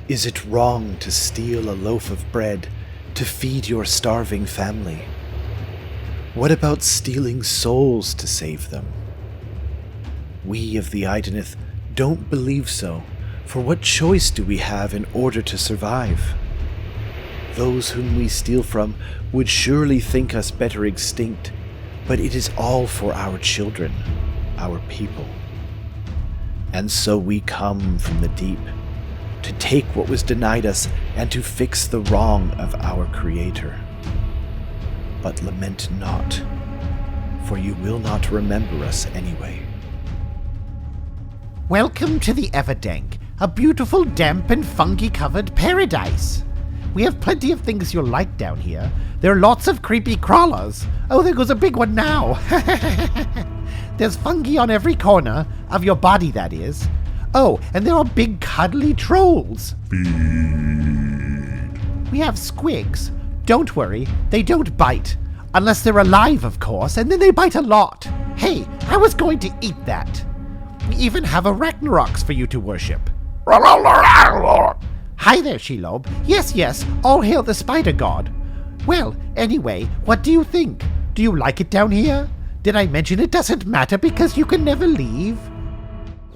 Is it wrong to steal a loaf of bread to feed your starving family? What about stealing souls to save them? We of the Idoneth don't believe so, for what choice do we have in order to survive? Those whom we steal from would surely think us better extinct, but it is all for our children, our people. And so we come from the deep, to take what was denied us and to fix the wrong of our Creator. But lament not, for you will not remember us anyway. Welcome to the Everdank, a beautiful, damp and fungi-covered paradise. We have plenty of things you'll like down here. There are lots of creepy crawlers. Oh, there goes a big one now. There's fungi on every corner, of your body that is. Oh, and there are big cuddly trolls. Feed. We have squigs. Don't worry, they don't bite. Unless they're alive, of course, and then they bite a lot. Hey, I was going to eat that. We even have a Ragnaroks for you to worship. Hi there, Shelob. Yes, all hail the spider god. Well, anyway, what do you think? Do you like it down here? Did I mention it doesn't matter because you can never leave?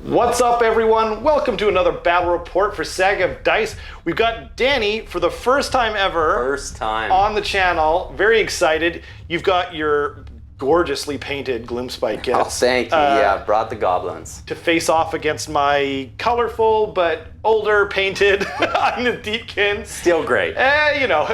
What's up, everyone? Welcome to another battle report for Sagaofdice. We've got Danny for the first time ever. On the channel. Very excited. You've got your gorgeously painted Gloomspite Gitz. Oh, thank you. Yeah, brought the goblins. To face off against my colorful but older painted Idoneth Deepkin. Still great. You know.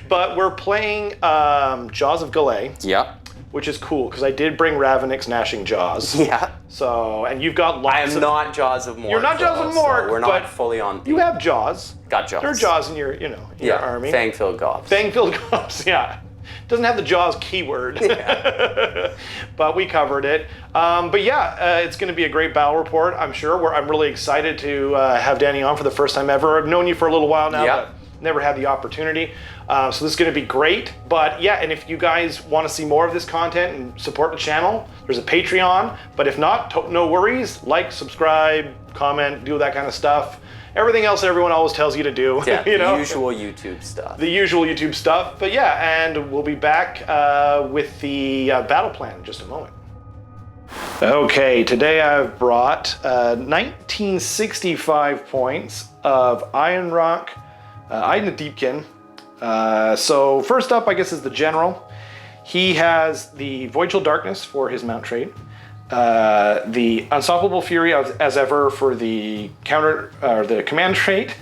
But we're playing Jaws of Galay. Yeah. Which is cool, because I did bring Ravenix Gnashing Jaws. Yeah. So, and you've got lots I am not Jaws of Mork. You're not Jaws of Mork, so we're not fully on. You have Jaws. Got Jaws. There are Jaws in your, your army. Fang-filled gobs. Fang-filled gobs, yeah. Doesn't have the Jaws keyword. Yeah. But we covered it. But yeah, it's going to be a great battle report, I'm sure. I'm really excited to have Danny on for the first time ever. I've known you for a little while now, but never had the opportunity. So this is going to be great. But yeah, and if you guys want to see more of this content and support the channel, there's a Patreon. But if not, no worries. Like, subscribe, comment, do that kind of stuff. Everything else everyone always tells you to do. Yeah, the usual YouTube stuff. The usual YouTube stuff. But yeah, and we'll be back with the battle plan in just a moment. Okay, today I've brought 1965 points of Iron Rock, Idoneth Deepkin. So first up, I guess, is the General. He has the Void Chill Darkness for his mount trait, the Unstoppable Fury as ever for the the command trait,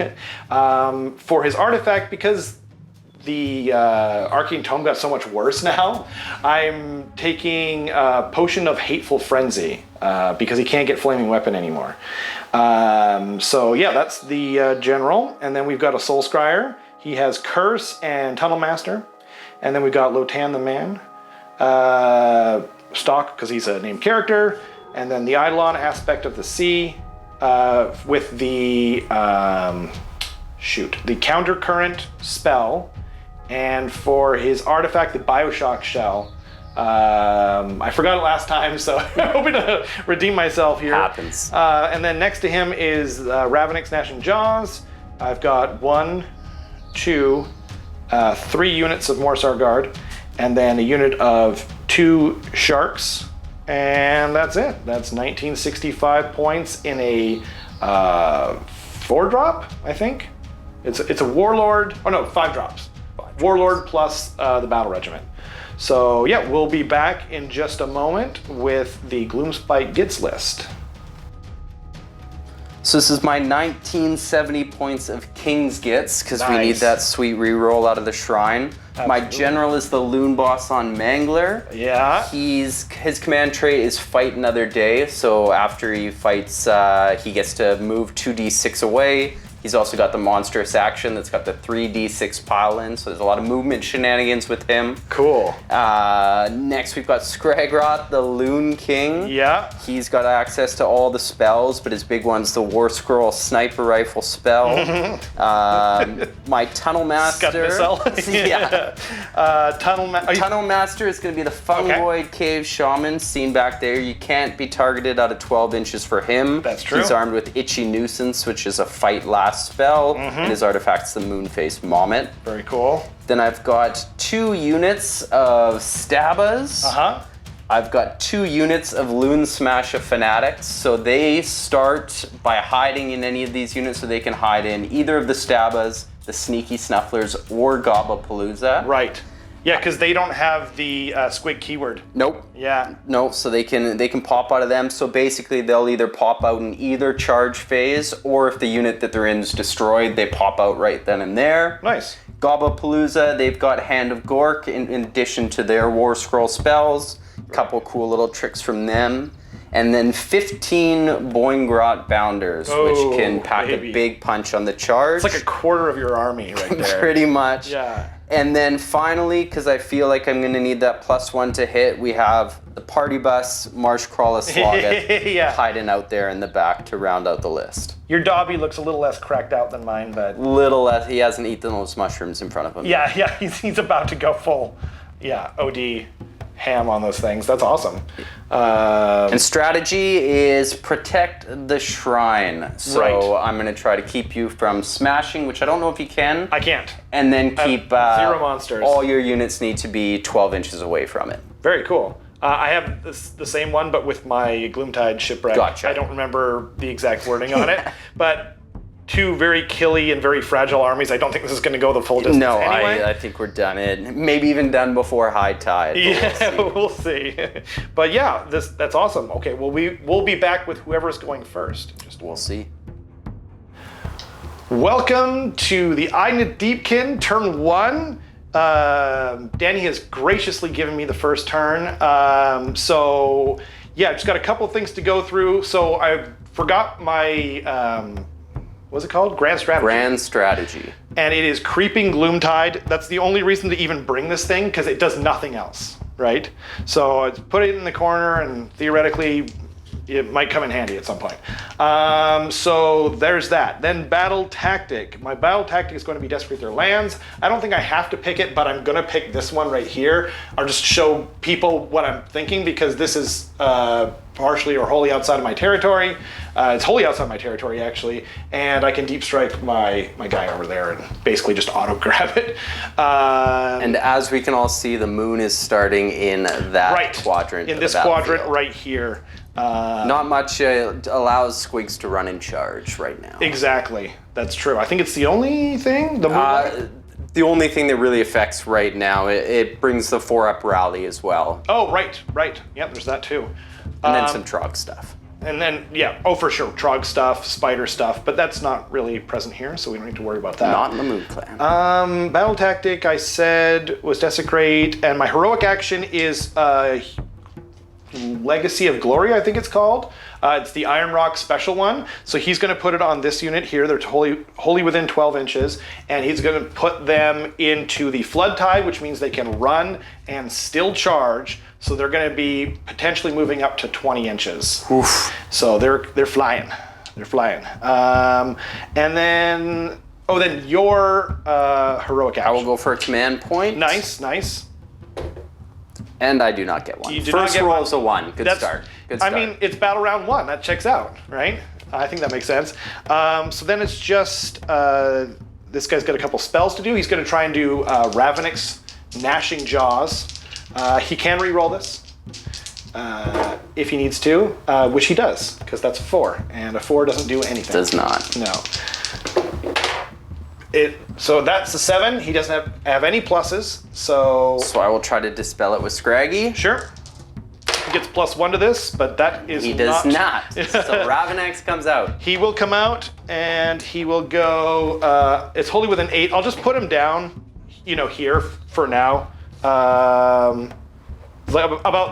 for his artifact, because the Arcane Tome got so much worse now. I'm taking Potion of Hateful Frenzy because he can't get Flaming Weapon anymore. So yeah, that's the General. And then we've got a Soul Scryer. He has Curse and Tunnel Master. And then we've got Lotan the Man. Stock, because he's a named character. And then the Eidolon Aspect of the Sea with the the Counter Current spell. And for his artifact, the Bioshock Shell. I forgot it last time, so I'm hoping to redeem myself here. Happens. And then next to him is Ravenix Gnashing Jaws. I've got 1, 2, 3 units of Morsar Guard, and then a unit of 2 Sharks, and that's it. That's 1965 points in a 4-drop, I think. It's a Warlord. Oh no, 5 drops. Warlord plus the Battle Regiment. So yeah, we'll be back in just a moment with the Gloomspite Gitz list. So this is my 1970 points of King's Gitz, because we need Nice. that sweet reroll out of the Shrine. My Absolutely. General is the Loon Boss on Mangler. Yeah. His command trait is Fight Another Day, so after he fights, he gets to move 2d6 away. He's also got the monstrous action that's got the 3d6 pile in, so there's a lot of movement shenanigans with him. Cool. Next we've got Scragrot, the Loon King. Yeah. He's got access to all the spells, but his big one's the War Scroll Sniper Rifle spell. My Tunnel Master. Scud missile. Yeah. Tunnel Master is going to be the Fungoid Cave Shaman, seen back there. You can't be targeted out of 12 inches for him. That's true. He's armed with Itchy Nuisance, which is a fight last cast spell, and his artifact's the Moonface Mommet. Very cool. Then I've got 2 units of Stabas. I've got 2 units of Loon Smasher Fanatics, so they start by hiding in any of these units, so they can hide in either of the Stabas, the Sneaky Snufflers, or Gobblepalooza. Right. Yeah, because they don't have the squig keyword. Nope. Yeah. No, so they can pop out of them. So basically, they'll either pop out in either charge phase, or if the unit that they're in is destroyed, they pop out right then and there. Nice. Gobblepalooza, they've got Hand of Gork in addition to their War Scroll spells. A couple cool little tricks from them. And then 15 Boingrot Bounders, which can pack a big punch on the charge. It's like a quarter of your army right there. Pretty much. Yeah. And then finally, because I feel like I'm going to need that +1 to hit, we have the Party Bus, Marsh Crawler Slogget hiding out there in the back to round out the list. Your Dobby looks a little less cracked out than mine, but... Little less. He hasn't eaten those mushrooms in front of him. Yeah, he's about to go full, OD ham on those things. That's awesome. And strategy is protect the shrine. So I'm going to try to keep you from smashing, which I don't know if you can. I can't. And then keep 0 monsters. All your units need to be 12 inches away from it. Very cool. I have the same one, but with my Gloomtide shipwreck. Gotcha. I don't remember the exact wording on it, but 2 very killy and very fragile armies. I don't think this is going to go the full distance anyway. I think we're done. Maybe even done before high tide. We'll see. But yeah, that's awesome. Okay, well we'll be back with whoever's going first. We'll see. Welcome to the Idoneth Deepkin, turn 1. Danny has graciously given me the first turn. So yeah, just got a couple things to go through. So I forgot my what's it called? Grand Strategy. Grand Strategy. And it is Creeping Gloomtide. That's the only reason to even bring this thing, because it does nothing else, right? So I put it in the corner, and theoretically, it might come in handy at some point. So there's that. Then Battle Tactic. My Battle Tactic is going to be Desecrate Their Lands. I don't think I have to pick it, but I'm going to pick this one right here. I'll just show people what I'm thinking, because this is partially or wholly outside of my territory. It's wholly outside my territory, actually, and I can deep strike my guy over there and basically just auto grab it. And as we can all see, the moon is starting in that quadrant. In this quadrant right here. Not much allows squigs to run in charge right now. Exactly, that's true. I think it's the only thing. The only thing that really affects right now. It brings the 4-up rally as well. Oh, right. Yep, there's that too. And then some Trog stuff. And then, for sure, Trog stuff, Spider stuff, but that's not really present here, so we don't need to worry about that. Not in the Moon Clan. Battle Tactic, I said, was Desecrate, and my heroic action is Legacy of Glory, I think it's called. It's the Iron Rock special one. So he's going to put it on this unit here. They're wholly within 12 inches. And he's going to put them into the Flood Tide, which means they can run and still charge. So they're going to be potentially moving up to 20 inches. Oof. So they're flying. They're flying. And then, then your heroic action. I will go for a command point. Nice. And I do not get one. You do First not get roll one. is a 1. Good start. I mean, it's battle round 1. That checks out, right? I think that makes sense. So then it's just, this guy's got a couple spells to do. He's going to try and do Ravenix Gnashing Jaws. He can re-roll this if he needs to, which he does, because that's a 4. And a 4 doesn't do anything. Does not. No. So that's a 7. He doesn't have any pluses, so I will try to dispel it with Scraggy. Sure. He gets +1 to this, but that is He does not. So Ravenex comes out. He will come out, and he will go, it's wholly within 8. I'll just put him down, here for now. About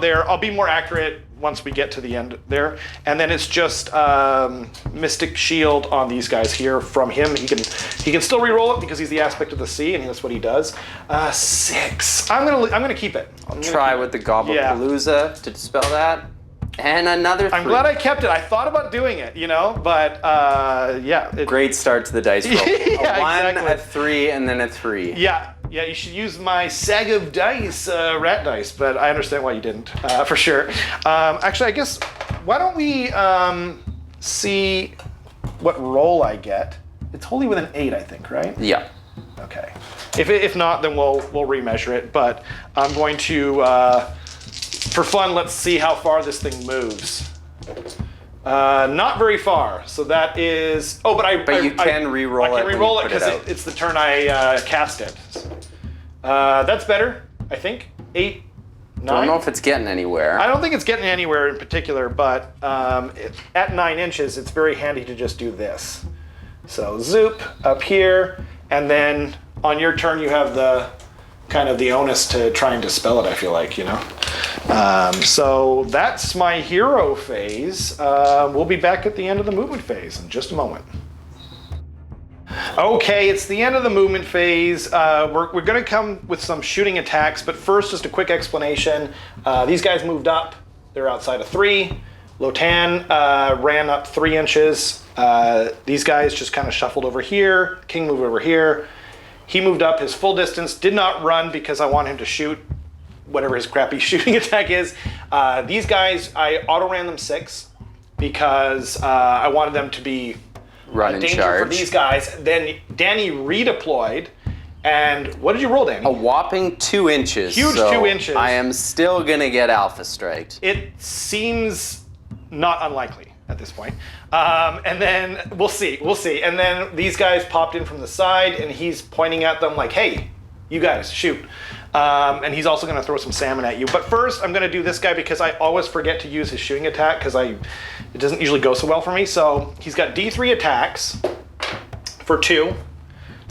there. I'll be more accurate once we get to the end there. And then it's just Mystic Shield on these guys here from him. He can still re-roll it because he's the aspect of the sea, and that's what he does. 6. I'm gonna keep it. I'll try with the Gobblepalooza to dispel that. And another 3. I'm glad I kept it. I thought about doing it, but Great start to the dice roll. Yeah, A 1, exactly. a 3, and then a 3. Yeah, you should use my sagaofdice rat dice, but I understand why you didn't, for sure. Actually, I guess, why don't we see what roll I get? It's wholly within 8, I think, right? Yeah. Okay. If not, then we'll remeasure it. But I'm going to, for fun, let's see how far this thing moves. Not very far. So that is. Oh, but you can re-roll it. I can re-roll it when you because put it out. it's the turn I cast it. That's better, I think. 8, 9. I don't know if it's getting anywhere. I don't think it's getting anywhere in particular, but at 9 inches, it's very handy to just do this. So zoop up here, and then on your turn, you have the kind of the onus to try and dispel it, I feel like, you know? So that's my hero phase. We'll be back at the end of the movement phase in just a moment. Okay, it's the end of the movement phase. We're going to come with some shooting attacks, but first, just a quick explanation. These guys moved up. They're outside of 3. Lotan ran up 3 inches. These guys just kind of shuffled over here. King moved over here. He moved up his full distance, did not run because I want him to shoot whatever his crappy shooting attack is. These guys, I auto-ran them 6 because I wanted them to be Run in danger charge. for these guys. Then Danny redeployed, and what did you roll, Danny? A whopping 2 inches. Huge so 2 inches. I am still gonna get alpha striked. It seems not unlikely at this point. And then we'll see. And then these guys popped in from the side, and he's pointing at them like, hey, you guys, shoot. And he's also going to throw some salmon at you. But first, I'm going to do this guy because I always forget to use his shooting attack because it doesn't usually go so well for me. So he's got D3 attacks for 2.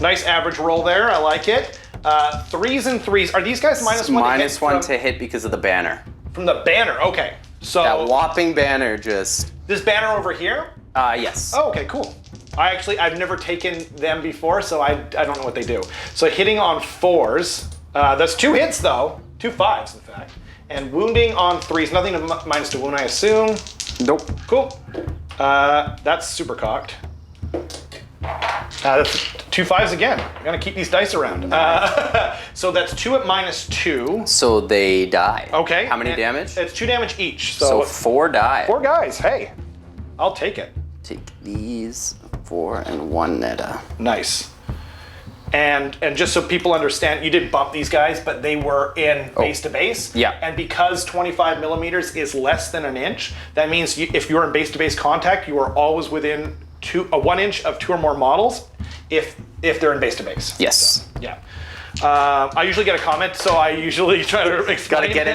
Nice average roll there. I like it. 3s and 3s. Are these guys -1 to hit? -1 to hit because of the banner. From the banner. Okay. So That whopping banner just. this banner over here? Yes. Oh, okay, cool. I've never taken them before, so I don't know what they do. So hitting on 4s, that's 2 hits though, 2 5s in fact. And wounding on 3s, nothing to minus to wound, I assume. Nope. Cool. That's super cocked. That's 2 5s again. I'm gonna keep these dice around. So that's 2 at -2. So they die. Okay. How many and damage? It's 2 damage each. So 4 die. 4 guys, hey. I'll take it. Take these 4 and 1 netta. Nice. And just so people understand, you did bump these guys, but they were in base to base. Yeah. And because 25 millimeters is less than an inch, that means if you're in base to base contact, you are always within 1 inch of 2 or more models if they're in base to base. Yes. So, yeah. I usually get a comment, so I usually try to explain. Gotta get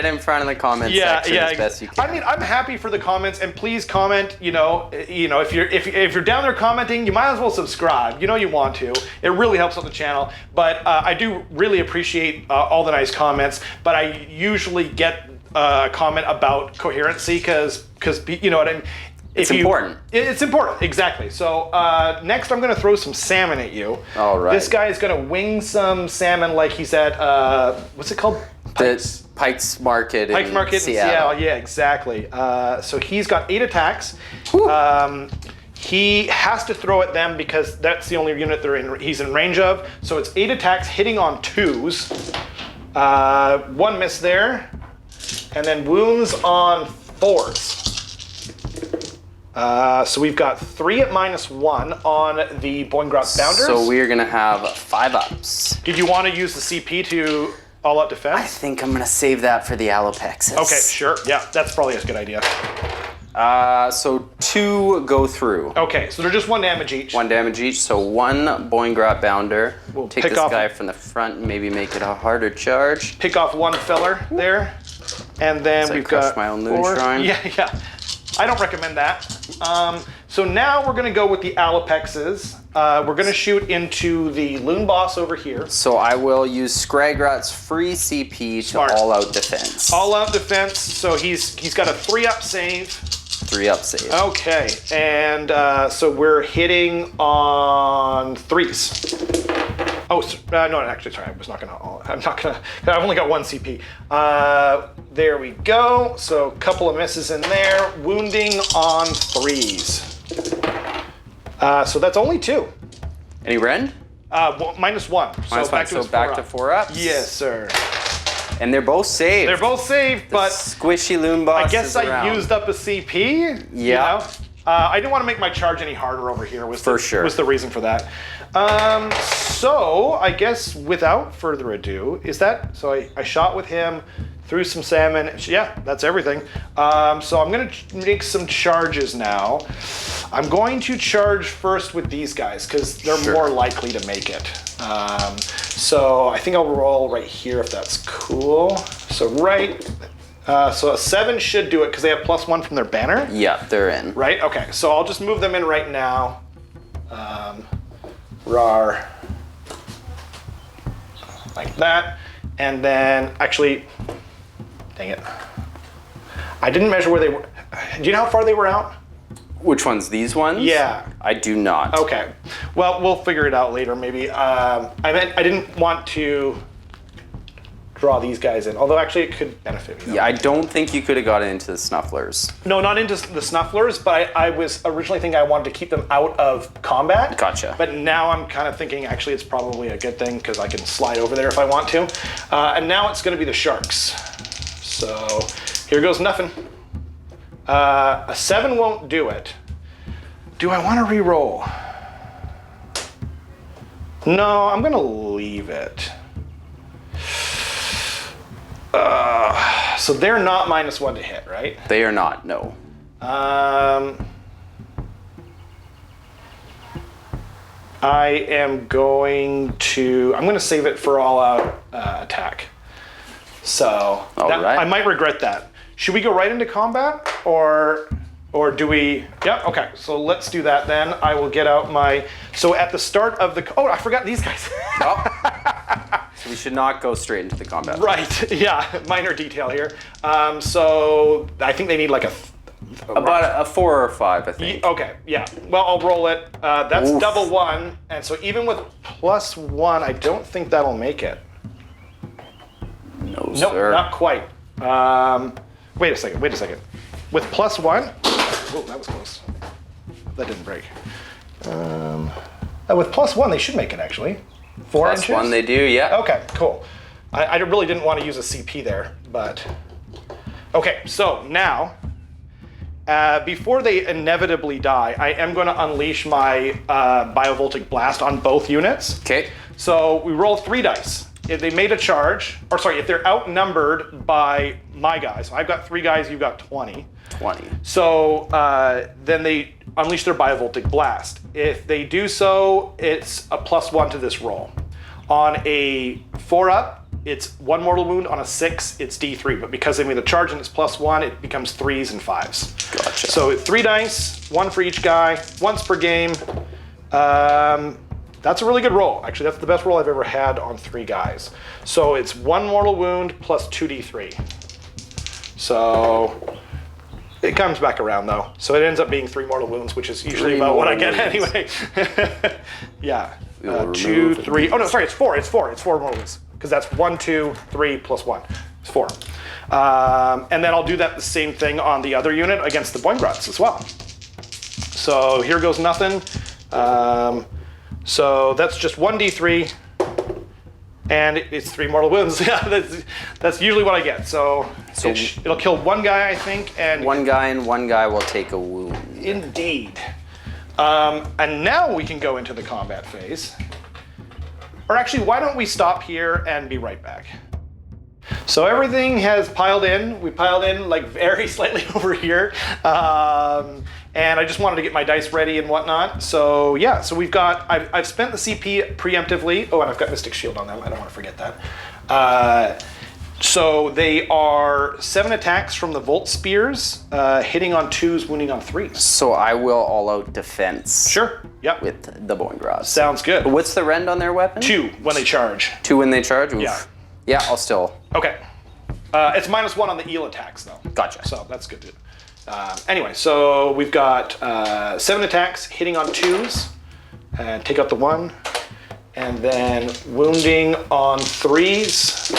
in front of the comments section as best you can. I mean, I'm happy for the comments, and please comment. You know, if you're down there commenting, you might as well subscribe. You know, you want to. It really helps out the channel. But I do really appreciate all the nice comments. But I usually get a comment about coherency because you know what I mean. It's important. It's important, exactly. So next I'm going to throw some salmon at you. All right. This guy is going to wing some salmon like he's at, what's it called? The Pike's Market in Seattle. Yeah, exactly. So he's got 8 attacks. He has to throw at them because that's the only unit he's in range of. So it's 8 attacks hitting on 2s. 1 miss there. And then wounds on 4s. So we've got 3 at -1 on the Boingrot Bounders. So we're gonna have 5 ups. Did you want to use the CP to all-out defense? I think I'm gonna save that for the Alopexes. Okay, sure. Yeah, that's probably a good idea. So 2 go through. Okay, so they're just 1 damage each. 1 damage each, so 1 Boingrot Bounder. We'll take pick this off- guy from the front and maybe make it a harder charge. Pick off 1 filler there. And then So I we've crushed got my own 4. Loon Shrine. Yeah. I don't recommend that. So now we're going to go with the Alopexes. We're going to shoot into the Loon Boss over here. So I will use Scragrot's free CP to Smart. all-out defense. All-out defense, so he's got a 3-up save. 3-up save. Okay, and so we're hitting on 3s. Oh, no, actually, sorry, I've only got 1 CP. There we go. So a couple of misses in there. Wounding on 3s. So that's only 2. Any rend? -1. So back to 4 ups? Yes, sir. And they're both saved. They're both saved, but Squishy Loon Boss I guess is I around. used up a CP. Yeah. I didn't want to make my charge any harder over here. Was the reason for that. So I guess without further ado, so I shot with him, threw some salmon. Yeah, that's everything. So I'm gonna make some charges now. I'm going to charge first with these guys because they're more likely to make it. So I think I'll roll right here if that's cool. So so a 7 should do it because they have +1 from their banner. Yeah, they're in. Right, okay, so I'll just move them in right now. Rar. Like that. And then, actually, dang it. I didn't measure where they were. Do you know how far they were out? Which ones? These ones? Yeah. I do not. Okay. Well, we'll figure it out later, maybe. I didn't want to draw these guys in, although actually it could benefit me. Yeah, I don't think you could have gotten into the Snufflers. No, not into the Snufflers, but I was originally thinking I wanted to keep them out of combat. Gotcha. But now I'm kind of thinking actually it's probably a good thing because I can slide over there if I want to. And now it's going to be the Sharks. So here goes nothing. A 7 won't do it. Do I want to re-roll? No, I'm going to leave it. So they're not -1 to hit, right? They are not, no. I am going to save it for all-out attack. So right. I might regret that. Should we go right into combat or do we? Yeah, okay. So let's do that then. I will get out so at the start of I forgot these guys. So we should not go straight into the combat. Right, yeah, minor detail here. So I think they need like about a 4 or 5, I think. Okay, yeah. Well, I'll roll it. That's double 1, and so even with +1, I don't think that'll make it. No, Nope, sir. not quite. Wait a second. With +1, oh, that was close. That didn't break. With +1, they should make it actually. 4 inches? +1 they do, yeah. Okay, cool. I really didn't want to use a CP there, but... Okay, so now, before they inevitably die, I am going to unleash my Biovoltic Blast on both units. Okay. So we roll 3 dice. If they made a charge, if they're outnumbered by my guys, so I've got 3 guys, you've got 20. 20. So then they unleash their Biovoltic Blast. If they do so, it's a +1 to this roll. On a 4-up, it's 1 mortal wound. On a 6, it's D3. But because they made a charge and it's +1, it becomes 3s and 5s. Gotcha. So 3 dice, 1 for each guy, once per game. That's a really good roll. Actually, that's the best roll I've ever had on 3 guys. So it's 1 mortal wound plus 2d3. So it comes back around though. So it ends up being 3 mortal wounds, which is usually about what I get anyway. Yeah. 2, 3. Oh no, sorry, it's 4. It's 4 mortal wounds. Because that's 1, 2, 3 plus 1. It's 4. And then I'll do that the same thing on the other unit against the Boingrots as well. So here goes nothing. So that's just 1d3, and it's 3 mortal wounds. Yeah, that's usually what I get. So it'll kill 1 guy, I think, and 1 guy and 1 guy will take a wound. Indeed. And now we can go into the combat phase. Or actually, why don't we stop here and be right back? So everything has piled in. We piled in like very slightly over here. And I just wanted to get my dice ready and whatnot. So yeah, so we've got, I've spent the CP preemptively. Oh, and I've got Mystic Shield on them. I don't want to forget that. So they are 7 attacks from the Volt Spears, hitting on 2s, wounding on 3s. So I will all out defense. Sure, yep. With the Boingrots. Sounds good. What's the rend on their weapon? 2 when they charge. 2 when they charge? Oof. Yeah. Yeah, I'll still. Okay. It's -1 on the eel attacks though. Gotcha. So that's good. Anyway, so we've got 7 attacks hitting on 2s, and take out the 1, and then wounding on 3s.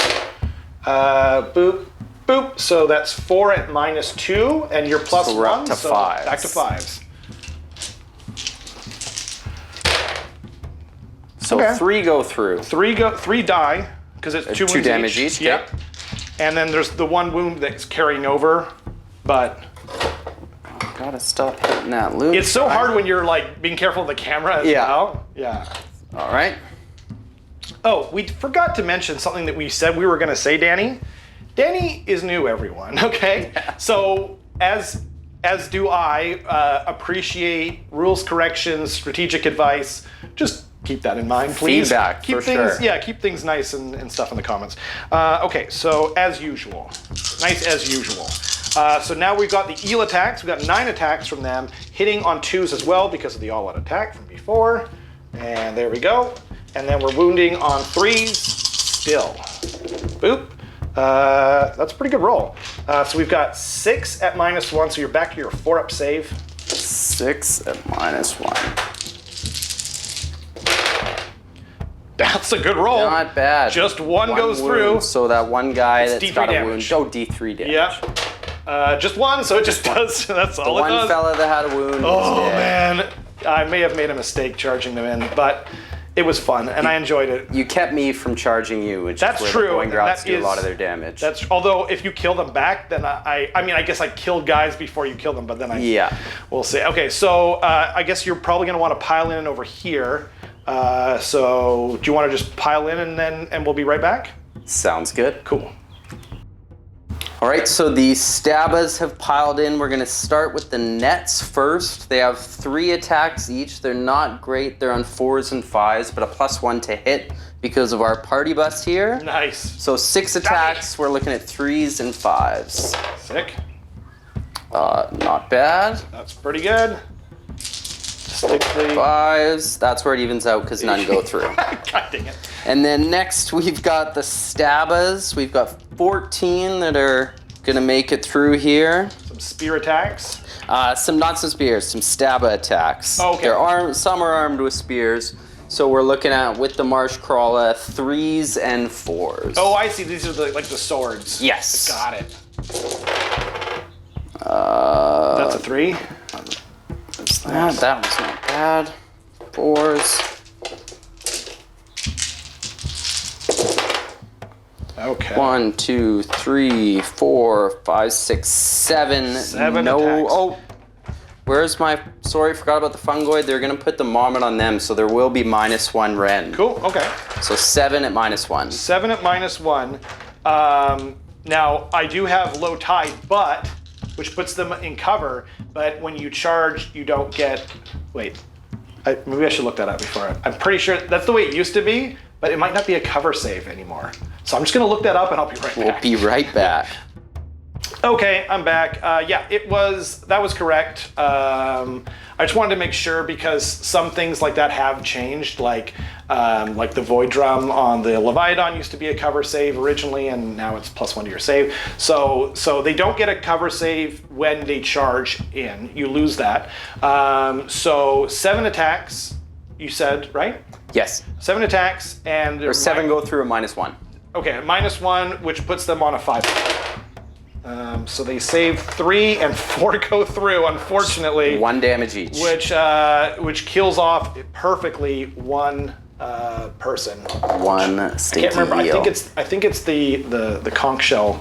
Boop, boop. So that's 4 at -2, and you're +1. So we're up to 5s. Back to 5s. So Okay. 3 go through. 3 die because it's 2 2 wounds damage each. Yep. And then there's the 1 wound that's carrying over, but Gotta stop hitting that loop. It's so hard when you're like being careful of the camera as well. Yeah. All right. Oh, we forgot to mention something that we said we were going to say, Danny. Danny is new, everyone. Okay, so as do I, appreciate rules corrections, strategic advice. Just keep that in mind, please. Feedback, keep for things, sure. Yeah, keep things nice and stuff in the comments. Okay, so as usual, nice as usual. So now we've got the eel attacks. We've got 9 attacks from them, hitting on 2s as well because of the all-out attack from before. And there we go. And then we're wounding on 3s still. Boop. That's a pretty good roll. So we've got 6 at -1, so you're back to your 4-up save. 6 at -1. That's a good roll. Not bad. Just one goes wound, through. So that one guy It's that's D3 got a damage. wound. Oh, D3 damage. Yeah. Just one, so it just does. That's all it One does. fella that had a wound. Oh is dead. man, I may have made a mistake charging them in, but it was fun and I enjoyed it. You kept me from charging you, which That's is where true, the and Boingrots that do a is- lot of their damage. That's although if you kill them back, then I mean I guess I killed guys before you killed them, but then Yeah. we'll see. Okay, so I guess you're probably gonna want to pile in over here. So do you want to just pile in and we'll be right back? Sounds good. Cool. All right, so the Stabbas have piled in. We're gonna start with the Nets first. They have 3 attacks each. They're not great. They're on 4s and 5s, but a +1 to hit because of our party bus here. Nice. So 6 attacks. We're looking at 3s and 5s. Sick. Not bad. That's pretty good. Stick the 5s. That's where it evens out because none go through. God dang it. And then next we've got the Stabbas. We've got 14 that are gonna make it through here. Some spear attacks. Some not some spears, some Stabba attacks. Oh, okay. They're armed. Some are armed with spears. So we're looking at with the Marsh Crawler 3s and 4s. Oh, I see. These are like the swords. Yes. Got it. That's a 3. That was not bad. 4s. Okay. 1, 2, 3, 4, 5, 6, 7. 7 no. attacks. Oh, where's my? Sorry, forgot about the fungoid. They're gonna put the marmot on them, so there will be -1 Ren. Cool. Okay. So 7 at -1. 7 at -1. Now I do have low tide, but which puts them in cover. But when you charge, you don't get. Wait. Maybe I should look that up before. I'm pretty sure that's the way it used to be, but it might not be a cover save anymore. So I'm just gonna look that up and I'll be right We'll back. be right back. Okay, I'm back. Yeah, that was correct. I just wanted to make sure because some things like that have changed, like the Void Drum on the Leviathan used to be a cover save originally, and now it's +1 to your save. So they don't get a cover save when they charge in. You lose that. So 7 attacks, you said, right? Yes. 7 attacks and Or 7 go through a -1. Okay, a-1, which puts them on a 5. So they save 3 and 4 go through, unfortunately. 1 damage each. Which kills off perfectly one person. 1 stinky I can't remember. eel. I think it's the conch shell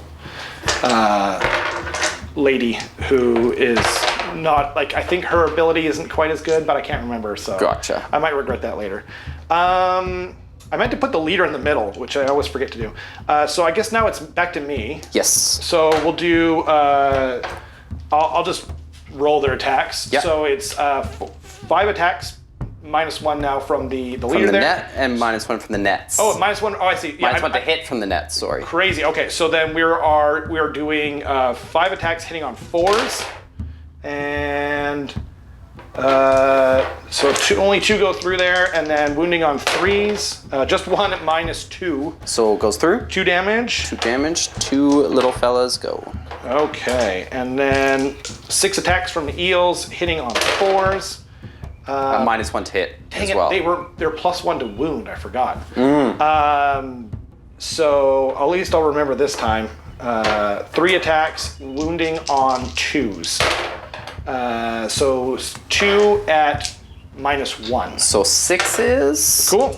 lady who is not like. I think her ability isn't quite as good, but I can't remember. So Gotcha. I might regret that later. I meant to put the leader in the middle, which I always forget to do. So I guess now it's back to me. Yes. So we'll do. I'll just roll their attacks. Yep. So it's 5 attacks, -1 now from the From leader the there. net and -1 from the nets. Oh, -1. Oh, I see. Yeah, -1 to hit from the net, sorry. Crazy. Okay, so then we are doing 5 attacks hitting on 4s, and so only 2 go through there, and then wounding on 3s, just 1 at -2. So it goes through. 2 damage. 2 damage. 2 little fellas go. Okay, and then 6 attacks from the eels hitting on 4s. -1 to hit Dang as it, well. they're +1 to wound. I forgot. So at least I'll remember this time. 3 attacks, wounding on 2s. So 2 at -1. So 6 is. Cool.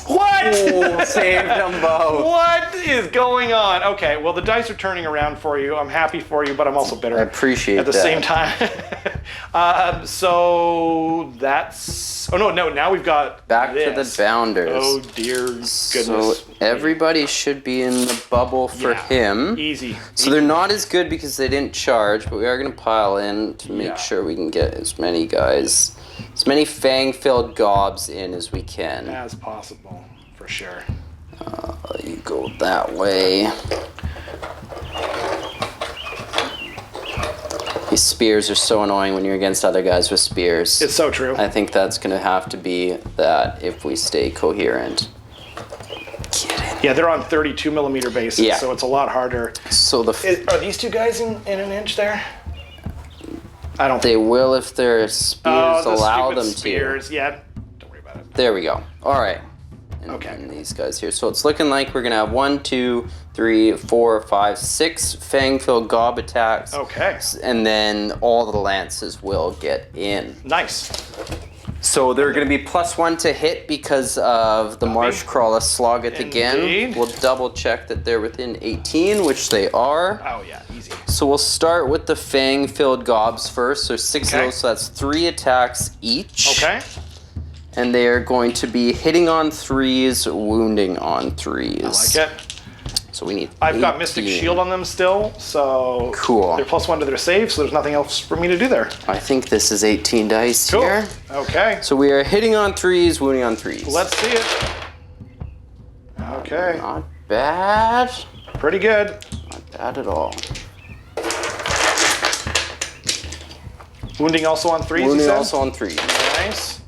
What? Oh, saved them both. What is going on? Okay, well, the dice are turning around for you. I'm happy for you, but I'm also bitter. I appreciate at the that. same time. So that's... Oh, no, now we've got Back this. to the Bounders. Oh, dear goodness. So everybody should be in the bubble for him. Easy. So they're not as good because they didn't charge, but we are going to pile in to make sure we can get as many guys, as many fang-filled gobs in as we can. As possible, for sure. You go that way. These spears are so annoying when you're against other guys with spears. It's so true. I think that's going to have to be that if we stay coherent. Get in. Yeah, they're on 32 millimeter bases, so it's a lot harder. So Are these two guys in an inch there? I don't They will if their spears allow them spears. to. Yeah, don't worry about it. There we go. All right. And Okay. then these guys here. So it's looking like we're going to have 1, 2, 3, 4, 5, 6 fang-filled gob attacks. Okay. And then all the lances will get in. Nice. So they're going to be +1 to hit because of the Marsh Crawler Slogget again. Indeed. We'll double check that they're within 18, which they are. Oh, yeah, easy. So we'll start with the fang-filled gobs first. So 6 of Okay. those, so that's 3 attacks each. Okay. And they are going to be hitting on 3s, wounding on 3s. I like it. So we need I've got Mystic 18. Shield on them still, so Cool. they're +1 to their save, so there's nothing else for me to do there. I think this is 18 dice Cool. here. Okay. So we are hitting on 3s, wounding on 3s. Let's see it. Okay. Not bad. Pretty good. Not bad at all. Wounding also on 3s, you Wounding said? also on 3s. Nice.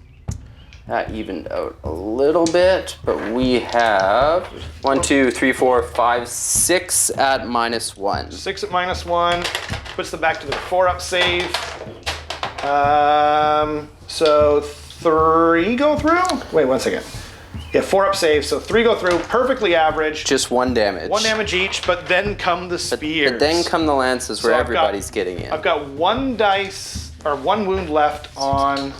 That evened out a little bit, but we have 1, 2, 3, 4, 5, 6 at -1. 6 at -1. Puts them back to their 4-up save. So 3 go through? Wait, 1 second. Yeah, 4-up save, so 3 go through. Perfectly average. Just 1 damage. 1 damage each, but then come the spears. But then come the lances where So I've got- everybody's getting in. I've got 1 dice, or 1 wound left on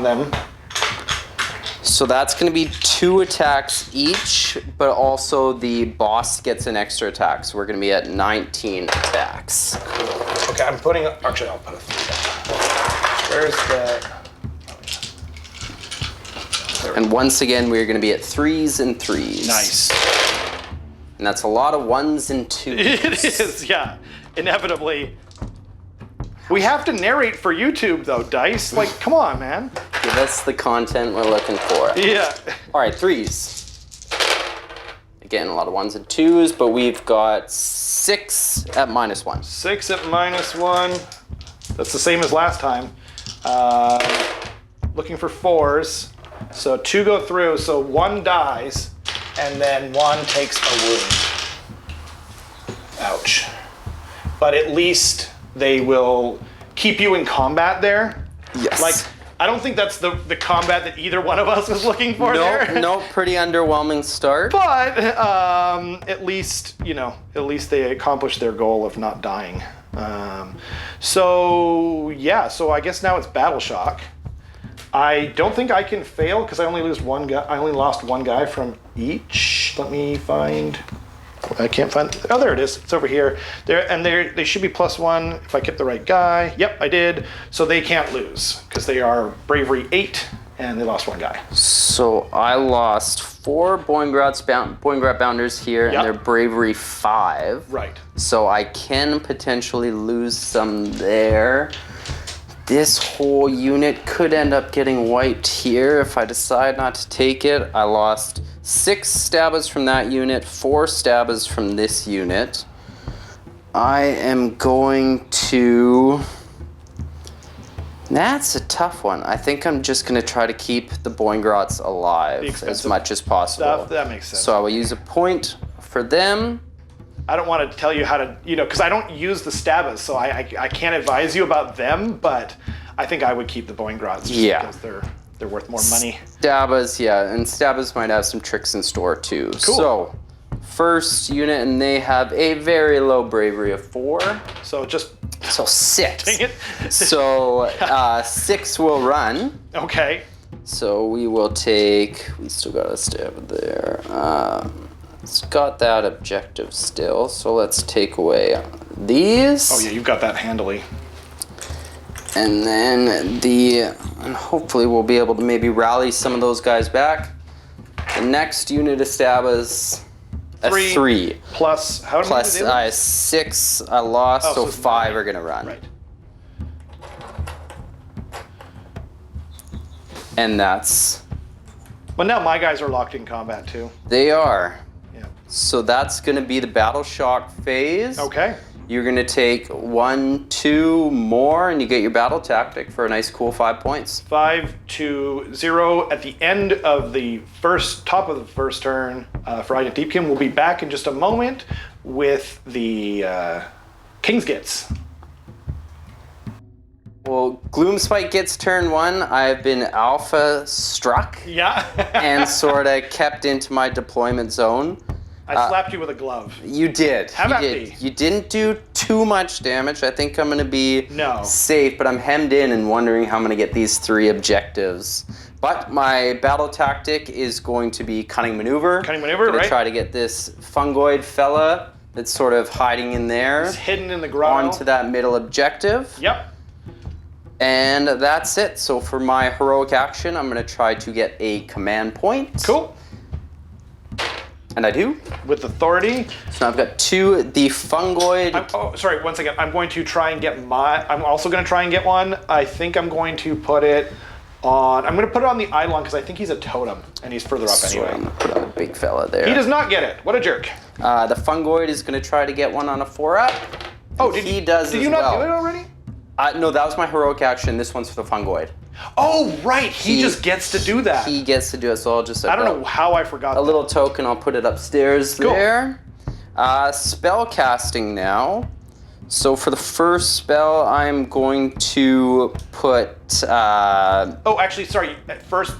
them. So that's going to be 2 attacks each, but also the boss gets an extra attack. So we're going to be at 19 attacks. Okay, I'm putting, actually I'll put a 3 down. Where's the, And once again, we're going to be at 3s and 3s. nice. And that's a lot of 1s and 2s. It is, yeah, inevitably. We have to narrate for YouTube though, Dice. Like, come on, man. Give us the content we're looking for. Yeah. All right, 3s. Again, a lot of 1s and 2s, but we've got 6 at -1. 6 at -1. That's the same as last time. Looking for 4s. So 2 go through, so 1 dies, and then 1 takes a wound. Ouch. But at least they will keep you in combat there. Yes. Like, I don't think that's the combat that either one of us is looking for there. No, pretty underwhelming start. But at least, at least they accomplished their goal of not dying. So I guess now it's battleshock. I don't think I can fail because I only lose 1 guy. I only lost 1 guy from each. Let me find. I can't find. Oh, there it is. It's over here. They should be +1 if I get the right guy. Yep, I did. So they can't lose because they are bravery 8 and they lost 1 guy. So I lost 4 Boingrat Bounders here, Yep. and they're bravery 5. Right. So I can potentially lose some there. This whole unit could end up getting wiped here if I decide not to take it. I lost 6 stabbers from that unit, 4 stabbers from this unit. I am going to... That's a tough one. I think I'm just going to try to keep the Boingrats alive as much as possible. Stuff, that makes sense. So I will use a point for them. I don't want to tell you how to, because I don't use the stabbas, so I can't advise you about them, but I think I would keep the Boingrats just because they're worth more money. Stabbas, yeah, and Stabbas might have some tricks in store too. Cool. So, first unit, and they have a very low bravery of 4. So just, So 6. dang it. So 6 will run. Okay. So we will take. We still got a stab there. It's got that objective still. So let's take away these. Oh yeah, you've got that handily. And then and hopefully we'll be able to maybe rally some of those guys back. The next unit of stab is a 3. Plus, how many Plus did they lose? 6 I lost, Oh, so so 5 9. are gonna run. Right. And that's, But now my guys are locked in combat too. they are. Yeah. So that's gonna be the battle shock phase. Okay. You're gonna take 1, 2 more, and you get your battle tactic for a nice cool 5 points. 5 to 0 at the end of the top of the first turn for Idoneth Deepkin. We'll be back in just a moment with the King's Gitz. Well, Gloomspite Gitz turn 1. I've been alpha struck Yeah. and sorta kept into my deployment zone. I slapped you with a glove. You did. Have you at did. thee. You didn't do too much damage. I think I'm gonna be No. safe, but I'm hemmed in and wondering how I'm gonna get these 3 objectives. But my battle tactic is going to be cunning maneuver. Cunning maneuver, Gonna right. try to get this fungoid fella that's sort of hiding in there It's hidden in the grotto. onto that middle objective. Yep. And that's it. So for my heroic action, I'm gonna try to get a command point. Cool. And I do. With authority. So now I've got 2, the fungoid. Sorry, one second. I'm going to try and get I'm also going to try and get one. I think I'm going to put it on. I'm going to put it on the Eidolon because I think he's a totem and he's further up So I'm anyway. gonna put on the big fella there. He does not get it. What a jerk. The fungoid is going to try to get one on a 4-up. Oh, he does Did as you not well. do it already? No, that was my heroic action. This one's for the fungoid. Oh, right. He just gets to do that. He gets to do it, so I'll just... I don't know how I forgot A little token, I'll put it upstairs Cool. there. Spell casting now. So for the first spell, I'm going to put... Oh, actually, sorry. The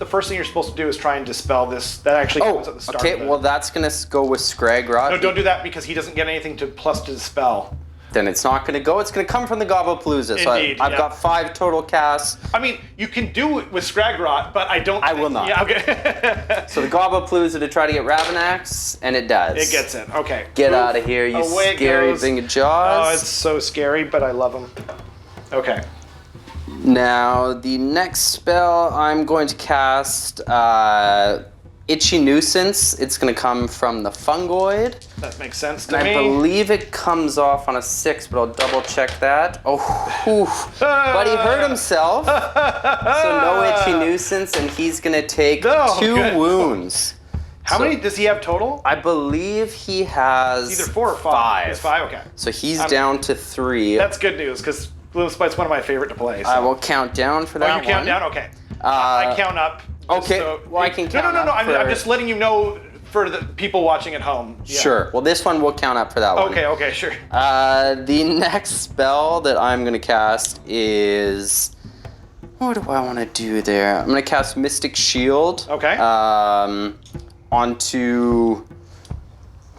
first thing you're supposed to do is try and dispel this. That actually comes at the start. okay, of it. well that's going to go with Scragrot. No, don't do that because he doesn't get anything to plus to dispel. Then it's not going to go. It's going to come from the Gobblepalooza. So Indeed, I've yeah. got 5 total casts. I mean, you can do it with Scragrot, but I don't. I will not. Yeah, okay. So the Gobblepalooza to try to get Ravanax, and it does. It gets it. Okay. Get Oof. out of here, you Away it scary goes. thing of jaws. Oh, it's so scary, but I love him. Okay. Now, the next spell I'm going to cast Itchy Nuisance. It's going to come from the fungoid. That makes sense to And me. I believe it comes off on a 6, but I'll double check that. Oh, whew. But he hurt himself. So no Itchy Nuisance, and he's going to take No, 2 good. wounds. How many does he have total? I believe he has Either 4 or 5. It's 5, okay. So he's down to 3. That's good news, because Gloomspite's one of my favorite to play. So. I will count down for that Oh, you count one. down? Okay. I count up. just okay, well, I can count No. up I'm for- just letting you know for the people watching at home. Yeah. Sure. Well, this one will count up for that one. Okay, sure. The next spell that I'm going to cast is... What do I want to do there? I'm going to cast Mystic Shield. Okay. Onto...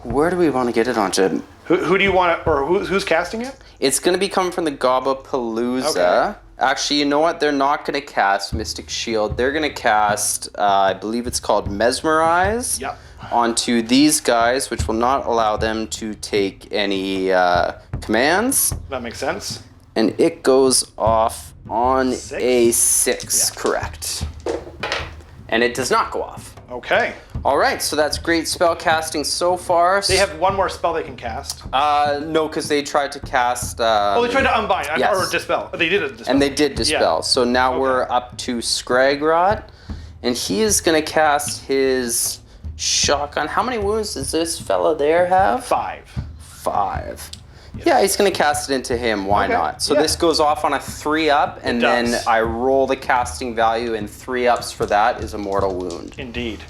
Where do we want to get it onto? Who do you want to, or who's casting it? It's going to be coming from the Gobblepalooza. Okay. Actually, you know what? They're not going to cast Mystic Shield. They're going to cast, I believe it's called Mesmerize. Yep. Onto these guys, which will not allow them to take any commands. That makes sense. And it goes off on 6? a 6, Yeah. correct. And it does not go off. Okay. All right, so that's great spell casting so far. They have one more spell they can cast. No, because they tried to cast... Oh, they tried to unbind yes. or dispel. They did a dispel. And they did dispel. Yeah. So now Okay. we're up to Scragrot. And he is going to cast his shotgun. How many wounds does this fella there have? 5. 5. Yeah, he's going to cast it into him. Why Okay, not? So yeah. this goes off on a 3-up, and then does. I roll the casting value, and 3-ups for that is a mortal wound. Indeed.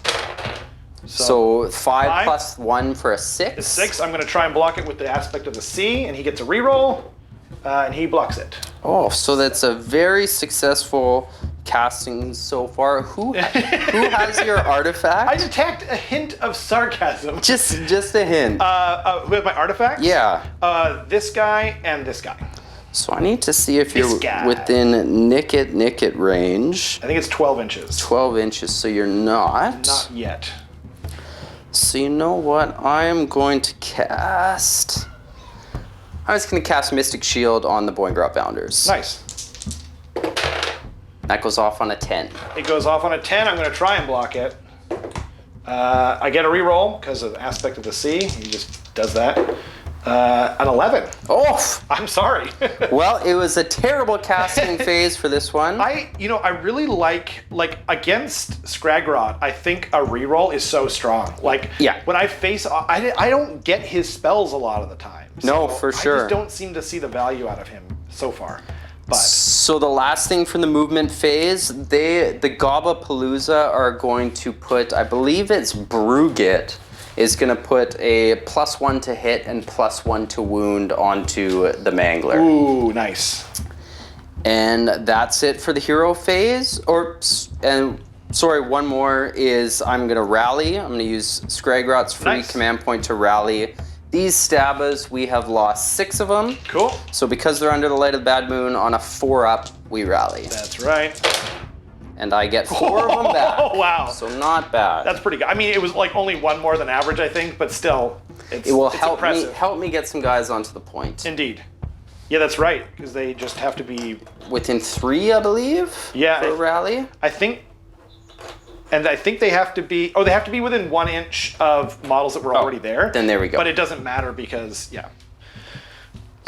So 5 5 plus 1 for a 6. It's 6. I'm going to try and block it with the aspect of the sea, and he gets a reroll, and he blocks it. Oh, so that's a very successful casting so far. Who has your artifact? I detect a hint of sarcasm. Just a hint. Who have my artifact? Yeah. This guy and this guy. So I need to see if This you're guy. within nick it range. I think it's 12 inches. 12 inches, so you're not. Not yet. So you know what? I am going to cast... I'm just going to cast Mystic Shield on the Boingrot Bounders. Nice. That goes off on a 10. It goes off on a 10. I'm going to try and block it. I get a reroll because of the aspect of the sea. He just does that. An 11. Oh! I'm sorry. Well, it was a terrible casting phase for this one. I really like against Skragrott, I think a reroll is so strong. Like, Yeah. when I face, I don't get his spells a lot of the time. No, So for sure. I just don't seem to see the value out of him so far. But So the last thing from the movement phase, the Gobapalooza are going to put, I believe it's Brugit, is going to put a +1 to hit and +1 to wound onto the Mangler. ooh, nice. And that's it for the hero phase. Sorry, one more is I'm going to rally. I'm going to use Skragrot's free Nice. command point to rally. These Stabbas, we have lost 6 of them. Cool. So because they're under the light of the bad moon, on a 4-up, we rally. That's right. And I get 4 of them back. Oh, wow. So not bad. That's pretty good. I mean, it was like only one more than average, I think, but still, it's It will it's help impressive. me get some guys onto the point. Indeed. Yeah, that's right, because they just have to be, Within 3, I believe. Yeah, For a rally. I think they have to be, they have to be within 1 inch of models that were already there. then there we go. But it doesn't matter because, yeah. So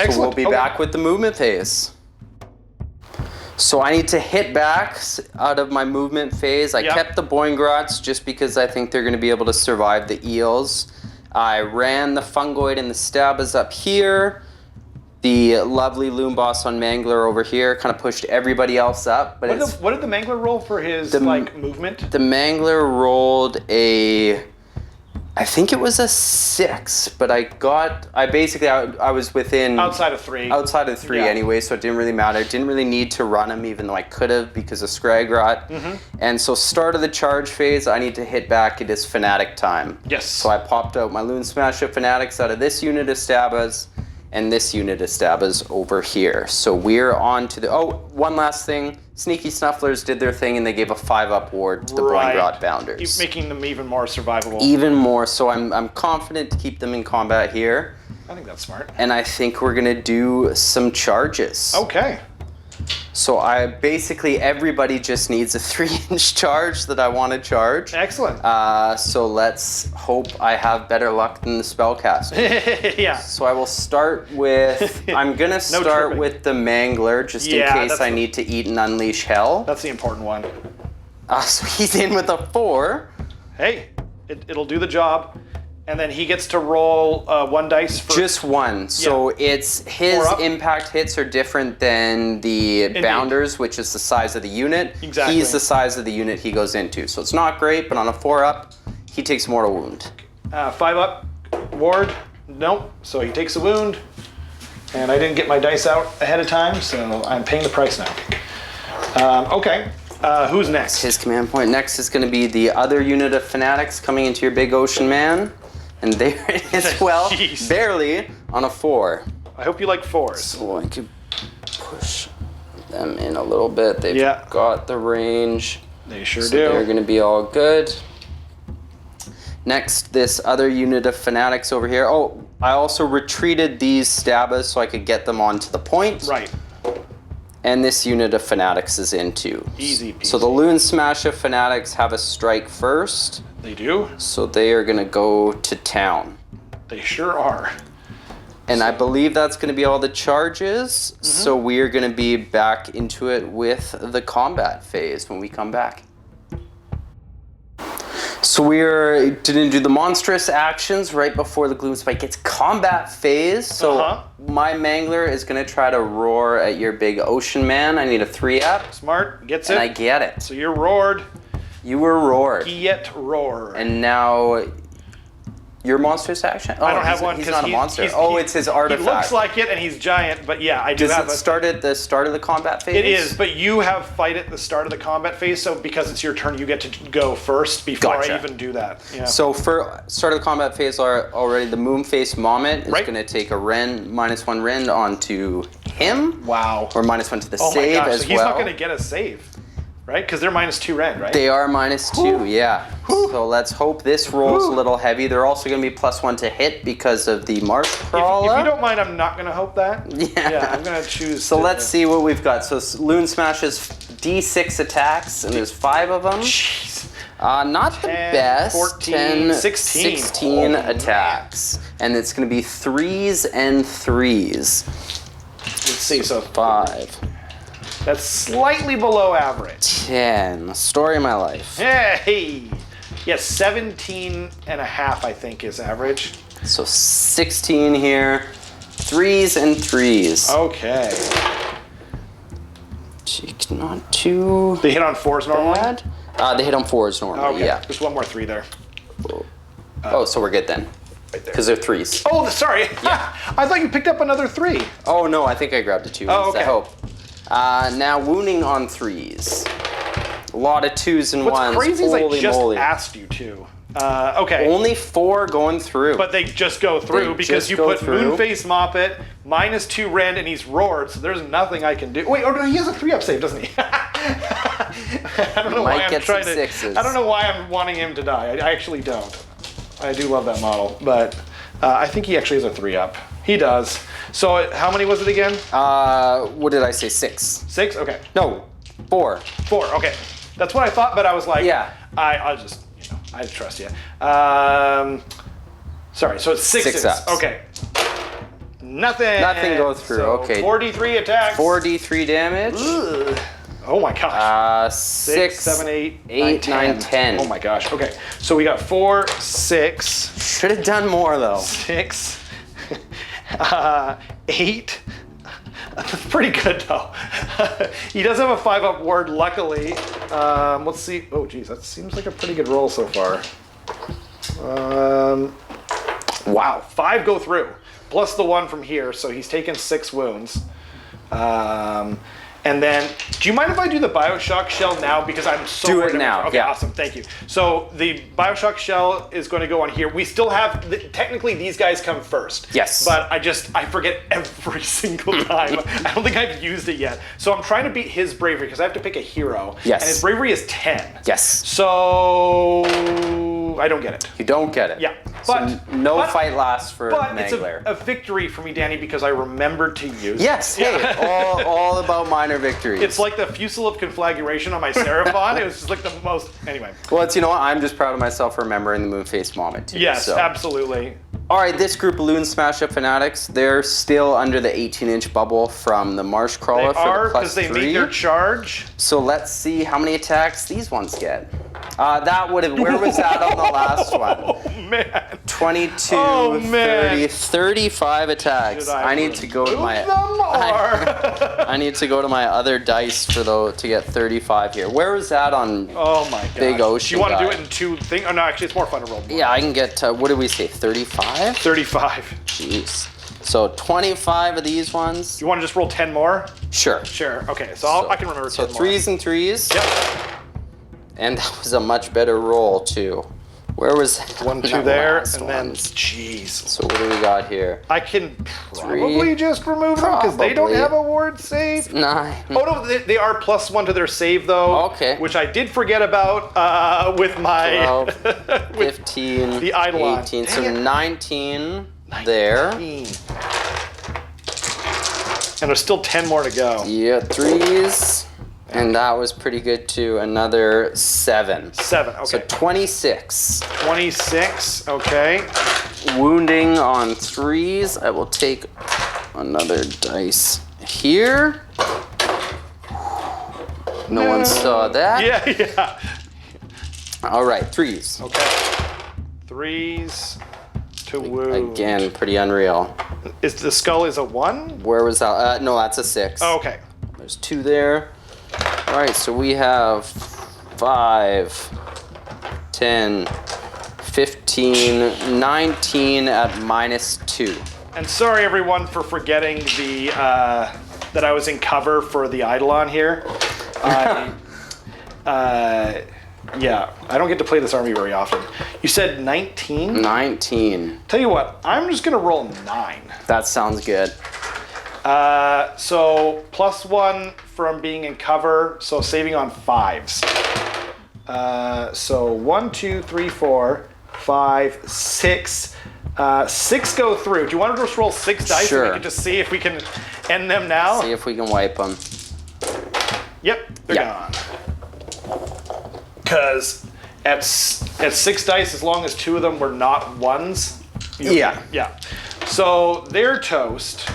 Excellent. we'll be Okay. back with the movement phase. So I need to hit back out of my movement phase. I Yeah. kept the Boingrots just because I think they're going to be able to survive the eels. I ran the Fungoid and the Stabbas up here. The lovely Loom Boss on Mangler over here kind of pushed everybody else up. But What did the Mangler roll for his, movement? the Mangler rolled I think it was a 6, but I was within... Outside of 3. Outside of 3 Yeah. anyway, so it didn't really matter. It didn't really need to run him, even though I could have because of Skragrott. Mm-hmm. And so start of the charge phase, I need to hit back. It is Fanatic time. Yes. So I popped out my Loon Smasher Fanatics out of this unit of Stabbas and this unit of Stabbas over here. So we're on to the... Oh, one last thing. Sneaky Snufflers did their thing and they gave a 5-up ward to the Boingrot Bounders. Making them even more survivable. Even more, so I'm confident to keep them in combat here. I think that's smart. And I think we're gonna do some charges. Okay. So everybody just needs a 3-inch charge that I want to charge. Excellent. So let's hope I have better luck than the spellcaster. Yeah. So I will start with, I'm gonna start tripping. with the Mangler just in Yeah, case that's I the- need to eat and unleash hell. That's the important one. So he's in with a 4. Hey, it'll do the job. And then he gets to roll 1 dice for... Just 1. So it's his 4 up. impact hits are different than the Bounders, which is the size of the unit. Exactly. He's the size of the unit he goes into. So it's not great, but on a 4-up, he takes mortal wound. 5-up, ward. Nope. So he takes a wound. And I didn't get my dice out ahead of time, so I'm paying the price now. Okay. Who's next? His command point next is going to be the other unit of Fanatics coming into your big ocean man. And there it is, well, Jeez. barely on a 4. I hope you like 4s. So I could push them in a little bit. They've Yeah. got the range. They sure So they're do. going to be all good. Next, this other unit of Fanatics over here. Oh, I also retreated these Stabbas so I could get them onto the point. Right. And this unit of Fanatics is in too. Easy peasy. So the Loon Smasher Fanatics have a strike first. They do. So they are going to go to town. They sure are. And I believe that's going to be all the charges. So we are going to be back into it with the combat phase when we come back. So we're didn't do the monstrous actions right before the Gloomspite Gitz combat phase. So my Mangler is going to try to roar at your big ocean man. I need a 3-up. Smart. Gets And it. I get it. So you're roared. You were roared. Get roar. And now Your monster's action? Oh, I don't have one He's because not a monster. It's his artifact. He looks like it, and he's giant. But yeah, I do Does have it start at the start of the combat phase? It is, but you have fight at the start of the combat phase, so because it's your turn, you get to go first before Gotcha. I even do that. Yeah. So for start of the combat phase already, the Moonface Mommet is going to take a -1 rend onto him. Wow. Or -1 to the Oh my save gosh, as so he's well. not going to get a save, right? Because they're -2 rend, right? They are -2, yeah. So let's hope this rolls a little heavy. They're also going to be +1 to hit because of the Marsh Crawler. If you don't mind, I'm not going to hope that. Yeah. I'm going to choose. So let's see what we've got. So Loon smashes D6 attacks, and there's 5 of them. Jeez. Not 10, the best. 14, 16. 16 Oh, attacks. And it's going to be 3s and 3s. Let's see. So 5. that's slightly below average. 10. Story of my life. Hey. Yes, 17 and a half, I think, is average. So 16 here. 3s and 3s. Okay. Not too They hit on 4s normally? bad. They hit on 4s normally, Okay. yeah. There's one more 3 there. So we're good then. Right there. Because they're 3s. Oh, sorry. I thought you picked up another 3. Oh no, I think I grabbed a 2. Oh, okay. I hope. Now wounding on 3s. A lot of 2s and 1s. What's crazy is I Holy just moly. asked you to. Okay. Only 4 going through. But they just go through They because just you go put through. Moonface Moppet, -2 rend, and he's roared, so there's nothing I can do. Wait, oh no, he has a 3-up save, doesn't he? I don't know Might why I'm get trying some to. 6s. I don't know why I'm wanting him to die. I actually don't. I do love that model, but I think he actually has a 3-up. He does. So how many was it again? What did I say? 6. 6? Okay. No, 4. 4, okay. That's what I thought, but I was like, Yeah. I'll just, I trust you. Sorry, so it's 6s. 6 ups. Okay. Nothing. Nothing go through, So okay. 43 attacks. 4d3 damage. Ugh. Oh my gosh. 6, 7, 8, 8, 9, 10. Oh my gosh. Okay. So we got 4, 6, Should have done more though. 6, 8. That's pretty good though. He does have a 5-up ward, luckily. Let's see. Oh geez, that seems like a pretty good roll so far. Wow, 5 go through, plus the 1 from here, so he's taken 6 wounds. And then, do you mind if I do the BioShock shell now? Because I'm so Do it worried about- now, Okay, yeah. awesome, thank you. So the BioShock shell is going to go on here. We still have, technically these guys come first. Yes. But I forget every single time. I don't think I've used it yet. So I'm trying to beat his bravery because I have to pick a hero. Yes. And his bravery is 10. Yes. So I don't get it. You don't get it. Yeah. So But no but- fight lasts for But it's Mangler. a victory for me, Danny, because I remembered to use Yes, it. hey, all about minor victories. It's like the Fusel of Conflagration on my Seraphon. It was just like the most. Anyway. Well, it's, you know what? I'm just proud of myself for remembering the Moonface Moment too. Yes, so. absolutely. All right, this group of Loon Smash Up Fanatics, they're still under the 18-inch bubble from the Marsh They Crawler for are the because +3. they made their charge. So let's see how many attacks these ones get. That would have, where was that on the last one? Oh man. 22, Oh, man. 30, 35 attacks. Should I need to go to remove my them or? I need to go to my other dice to get 35 here. Where was that on? Oh my god. Big ocean Do you want to do guy. it in 2 things? Oh no, actually it's more fun to roll. Yeah, I can get, what did we say, 35? 35. Jeez. So 25 of these ones. You want to just roll 10 more? Sure. Sure. Okay, so, I can remember 10 So more. 3s and 3s. Yep. And that was a much better roll too. Where was 1, 2 that there, last and then ones? jeez. So what do we got here? I can probably just remove them because they don't Probably. have a ward save. 9. Oh no, they are +1 to their save though. Okay. Which I did forget about with my 12, with 15, the Eidolon. 18, so Dang it. 19 there. 19. And there's still 10 more to go. Yeah, 3s. And that was pretty good too. Another 7. 7. So Okay. 26. 26. Okay. Wounding on 3s. I will take another dice here. No one saw that. Yeah. Yeah. All right, 3s. Okay. 3s to wound. Again, pretty unreal. Is the skull is a 1? Where was that? No, that's a 6. Oh, okay. There's 2 there. All right, so we have 5, 10, 15, 19 at -2. And sorry everyone for forgetting the that I was in cover for the Eidolon here. Yeah, I don't get to play this army very often. You said 19? 19. Tell you what, I'm just gonna roll 9. That sounds good. So +1 from being in cover, so saving on 5s. So 1, 2, 3, 4, 5, 6. 6 go through. Do you want to just roll 6 dice Sure. and we can just see if we can end them now? See if we can wipe them. Yep, they're gone. Because at 6 dice, as long as 2 of them were not 1s. Yeah. Yeah. So they're toast.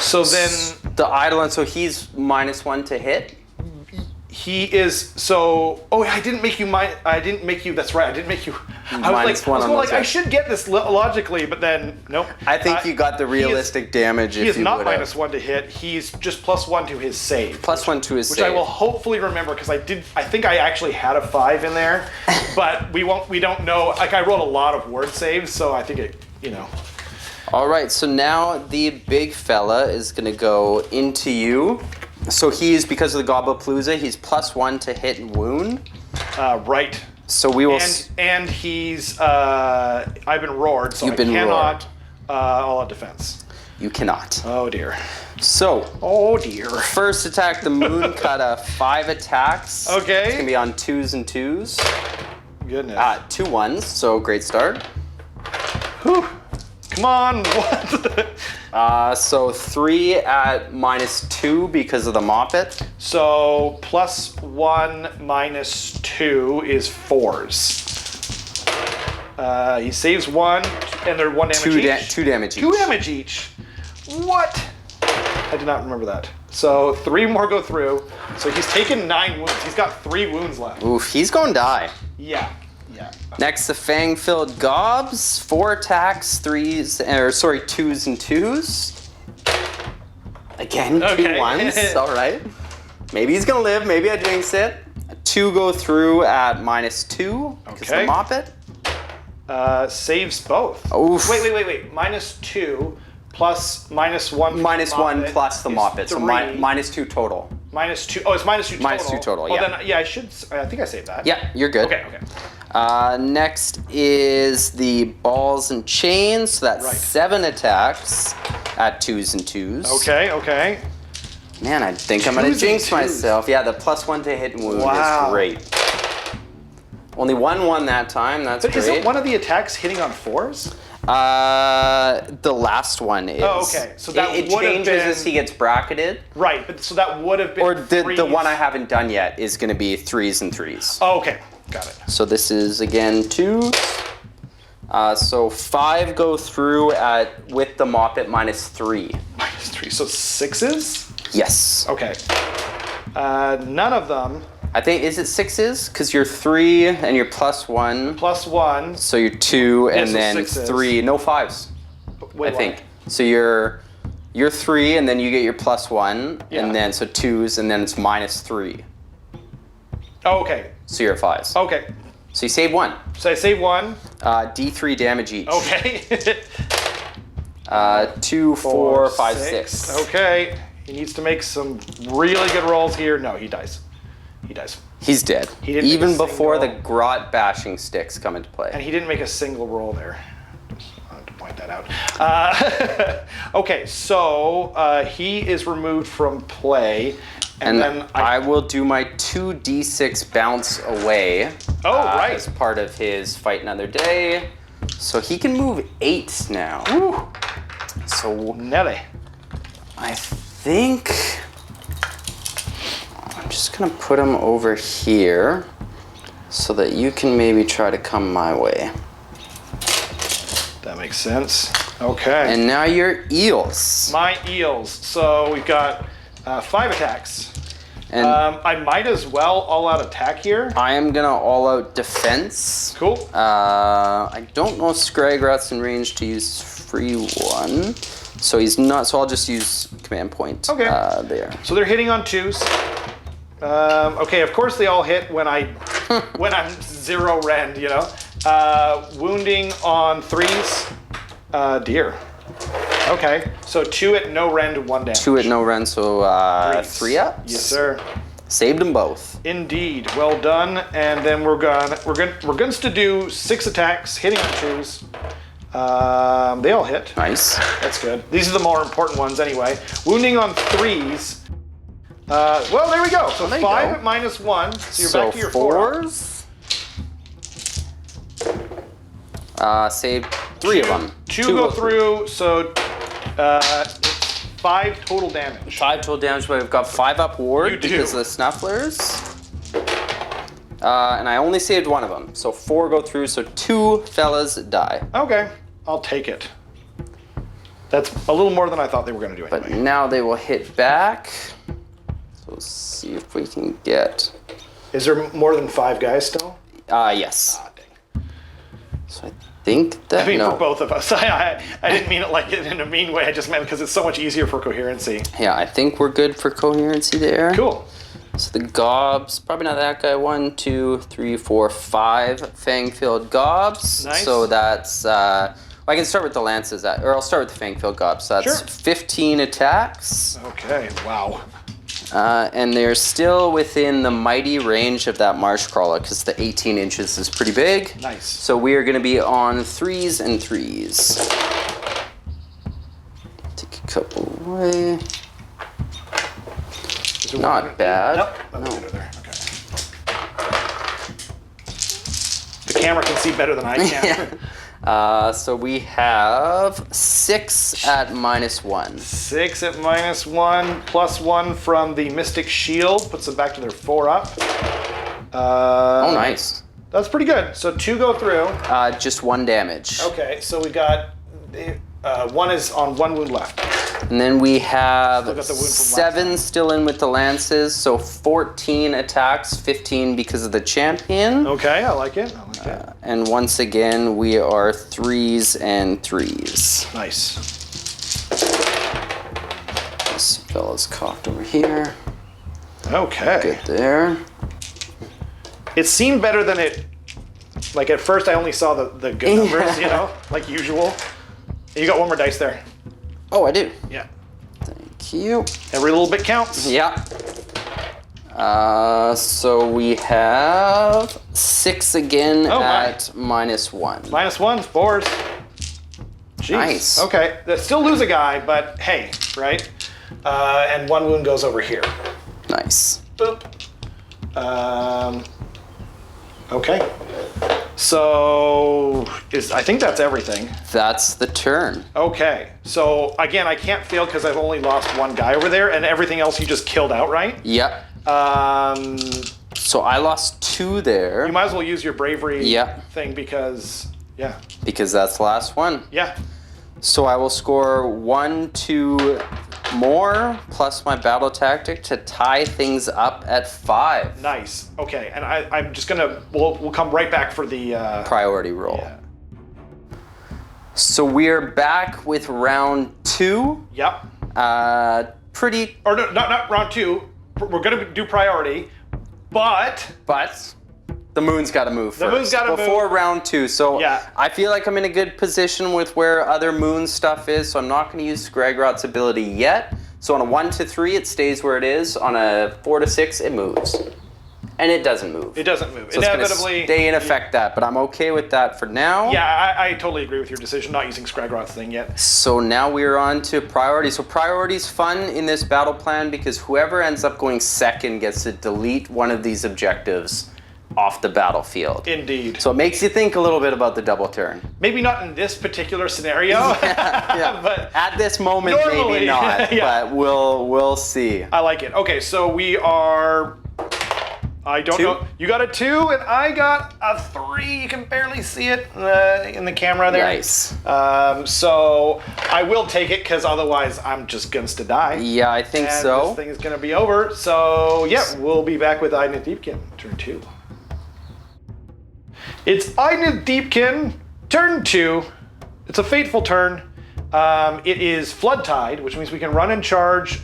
So then The Eidolon, so he's -1 to hit. he is so. Oh, I didn't make you. I didn't make you. That's right. I didn't make you. I was -1 on like, those I should get this logically, but then nope. I think you got the realistic damage. He is not -1 to hit. He's just +1 to his save. +1 to his which save. I will hopefully remember because I think I actually had a 5 in there, but we don't know. Like I rolled a lot of word saves, so I think it. All right, so now the big fella is gonna go into you. So he's, because of the Goblapalooza, he's +1 to hit and wound. Right. So we will. And he's I've been roared, so You've I been cannot all out defense. You cannot. Oh dear. So Oh dear. first attack, the moon cut 5 attacks. Okay. It's gonna be on 2s and 2s. Goodness. 2 1s, so great start. Whew. Come on, what? So 3 at -2 because of the Moppet. So +1 -2 is 4s. He saves 1, and they're 1 damage each. 2 damage each. 2 damage each. What? I did not remember that. So 3 more go through. So he's taken 9 wounds. He's got 3 wounds left. Oof, he's gonna die. Yeah. Next, the Fang-filled Gobs. 4 attacks, 2s and 2s. Again, 2 1s. All right. Maybe he's gonna live. Maybe I jinx it. 2 go through at -2 because of the Moppet. Saves both. Oof. Wait. -2 plus -1. -1 plus the is Moppet. So 3. -2 total. -2. Oh, it's -2 total. -2 total, Well, yeah. then, I think I saved that. Yeah, you're good. Okay. Next is the Balls and Chains. So that's Right. 7 attacks at 2s and 2s. Okay. Man, I think I'm gonna 2s and jinx 2s. myself. Yeah, the +1 to hit and wound Wow. is great. Only 1 that time. That's But great. isn't one of the attacks hitting on 4s? The last one is. Oh, okay. So that it would have changes been- as he gets bracketed. Right, but so that would have been Or the 3s. one I haven't done yet is going to be 3s and 3s. Oh, okay. Got it. So this is again 2s. So 5 go through with the Moppet -3. -3. So 6s? Yes. Okay. None of them. I think, is it 6s? Because you're 3 and you're +1. +1. So you're 2 and so then 6s. 3. No 5s. Wait, I think. So you're 3 and then you get your +1 Yeah. and then so 2s and then it's -3. Oh, okay. So you're 5s. Okay. So you save 1. So I save 1. D3 damage each. Okay. 2, 4, 5, 6. Okay. He needs to make some really good rolls here. No, he dies. He's dead. He didn't make Even a before the single- grot bashing sticks come into play. And he didn't make a single roll there. Just wanted to point that out. Okay, so he is removed from play. And then I will do my 2d6 bounce away. Oh, right. As part of his fight another day. So he can move 8 now. Woo, So Nelly. I think I'm just gonna put him over here so that you can maybe try to come my way. That makes sense. Okay. And now you're eels. My eels. So we've got 5 attacks. And I might as well all-out attack here. I am gonna all out defense. Cool. I don't know if Scragrat's in range to use free one. So he's not, so I'll just use command point Okay. there. So they're hitting on 2s. Okay, of course they all hit when when I'm 0 rend, you know. Wounding on 3s. Dear. Okay, so 2 at no rend, 1 damage. 2 at no rend, so 3 ups. Yes, sir. Saved them both. Indeed, well done. And then we're going to do 6 attacks, hitting on 2s. They all hit. Nice. That's good. These are the more important ones anyway. Wounding on 3s. Well, there we go. So 5 at -1. So you're back to your 4s. Saved 3 of them. 2 go through, so it's 5 total damage. 5 total damage, but I've got 5 up ward because of the snufflers. And I only saved 1 of them. So 4 go through, so 2 fellas die. Okay, I'll take it. That's a little more than I thought they were going to do anyway. But now they will hit back. So let's see if we can get... Is there more than 5 guys still? Yes. So I think that, for both of us. I didn't mean it like it in a mean way. I just meant because it's so much easier for coherency. Yeah, I think we're good for coherency there. Cool. So the gobs, probably not that guy. 1, 2, 3, 4, 5 fang-filled gobs. Nice. So that's, I can start with the lances, or I'll start with the fang-filled gobs. So that's 15 attacks. Okay, wow. And they're still within the mighty range of that marsh crawler because the 18 inches is pretty big. Nice. So we are going to be on 3s and 3s. Take a couple away. Not bad. Nope. No. There. Okay. The camera can see better than I can. So we have 6 at -1. 6 at -1, +1 from the Mystic Shield. Puts them back to their 4 up. Oh, nice. That's pretty good. So 2 go through. Just 1 damage. Okay, so we got... 1 is on 1 wound left. And then we have got the wound from 7 still in with the lances, so 14 attacks, 15 because of the champion. Okay, I like it. And once again, we are 3s and 3s. Nice. This fella's cocked over here. Okay. Good there. It seemed better than it... Like at first I only saw the good numbers, you know, like usual. You got 1 more dice there. Oh, I do. Yeah. Thank you. Every little bit counts. Yeah. So we have 6 again at -1. -1, 4s. Jeez. Nice. Okay, they still lose a guy, but hey, right? And 1 wound goes over here. Nice. Boop. Okay. So I think that's everything. That's the turn. Okay. So again, I can't fail because I've only lost 1 guy over there, and everything else you just killed outright. Yep. So I lost 2 there. You might as well use your bravery Yep. thing because, yeah. Because that's the last one. Yeah. So I will score 1, 2 more plus my battle tactic to tie things up at 5. Nice. Okay, and I'm just gonna we'll come right back for the priority roll. Yeah. So we're back with round 2. Yep. Pretty. Or no, not round 2. We're gonna do priority, but the moon's got to move first. The moon's got to move before round 2. So yeah. I feel like I'm in a good position with where other moon stuff is. So I'm not going to use Scragrot's ability yet. So on a 1 to 3, it stays where it is. On a 4 to 6, it moves. And it doesn't move. It doesn't move. So Inevitably, it's going to stay in effect that, but I'm okay with that for now. Yeah, I totally agree with your decision, not using Scragrot's thing yet. So now we're on to priority. So priority's fun in this battle plan because whoever ends up going second gets to delete one of these objectives off the battlefield. Indeed. So it makes you think a little bit about the double turn. Maybe not in this particular scenario, yeah. but at this moment, normally, maybe not. Yeah. But we'll see. I like it. Okay, so we are. I don't know. You got a 2 and I got a 3. You can barely see it in the camera there. Nice. So I will take it because otherwise I'm just going to die. Yeah, I think and so. This thing is going to be over. So yeah, we'll be back with Idoneth Deepkin, turn 2. It's Idoneth Deepkin, turn 2. It's a fateful turn. It is Flood Tide, which means we can run and charge.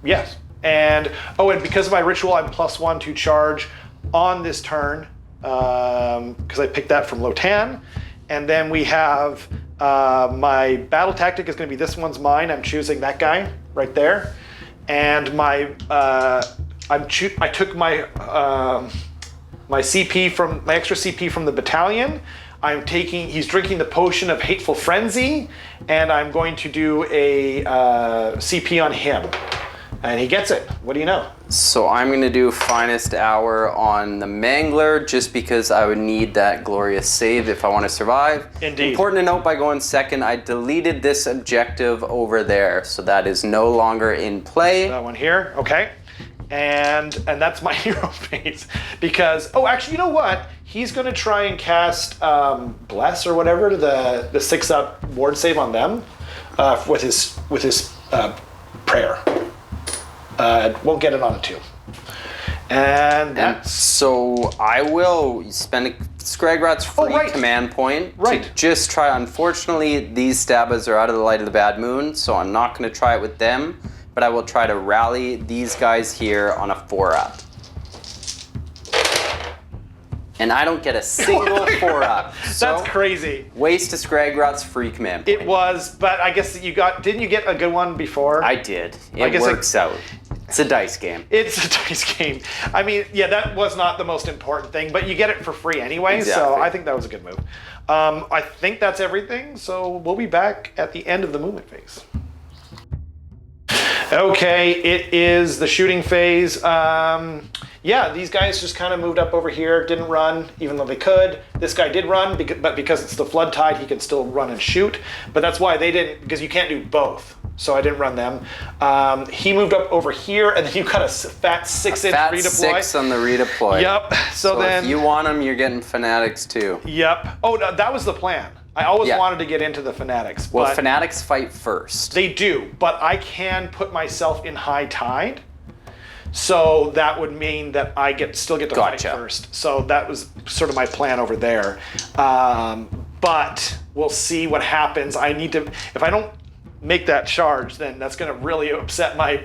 Yes. And because of my ritual, I'm +1 to charge on this turn, because I picked that from Lotan. And then we have my battle tactic is going to be this one's mine. I'm choosing that guy right there. And my I took my my CP from my extra CP from the battalion. He's drinking the potion of Hateful Frenzy, and I'm going to do a CP on him. And he gets it. What do you know? So I'm going to do Finest Hour on the Mangler just because I would need that glorious save if I want to survive. Indeed. Important to note, by going second, I deleted this objective over there. So that is no longer in play. That one here. Okay. And that's my hero phase. Because, actually, you know what? He's going to try and cast Bless or whatever, the 6-up ward save on them with his prayer. Won't get it on a 2. And so I will spend a Skragrot's free command point to just try. Unfortunately, these Stabbas are out of the light of the bad moon, so I'm not going to try it with them, but I will try to rally these guys here on a 4-up. And I don't get a single 4-up. So that's crazy. Waste a Skragrot's free command point. It was, but I guess didn't you get a good one before? I did. It works out. It's a dice game. It's a dice game. I mean, yeah, that was not the most important thing, but you get it for free anyway, exactly. So I think that was a good move. I think that's everything, so we'll be back at the end of the movement phase. Okay, it is the shooting phase. Yeah, these guys just kind of moved up over here, didn't run, even though they could. This guy did run, but because it's the flood tide, he can still run and shoot. But that's why they didn't, because you can't do both. So I didn't run them. He moved up over here, and then you got a fat 6-inch redeploy. 6 on the redeploy. Yep. So then, if you want them, you're getting Fanatics too. Yep. Oh, no, that was the plan. I always wanted to get into the Fanatics. Well, Fanatics fight first. They do, but I can put myself in high tide. So that would mean that I still get to fight first. So that was sort of my plan over there. But we'll see what happens. I need to, if I don't make that charge, then that's going to really upset my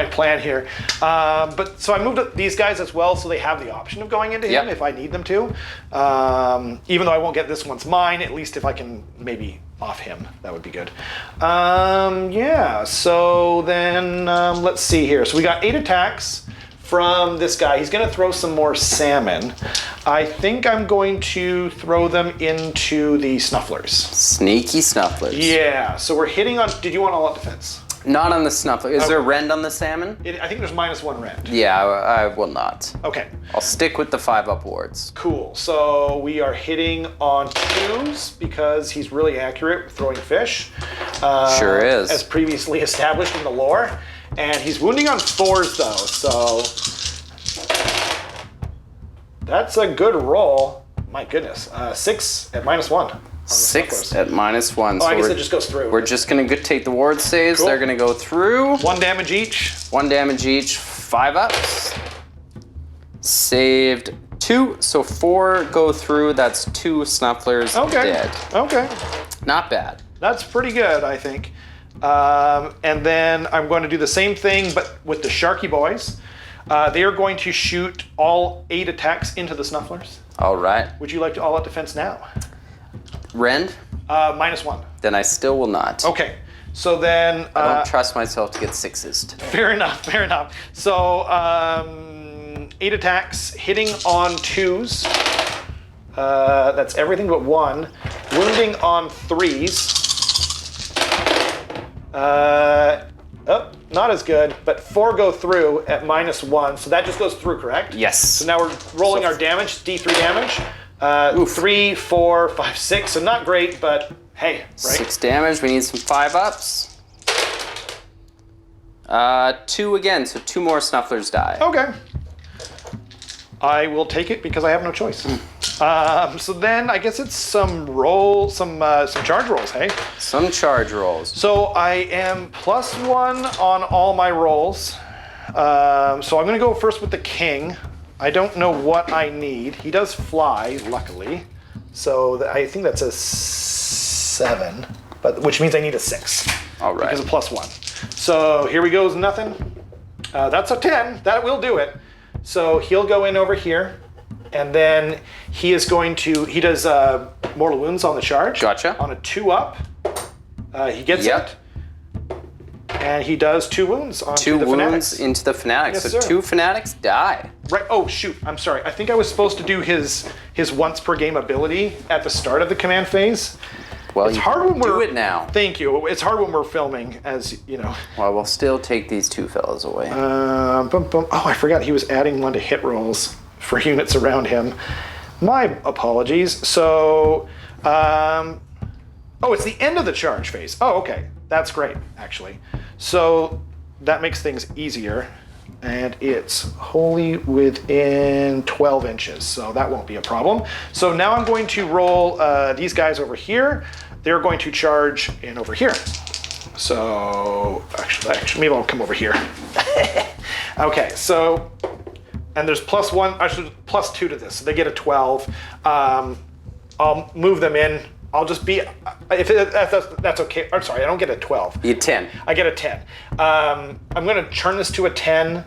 plan here. But so I moved up these guys as well, so they have the option of going into him if I need them to. Even though I won't get this one's mine, at least if I can maybe off him, that would be good. Yeah, so then let's see here. So we got 8 attacks from this guy. He's going to throw some more salmon. I think I'm going to throw them into the Snufflers. Sneaky Snufflers. Yeah, so we're hitting on... Did you want all-out defense? Not on the Snuffler. Is there rend on the salmon? I think there's -1 rend. Yeah, I will not. Okay. I'll stick with the 5-up wards. Cool. So we are hitting on 2s because he's really accurate with throwing fish. Sure is. As previously established in the lore. And he's wounding on 4s though, so... That's a good roll. My goodness. 6 at -1. 6 at -1. Oh, so I guess it just goes through. We're just going to take the ward saves. Cool. They're going to go through. 1 damage each. 1 damage each. 5 ups. Saved 2. So 4 go through. That's 2 Snufflers dead. Okay. Not bad. That's pretty good, I think. And then I'm going to do the same thing, but with the Sharky Boys. They are going to shoot all 8 attacks into the Snufflers. All right. Would you like to all-out defense now? Rend? -1. Then I still will not. Okay. So then... I don't trust myself to get 6s today. Fair enough. So 8 attacks, hitting on 2s. That's everything but 1. Wounding on 3s. Not as good, but 4 go through at -1, so that just goes through, correct? Yes. So now we're rolling our damage, D3 damage. 3, 4, 5, 6, so not great, but hey, right? 6 damage, we need some 5 ups. 2 again, so 2 more Snufflers die. Okay. I will take it because I have no choice. So then I guess it's some charge rolls, hey? Some charge rolls. So I am +1 on all my rolls. So I'm going to go first with the king. I don't know what I need. He does fly, luckily. So I think that's a 7, which means I need a 6. All right. Because of +1. So here we go, is nothing. That's a 10. That will do it. So he'll go in over here, and then he is going to. He does mortal wounds on the charge. Gotcha. On a 2-up, he gets Yep. it. And he does 2 wounds on 2 the wounds fanatics. into the fanatics. Yes, so sir. 2 fanatics die. Right. Oh shoot! I'm sorry. I think I was supposed to do his once per game ability at the start of the command phase. Well, It's you hard when do we're. it now. Thank you. It's hard when we're filming, as you know. Well, we'll still take these 2 fellas away. Oh, I forgot he was adding 1 to hit rolls for units around him. My apologies. So, it's the end of the charge phase. Oh, okay. That's great, actually. So that makes things easier. And it's wholly within 12 inches, so that won't be a problem. So now I'm going to roll these guys over here. They're going to charge in over here. So actually, maybe I'll come over here. Okay, so, and there's +1, actually +2 to this, so they get a 12. I'll move them in. I'll just be, that's okay. I'm sorry, I don't get a 12. You 10. I get a 10. I'm going to turn this to a 10,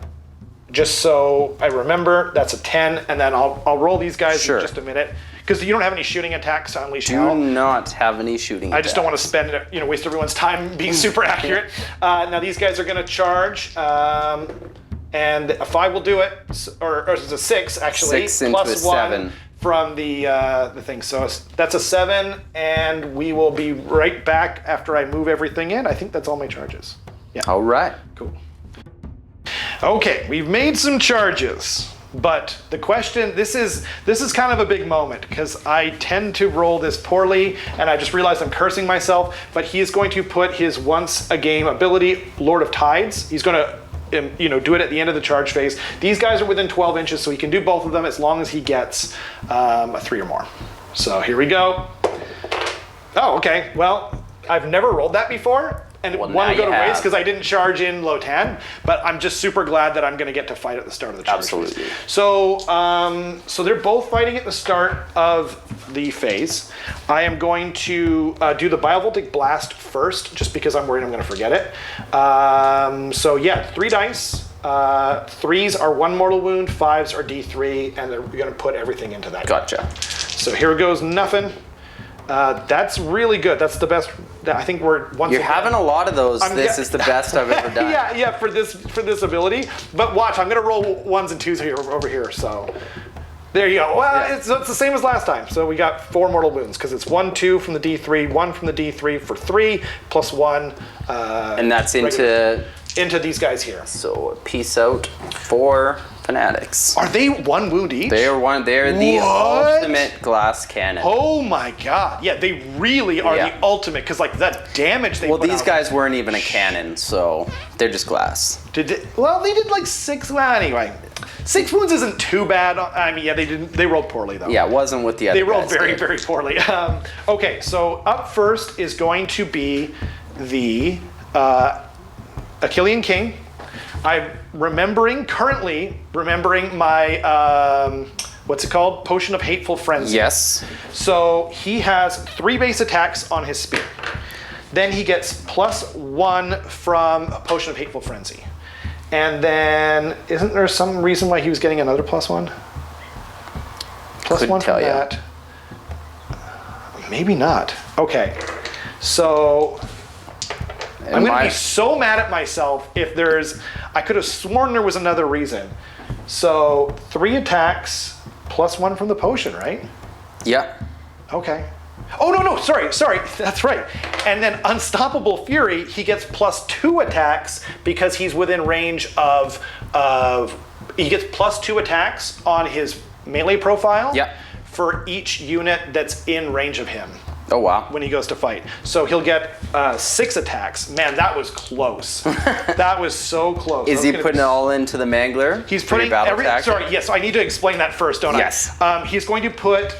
just so I remember. That's a 10, and then I'll roll these guys Sure. in just a minute. Because you don't have any shooting attacks on Unleash Do Hell. not have any shooting. I just don't want to spend, waste everyone's time being super accurate. Now these guys are going to charge, and a 5 will do it, or it's a 6 actually. 6 into plus a 1 7. from the thing. So that's a 7, and we will be right back after I move everything in. I think that's all my charges. Yeah. All right. Cool. Okay, we've made some charges, but the question, this is kind of a big moment because I tend to roll this poorly, and I just realized I'm cursing myself, but he is going to put his once a game ability, Lord of Tides. He's going to do it at the end of the charge phase. These guys are within 12 inches, so he can do both of them as long as he gets a 3 or more. So here we go. Oh, okay. Well, I've never rolled that before, and Well, one now will go you to waste have. because I didn't charge in Lotan, but I'm just super glad that I'm going to get to fight at the start of the charge Absolutely. phase. So they're both fighting at the start of the phase. I am going to do the Biovoltic Blast first, just because I'm worried I'm going to forget it. 3 dice. 3s are 1 mortal wound, 5s are D3, and they're going to put everything into that. Gotcha. So here goes nothing. That's really good. That's the best. I think we're once. You're having a lot of those. This yeah. is the best I've ever done. yeah, for this ability. But watch, I'm gonna roll 1s and 2s here over here. So there you go. Well, Yeah. it's the same as last time. So we got 4 mortal wounds because it's 1, 2 from the D3, 1 from the D3 for 3 plus 1. And that's into these guys here. So peace out 4 fanatics. Are they 1 wound each? They're the What? ultimate glass cannon. Oh my god! Yeah, they really are Yeah. the ultimate because like that damage they. Well, put these out. guys weren't even a cannon, so they're just glass. They did like 6. Well, anyway, 6 wounds isn't too bad. I mean, yeah, they didn't. They rolled poorly though. Yeah, it wasn't what the other They rolled guys very, did. very poorly. Okay, so up first is going to be the Achillean King. I'm currently remembering my, what's it called? Potion of Hateful Frenzy. Yes. So he has 3 base attacks on his spear. Then he gets +1 from a Potion of Hateful Frenzy. And then, isn't there some reason why he was getting another +1? Couldn't +1 tell from ya. that. Maybe not. Okay. So I'm going to be so mad at myself if I could have sworn there was another reason. So 3 attacks +1 from the potion, right? Yeah. Okay. Oh, no, sorry, that's right. And then Unstoppable Fury, he gets +2 attacks because he's within range of he gets +2 attacks on his melee profile Yeah. for each unit that's in range of him. Oh, wow. When he goes to fight. So he'll get 6 attacks. Man, that was close. That was so close. Is he putting it all into the Mangler? He's for your putting battle tactic? Sorry, yes, I need to explain that first, don't Yes. I? He's going to put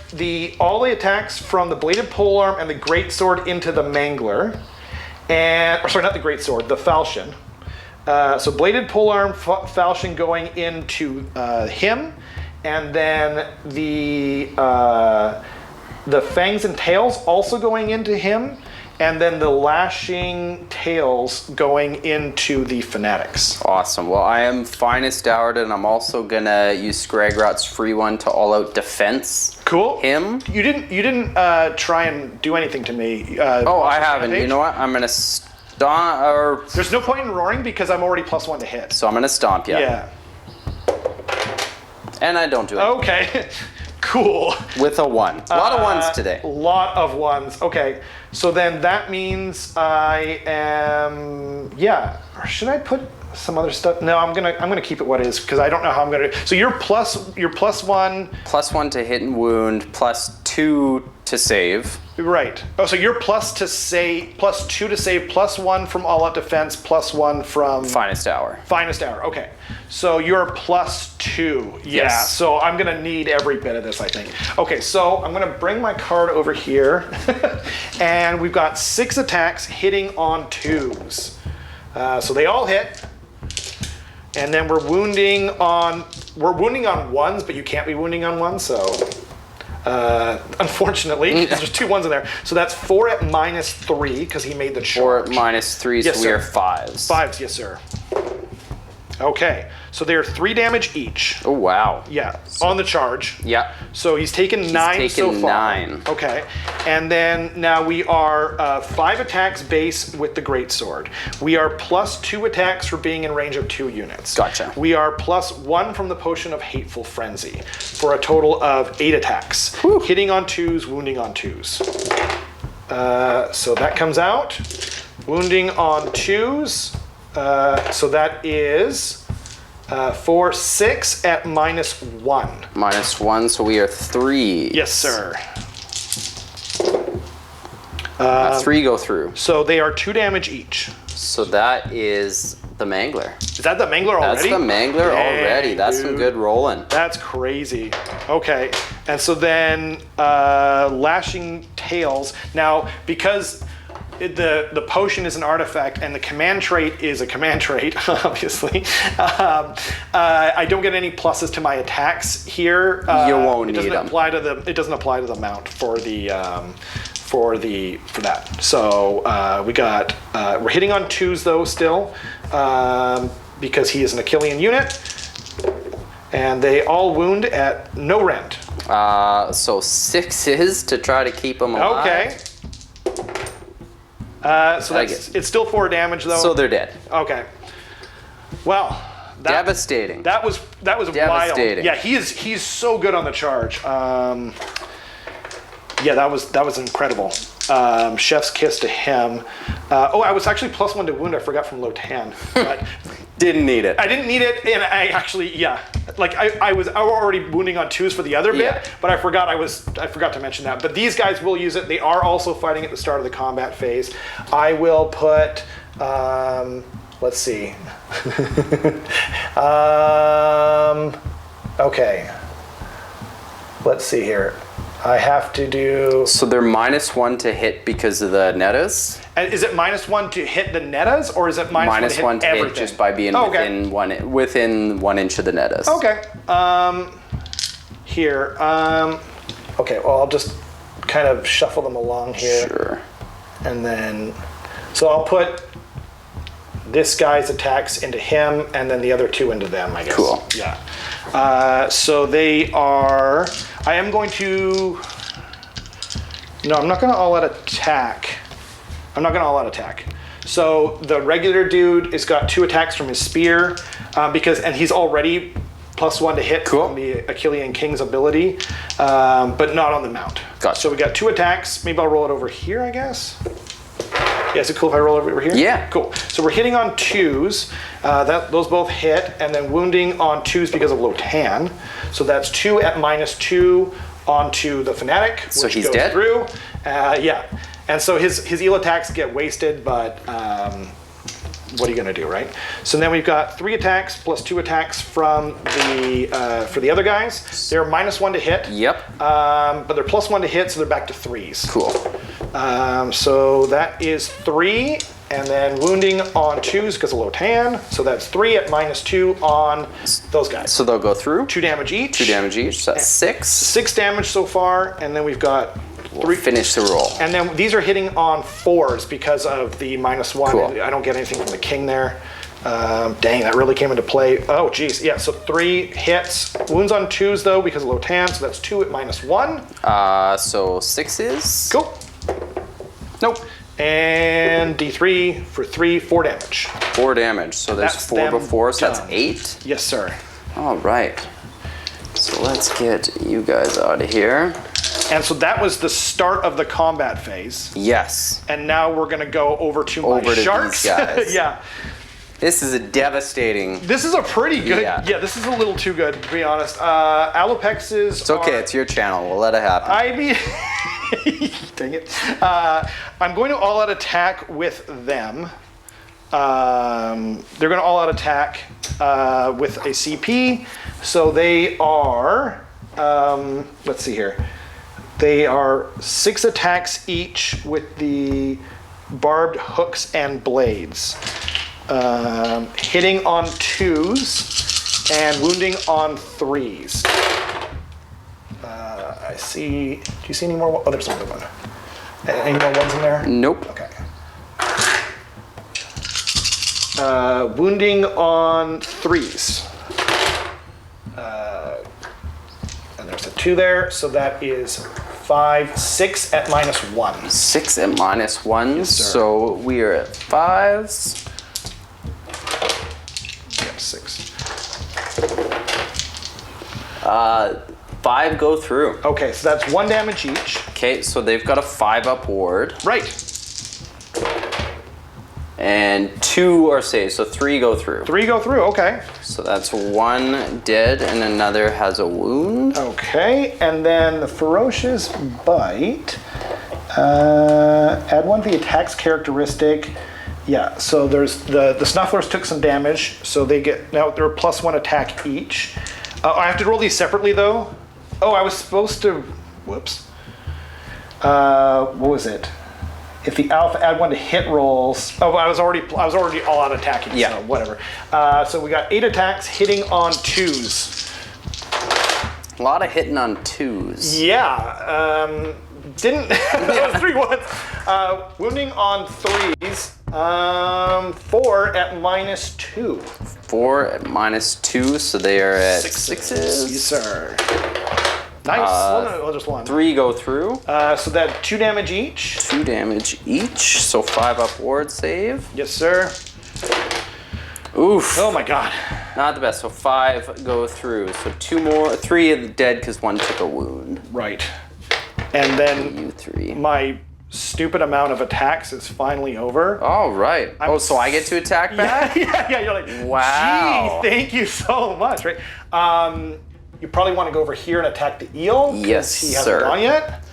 all the attacks from the Bladed Polearm and the Greatsword into the Mangler. Not the Greatsword, the Falchion. So Bladed Polearm, Falchion going into him, and then the Fangs and Tails also going into him, and then the lashing tails going into the fanatics. Awesome. Well, I am finest houred, and I'm also gonna use Scragrot's free one to all out defense. Cool. Him. You didn't try and do anything to me. Oh, I haven't. You know what? I'm gonna stomp. Or there's no point in roaring because I'm already +1 to hit. so I'm gonna stomp you. Yeah. And I don't do it. Okay. Cool. With a 1. A lot of 1s today. Lot of 1s. Okay. So then that means I am, yeah. Or should I put some other stuff? No, I'm gonna keep it what it is because I don't know how I'm gonna. So you're +1. +1 to hit and wound. +2 to save. Right. Oh, so you're +2 to save, +1 from all out defense, +1 from Finest hour. finest hour. Okay. So you're +2. Yeah. Yes. So I'm gonna need every bit of this, I think. Okay. So I'm gonna bring my card over here, and we've got 6 attacks hitting on 2s. So they all hit, and then we're wounding on 1s, but you can't be wounding on 1s, so. Unfortunately, because there's 2 1s in there. So that's 4 at -3 because he made the charge. 4 at -3, Yes, so we sir. are 5s. 5s, yes, sir. Okay, so they're 3 damage each. Oh, wow. Yeah, on the charge. Yeah. So he's taken 9 so taken far. 9. Okay, and then now we are 5 attacks base with the greatsword. We are +2 attacks for being in range of 2 units. Gotcha. We are +1 from the potion of hateful frenzy for a total of 8 attacks, hitting on 2s, wounding on 2s. So that comes out, wounding on 2s. So that is 4, 6 at -1. -1, so we are 3. Yes, sir. 3 go through. So they are 2 damage each. So that is the Mangler. Is that the Mangler already? That's the Mangler Dang, already. That's some dude. good rolling. That's crazy. Okay, and so then lashing tails. Now, because the potion is an artifact and the command trait is a command trait, obviously, I don't get any pluses to my attacks here. You won't it doesn't need them. apply to the. It doesn't apply to the mount for the. For that. So we got we're hitting on 2s though still because he is an Achillean unit, and they all wound at no rend. So 6s to try to keep them alive. Okay. So it's still 4 damage though. So they're dead. Okay. Well. Devastating. That was Devastating. wild. Yeah, he's so good on the charge. Yeah, that was incredible. Chef's kiss to him. I was actually +1 to wound. I forgot from Lotan, but Didn't need it. I didn't need it, and I actually I was already wounding on 2s for the other bit, Yeah. but I forgot to mention that. But these guys will use it. They are also fighting at the start of the combat phase. I will put. Let's see. Okay. Let's see here. I have to do. So they're -1 to hit because of the nettas. Is it -1 to hit the nettas, or is it -1 to hit everything? just by being within 1 inch of the nettas. Okay. Here. Okay. Well, I'll just kind of shuffle them along here. Sure. And then, so I'll put this guy's attacks into him, and then the other 2 into them, I guess. Cool. Yeah. So they are. I am going to. No, I'm not going to all out attack. So the regular dude has got 2 attacks from his spear, and he's already +1 to hit Cool. from the Achillean King's ability, but not on the mount. Gotcha. So we got 2 attacks. Maybe I'll roll it over here, I guess. Yeah, is it cool if I roll over here? Yeah. Cool. So we're hitting on 2s. Those both hit, and then wounding on 2s because of Lotan. So that's 2 at -2 onto the fanatic, which So he's goes dead? through. Yeah. And so his eel attacks get wasted, but what are you going to do, right? So then we've got 3 attacks plus 2 attacks from for the other guys. They're -1 to hit. Yep. But they're +1 to hit, so they're back to 3s. Cool. So that is 3, and then wounding on 2s because of Lotan. So that's 3 at -2 on those guys. So they'll go through. 2 damage each. 2 damage each. So that's 6. 6 damage so far, and then we've got we'll finish the roll. And then these are hitting on 4s because of the -1. Cool. I don't get anything from the king there. Dang, that really came into play. Oh, geez. Yeah, so 3 hits. Wounds on 2s, though, because of low tan, so that's 2 at -1. So 6s. Cool. Nope. And D3 for 3, 4 damage. 4 damage. So there's That's 4 them before, so that's done. 8. Yes, sir. All right. So let's get you guys out of here. And so that was the start of the combat phase. Yes. And now we're going to go over to my Over to sharks. these guys. Yeah. This is a devastating. This is a pretty good. Yeah. Yeah, this is a little too good, to be honest. Alopexes. It's okay. It's your channel. We'll let it happen. I mean, dang it. I'm going to all-out attack with them. They're going to all-out attack with a CP. So they are, let's see here. They are 6 attacks each with the barbed hooks and blades. Hitting on 2s and wounding on 3s. I see. Do you see any more? Oh, there's another one. Any more ones in there? Nope. Okay. Wounding on 3s. And there's a 2 there, so that is 5, 6 at -1. 6 at -1. Yes, sir. So we are at 5s. Yeah, 6. 5 go through. Okay, so that's 1 damage each. Okay, so they've got a 5 up ward. Right. And 2 are saved, so 3 go through. 3 go through, okay. So that's 1 dead and another has a wound. Okay, and then the ferocious bite. Add 1 to the attack's characteristic. Yeah, so there's the snufflers took some damage, so they get now they're +1 attack each. I have to roll these separately though. Oh, I was supposed to. Whoops. What was it? If the alpha add 1 to hit rolls. Oh, I was already all out attacking. Yeah. So whatever. So we got 8 attacks hitting on 2s. A lot of hitting on 2s. Yeah. Didn't. That was 3 ones. Wounding on 3s. 4 at -2. 4 at -2, so they are at 6s. Yes, sir. Nice. Well, just 1. 3 go through. So that 2 damage each. 2 damage each, so 5 up ward save. Yes, sir. Oof. Oh my god. Not the best, so 5 go through. So 2 more, 3 are dead because 1 took a wound. Right. And then You 3. my stupid amount of attacks is finally over. All right. So I get to attack back? Yeah, you're like, Wow. gee, thank you so much, right? You probably want to go over here and attack the eel. 'Cause Yes, he hasn't sir. gone yet.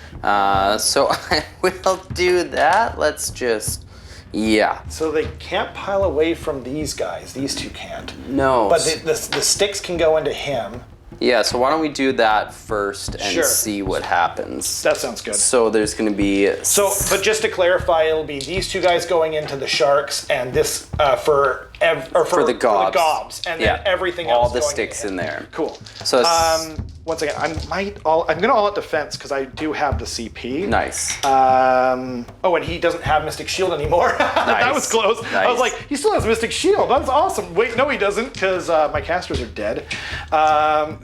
So I will do that. Let's just, yeah. So they can't pile away from these guys. These 2 can't. No. But the sticks can go into him. Yeah, so why don't we do that first and Sure. see what happens. That sounds good. So there's going to be... So, but just to clarify, it'll be these 2 guys going into the sharks, and this for the gobs. and then everything else. All the going sticks in there. Cool. So it's- once again, I'm gonna all out defense because I do have the CP. Nice. Oh, and he doesn't have Mystic Shield anymore. That was close. I was Nice. like, he still has Mystic Shield. That's awesome. Wait, no, he doesn't because my casters are dead.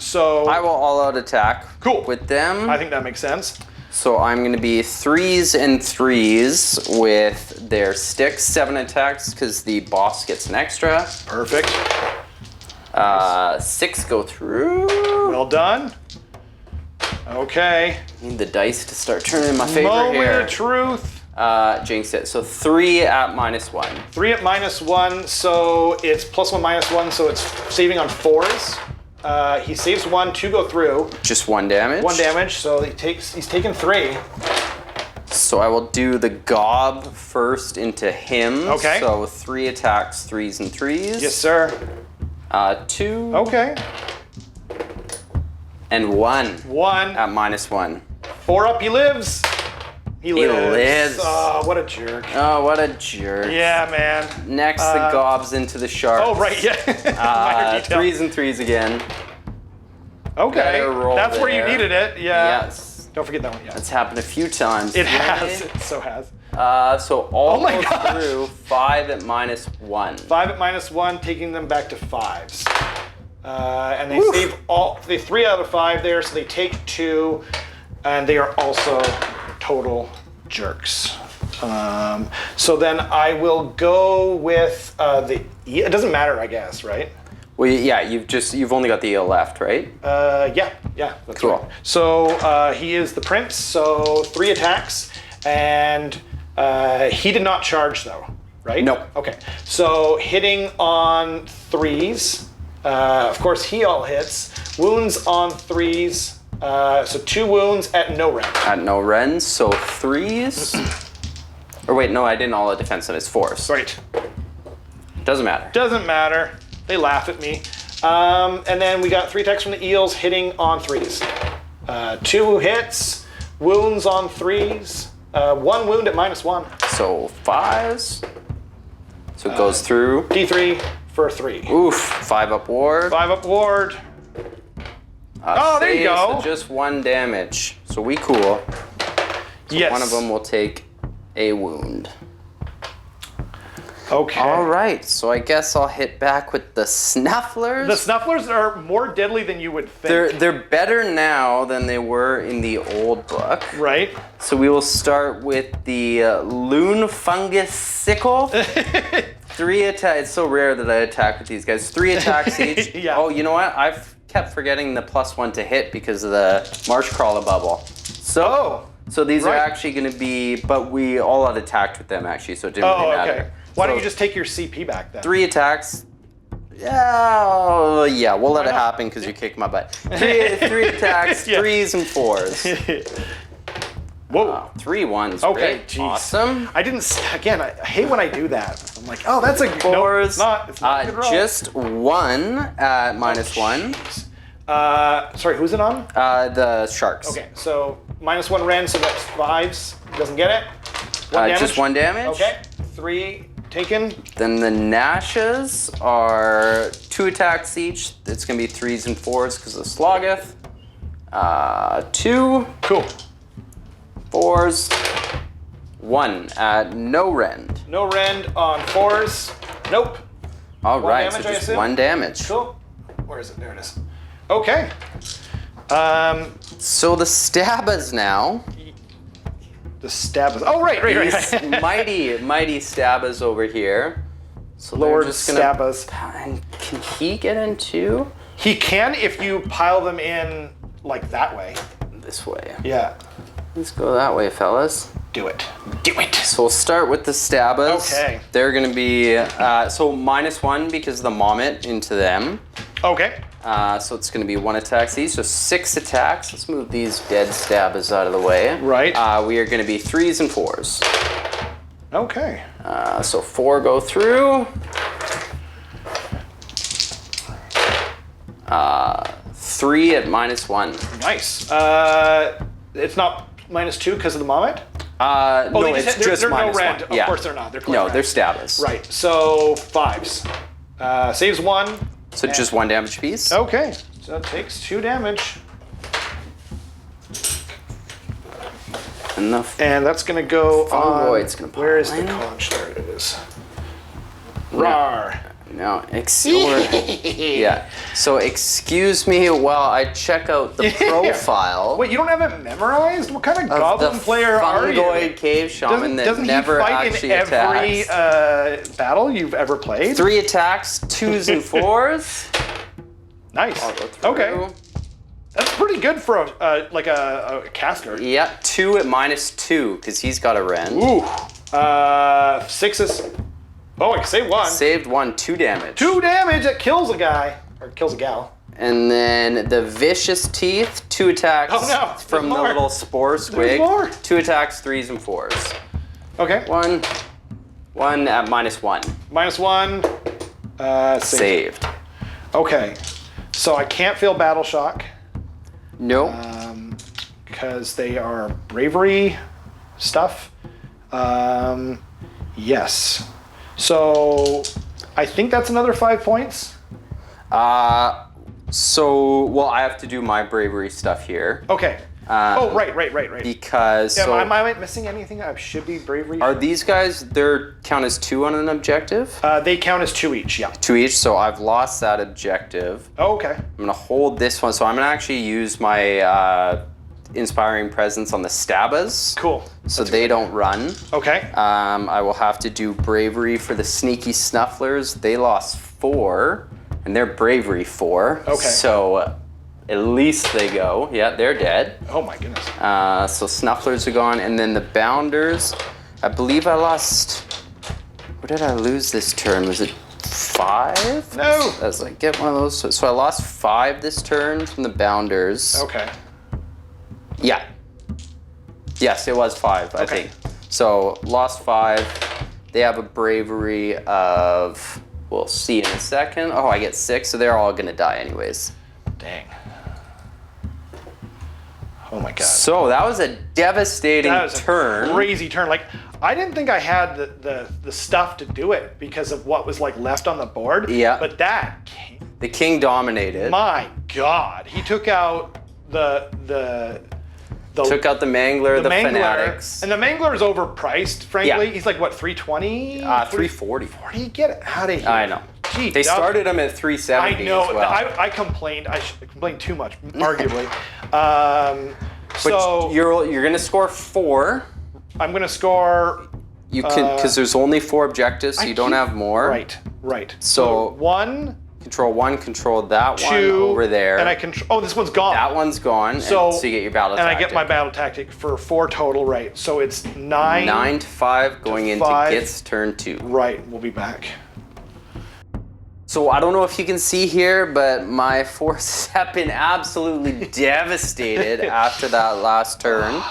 So I will all-out attack Cool. with them. I think that makes sense. So I'm going to be 3s and 3s with their sticks, 7 attacks because the boss gets an extra. Perfect. 6 go through. Well done. Okay. Need the dice to start turning in my favor Moment here. of truth. Jinx it. So 3 at -1. 3 at -1, so it's +1 -1, so it's saving on 4s. He saves 1, 2 go through. Just 1 damage. 1 damage, so he's taken 3. So I will do the gob first into him. Okay. So 3 attacks, 3s and 3s. Yes, sir. 2. Okay. And 1 1. at -1. 4 up, he lives. He lives. Oh, what a jerk. Oh, what a jerk. Yeah, man. Next, the gobs into the shark. Oh, right, yeah. Minor detail. 3s and 3s again. Okay. Better roll That's where you there. needed it. Yeah. Yes. Don't forget that one. Yeah. That's happened a few times. It has. It so has. So all my goes gosh. through 5 at -1. 5 at -1, taking them back to 5s. And they save they 3 out of 5 there, so they take 2, and they are also total jerks. So then I will go with it doesn't matter, I guess, right? Well, yeah, you've only got the eel left, right? Yeah, that's Cool. right. So he is the prince, so 3 attacks, and he did not charge though, right? No. Okay, so hitting on 3s, of course he all hits. Wounds on 3s, so 2 wounds at no rend. At no rend, so 3s. Or wait, no, I didn't all the defense on his 4s. Right. Doesn't matter. Doesn't matter. They laugh at me. And then we got 3 attacks from the eels hitting on 3s. 2 hits, wounds on 3s, 1 wound at -1. So 5s. So it goes through. D3 for 3. Oof, 5 up ward. 5 up ward. There you Saves, go. so just 1 damage. So we cool. Yes. One of them will take a wound. Okay. All right, so I guess I'll hit back with the Snufflers. The Snufflers are more deadly than you would think. They're better now than they were in the old book. Right. So we will start with the Loon Fungus Sickle. 3 attacks. It's so rare that I attack with these guys. 3 attacks each. Yeah. Oh, you know what? I've kept forgetting the +1 to hit because of the Marsh Crawler bubble. So these are right. actually going to be, but we all had attacked with them actually, so it didn't really matter. Okay. Why don't So you just take your CP back then? 3 attacks. Yeah, we'll let it happen because you kicked my butt. 3 attacks, Yeah. 3s and 4s. Whoa. 3 1s. Okay, Great. jeez. Awesome. I didn't. Again, I hate when I do that. I'm like, oh, that's a 4s. No, it's not. It's not a good roll. Just 1 at -1. Sorry, who's it on? The Sharks. Okay, so -1 rend, so that's 5s. Doesn't get it. 1 damage. Just 1 damage. Okay, 3 taken. Then the Nashes are 2 attacks each. It's going to be 3s and 4s because of Sloggeth. 2. Cool. 4s. 1 at no rend. No rend on 4s. Nope. All right, damage, so I just assume? 1 damage. Cool. Where is it? There it is. Okay. So the Stabbas now. The stab is. Oh, right. These mighty Stabbas over here. So they're Lord just gonna. Stabbas. And can he get in too? He can if you pile them in like that way. This way. Yeah. Let's go that way, fellas. Do it. Do it. So we'll start with the Stabbas. Okay. They're gonna be so -1 because of the Mommet into them. Okay. So it's going to be 1 attack each, so 6 attacks. Let's move these dead Stabbas out of the way. Right. We are going to be 3s and 4s. Okay. So 4 go through. 3 at -1. Nice. It's not -2 because of the Mommet? No, they it's just, just they're no -1. rend. Yeah. Of course they're not. They're No, rend. they're Stabbas. Right. So 5s. Saves 1. So just 1 damage piece. Okay. So that takes 2 damage. And that's going to go on. Fungoid's gonna pop Where is the in. conch? There it is. Rar. No, yeah. So excuse me while I check out the profile. Wait, you don't have it memorized? What kind of of goblin the player are you? Fungoid cave shaman that Doesn't never he fight actually in every attacks. battle you've ever played? 3 attacks, 2s and 4s. Nice. I'll go through. Okay. That's pretty good for a caster. Yeah, 2 at -2 because he's got a rend. Ooh. 6s. Oh, I can save 1. Saved 1, 2 damage. 2 damage. That kills a guy. Or kills a gal. And then the Vicious Teeth, 2 attacks Oh, no. from There's the more. little spore squig. more. 2 attacks, 3s and 4s. Okay. 1 at -1. -1. Saved. Okay. So I can't feel battleshock. Nope. Because they are bravery stuff. Yes. So I think that's another 5 points. So, well, I have to do my bravery stuff here. Okay. Oh, right. Because Yeah, am I missing anything? I should be bravery. Are these guys, their count as 2 on an objective? They count as 2 each, yeah. 2 each, so I've lost that objective. Oh, okay. I'm going to hold this one, so I'm going to actually use my Inspiring Presence on the Stabas. Cool. So they don't run. Okay. I will have to do Bravery for the Sneaky Snufflers. They lost 4, and they're Bravery 4. Okay. So at least they go. Yeah, they're dead. Oh my goodness. So Snufflers are gone, and then the Bounders, I believe I lost, what did I lose this turn? Was it 5? No. I was like, get one of those. So I lost 5 this turn from the Bounders. Okay. Yeah. Yes, it was 5, I think. So lost 5. They have a Bravery of, we'll see in a second. Oh, I get 6, so they're all gonna die anyways. Dang. Oh my god. So that was a devastating turn. A crazy turn. Like, I didn't think I had the stuff to do it because of what was like left on the board. Yeah. But the king dominated. My god. He took out the took out the Mangler, the Fanatics. And the Mangler is overpriced, frankly. Yeah. He's like, what, 320? 340. 40? Get it out of here. I know. Gee, they started him at 370 I know. as well. I complained. I complained too much, arguably. But you're going to score 4. I'm going to score... You can, because there's only 4 objectives, so you don't have more. Right. So 1... Control 1, control that 2, one over there. And I control... Oh, this one's gone. That one's gone, so you get your battle tactic. And I get my battle tactic for 4 total, right. So it's 9... 9 to 5 going into Gitz turn 2. Right, we'll be back. So I don't know if you can see here, but my forces have been absolutely devastated after that last turn.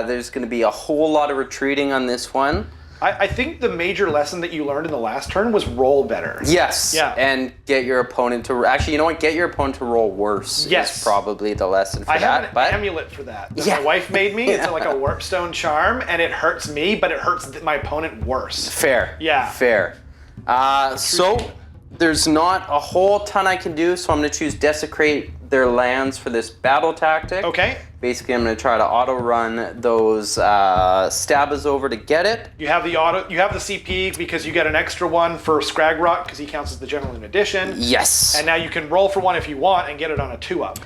There's going to be a whole lot of retreating on this one. I think the major lesson that you learned in the last turn was roll better. Yes. Yeah. And get your opponent to... Actually, you know what? Get your opponent to roll worse. Yes. Is probably the lesson for I that. have an amulet for that. Yeah. My wife made me. It's like a warpstone charm, and it hurts me, but it hurts my opponent worse. Fair. Yeah. Fair. So there's not a whole ton I can do, so I'm going to choose Desecrate their lands for this battle tactic. Okay. Basically, I'm going to try to auto-run those Stabas over to get it. You have the CP because you get an extra one for Scragrock because he counts as the general in addition. Yes. And now you can roll for one if you want and get it on a 2-up.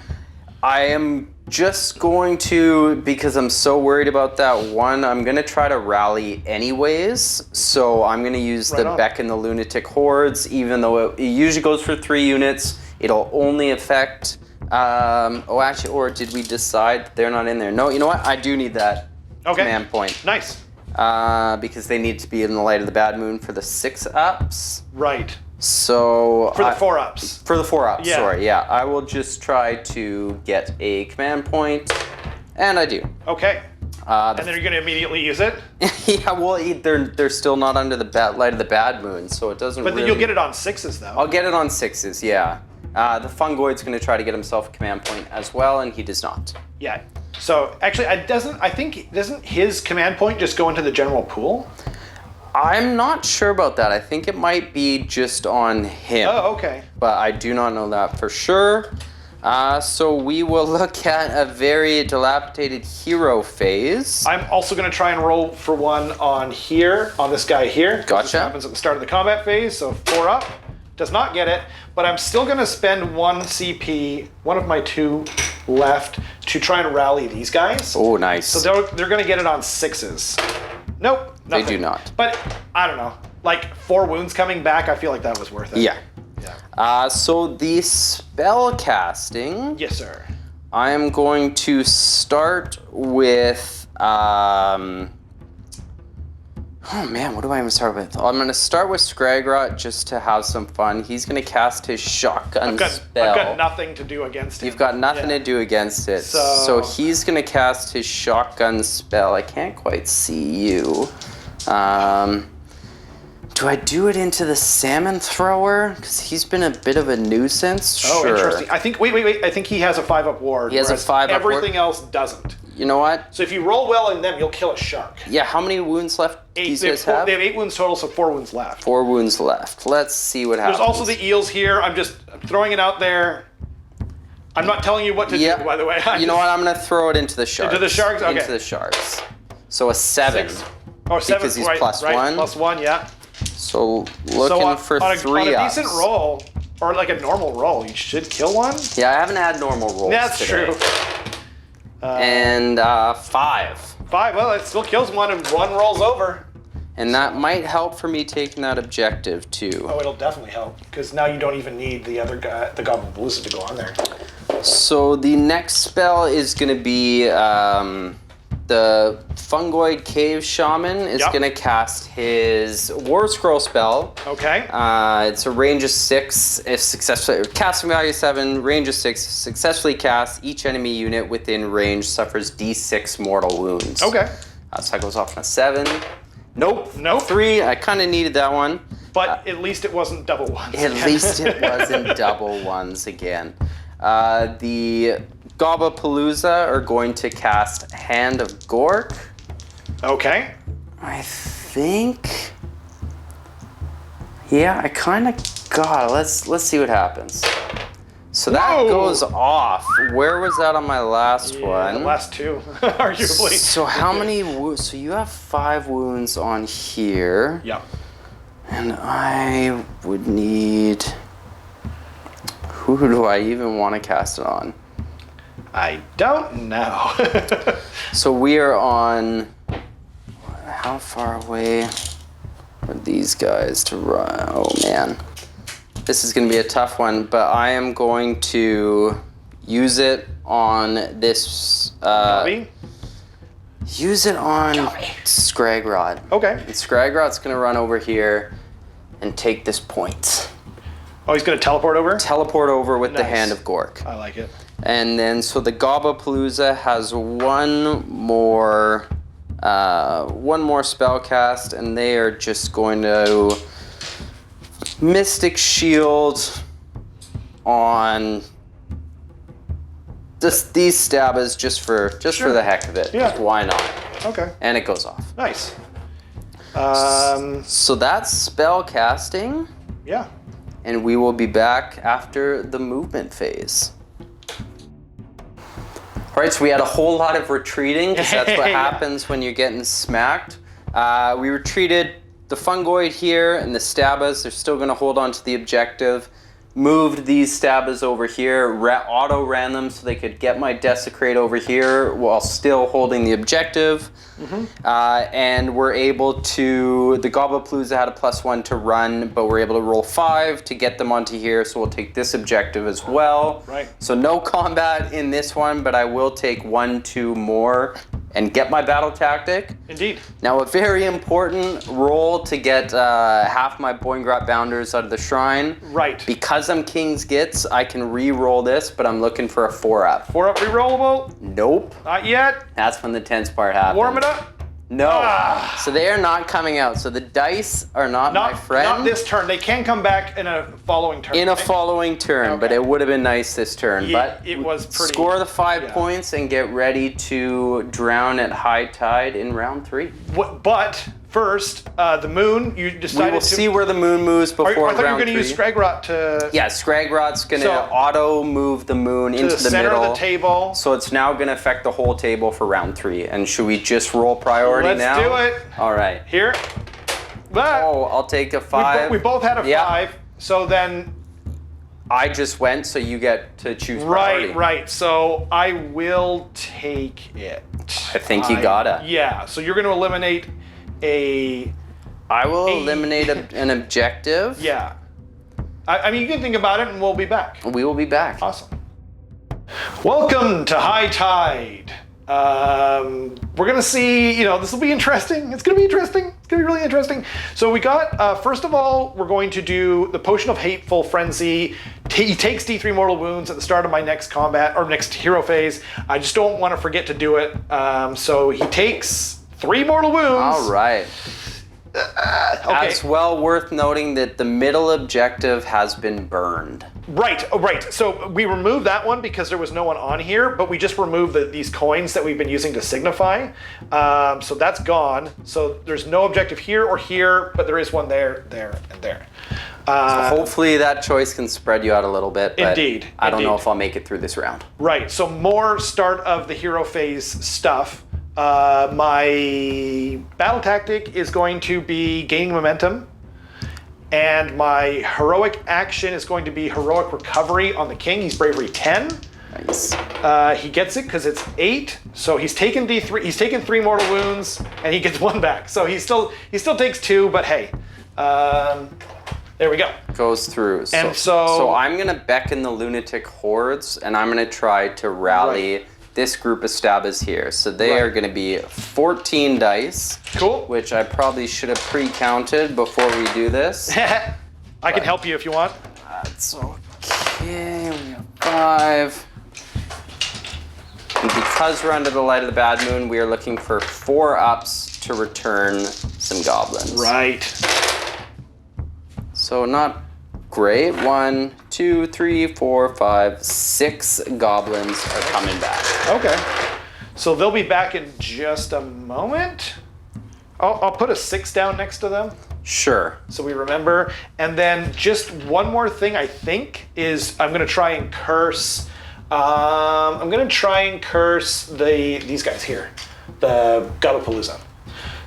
I am just going to, because I'm so worried about that one, I'm going to try to rally anyways. So I'm going to use the Beck and the Lunatic Hordes, even though it usually goes for 3 units. It'll only affect... or did we decide they're not in there? No, you know what? I do need that command point. Nice. Because they need to be in the Light of the Bad Moon for the 6-ups. Right. So... For the 4-ups. For the 4-ups, yeah. Sorry. Yeah, I will just try to get a command point, and I do. Okay. And then you're going to immediately use it? Yeah, well, they're still not under the Light of the Bad Moon, so it doesn't But then really... you'll get it on 6s, though. I'll get it on 6s, yeah. The Fungoid's going to try to get himself a command point as well, and he does not. Yeah. So actually, doesn't his command point just go into the general pool? I'm not sure about that. I think it might be just on him. Oh, okay. But I do not know that for sure. So we will look at a very dilapidated hero phase. I'm also going to try and roll for one on here, on this guy here. Gotcha. This happens at the start of the combat phase, so 4-up. Does not get it, but I'm still going to spend 1 CP, one of my 2 left, to try and rally these guys. Oh, nice. So they're going to get it on 6s. Nope, nothing. They do not. But I don't know, like 4 wounds coming back, I feel like that was worth it. Yeah. So the spell casting. Yes, sir. I am going to start with. Oh man, what do I even start with? I'm going to start with Scragrot just to have some fun. He's going to cast his shotgun spell. I've got nothing to do against him. You've got nothing to do against it. So he's going to cast his shotgun spell. I can't quite see you. Do I do it into the salmon thrower? Because he's been a bit of a nuisance. Oh, sure. Interesting. I think, wait. I think he has a 5-up ward. He has a 5-up ward. Everything else doesn't. You know what? So if you roll well in them, you'll kill a shark. Yeah, how many wounds left these guys have? They have 8 wounds total, so 4 wounds left. 4 wounds left. Let's see what happens. There's also the eels here. I'm throwing it out there. I'm not telling you what to do, by the way. You know what? I'm gonna throw it into the sharks. Into the sharks? Okay. Into the sharks. So a 7. 6. Oh, 7. Because he's right, plus right, 1. Plus 1, yeah. So looking for on 3 on a ups. decent roll, or like a normal roll, you should kill one. Yeah, I haven't had normal rolls That's today. true. And 5. 5. Well, it still kills one, and 1 rolls over. And that might help for me taking that objective too. Oh, it'll definitely help because now you don't even need the other guy, the Goblin Ballista, to go on there. So the next spell is going to be the Fungoid Cave Shaman is going to cast his War Scroll spell. Okay. It's a range of 6. If successfully casting value 7, range of 6. Successfully cast, each enemy unit within range suffers D6 mortal wounds. Okay. So that goes off on a 7. Nope. 3. I kind of needed that one. But at least it wasn't double ones. At least it wasn't double ones again. The Gobbapalooza are going to cast Hand of Gork. Okay. I think. Yeah, I kind of got it. Let's see what happens. So that goes off. Where was that on my last one? The last 2, arguably. So how many wounds? So you have 5 wounds on here. Yeah. And I would need. Who do I even want to cast it on? I don't know. So we are on. How far away are these guys to run? Oh man. This is going to be a tough one, but I am going to use on this. Use it on Scragrod. Okay. And Scragrod's going to run over here and take this point. Oh, he's going to teleport over? Teleport over with the Hand of Gork. I like it. And then, so the Gobbapalooza has one more spell cast, and they are just going to Mystic Shield on these stabbers just for the heck of it. Yeah. Just why not? Okay. And it goes off. Nice. So that's spell casting, Yeah. and we will be back after the movement phase. All right, so we had a whole lot of retreating because that's what happens when you're getting smacked. We retreated the Fungoid here and the Stabbas. They're still going to hold on to the objective. Moved these Stabbas over here, auto-ran them so they could get my Desecrate over here while still holding the objective. And we're able to, the Gobbapalooza had a +1 to run, but we're able to roll 5 to get them onto here, so we'll take this objective as well. Right. So no combat in this one, but I will take 1, 2 more and get my battle tactic. Indeed. Now a very important roll to get half my Boingrat Bounders out of the shrine. Right. Because I'm King's Gitz, I can re-roll this, but I'm looking for a 4-up. 4-up rerollable? Nope. Not yet. That's when the tense part happens. Warm it up? No. So they are not coming out. So the dice are not my friend. Not this turn. They can come back in a following turn. In a following turn, but it would have been nice this turn. Yeah, but it was pretty. Score the 5 points and get ready to drown at high tide in round 3. But first, the moon, you decided We will see where the moon moves before round 3. I thought you were going to use Scragrot to... Yeah, Scragrot's going to auto move the moon into the center middle. of the table. So it's now going to affect the whole table for round 3. And should we just roll priority now? Let's do it. All right. Here. Oh, I'll take a 5. We both had a 5. So then... I just went, so you get to choose priority. Right. So I will take it. I think you gotta. Yeah. So you're going to eliminate a... I will eliminate an objective. Yeah. I mean, you can think about it and we'll be back. We will be back. Awesome. Welcome to High Tide. We're going to see, this will be interesting. It's going to be interesting. It's going to be really interesting. So we got, first of all, we're going to do the Potion of Hateful Frenzy. He takes D3 mortal wounds at the start of my next combat, or next hero phase. I just don't want to forget to do it. So he takes 3 mortal wounds. All right. Okay. As well, worth noting that the middle objective has been burned. Right. Oh, right. So we removed that one because there was no one on here, but we just removed these coins that we've been using to signify. So that's gone. So there's no objective here or here, but there is one there, there, and there. So hopefully that choice can spread you out a little bit. But Indeed. I don't know if I'll make it through this round. Right. So more start of the hero phase stuff. My battle tactic is going to be gaining momentum, and my heroic action is going to be heroic recovery on the king. He's bravery 10. Nice. He gets it because it's 8, so he's taken D3. He's taken 3 mortal wounds, and he gets 1 back. So he still takes 2, but hey, there we go. Goes through. And so I'm gonna beckon the lunatic hordes, and I'm gonna try to rally this group of stabbers here. So they are gonna be 14 dice. Cool. Which I probably should have pre-counted before we do this. I can help you if you want. That's okay. We have 5. And because we're under the light of the bad moon, we are looking for 4 ups to return some goblins. Right. So not great. 1, 2, 3, 4, 5, 6 goblins are coming back. Okay. So they'll be back in just a moment. I'll put a 6 down next to them. Sure. So we remember. And then just one more thing I think is I'm gonna try and curse these guys here. The Gabapalooza.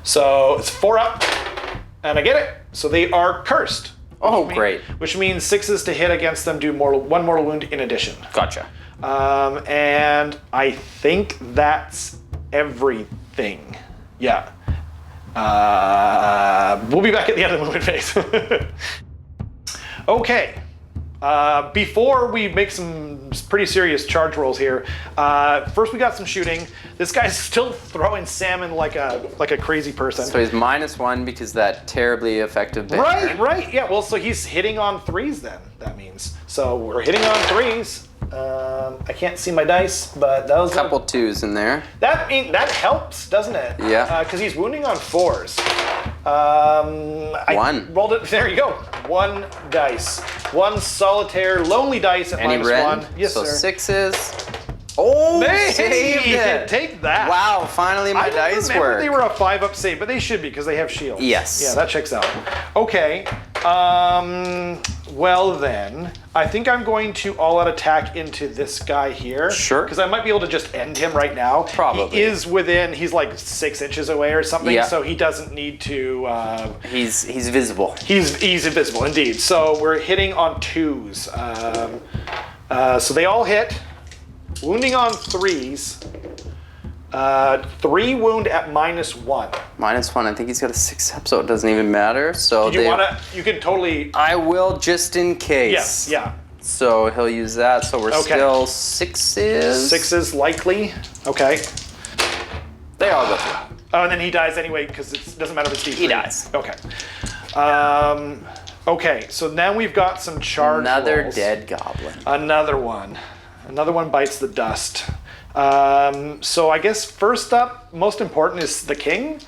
So it's 4 up, and I get it. So they are cursed. Great. Which means 6s to hit against them do 1 mortal wound in addition. Gotcha. And I think that's everything. Yeah. We'll be back at the end of the movement phase. Okay. Before we make some pretty serious charge rolls here, first we got some shooting. This guy's still throwing salmon like a crazy person. So he's -1 because that terribly effective bit. Right. Yeah, well, so he's hitting on 3s then, that means. So we're hitting on 3s. I can't see my dice, but that was Couple 2s in there. that helps, doesn't it? Yeah. Because he's wounding on 4s. 1. Rolled it. There you go. 1 dice. 1 solitaire lonely dice at Any red? -1. Yes, so sir. 6s. Oh, Hey, saved it. take that. Wow, finally my I dice remember work. they were a 5-up save, but they should be because they have shields. Yes. Yeah, that checks out. Okay. Well then, I think I'm going to all-out attack into this guy here. Sure. Because I might be able to just end him right now. Probably. He is he's like 6 inches away or something, Yeah. so he doesn't need to... He's visible. He's invisible, indeed. So we're hitting on 2s. So they all hit. Wounding on 3s. 3 wound at -1. -1. I think he's got a 6 up, so it doesn't even matter. So Do you want to? You can totally. I will just in case. Yes. Yeah. So he'll use that. So we're Okay. still 6s. 6s likely. Okay. They all go through. Oh, and then he dies anyway because it doesn't matter if it's D3. He dies. Okay. Okay. So now we've got some charge Another rolls. dead goblin. Another one. Another one bites the dust. So I guess first up, most important is the king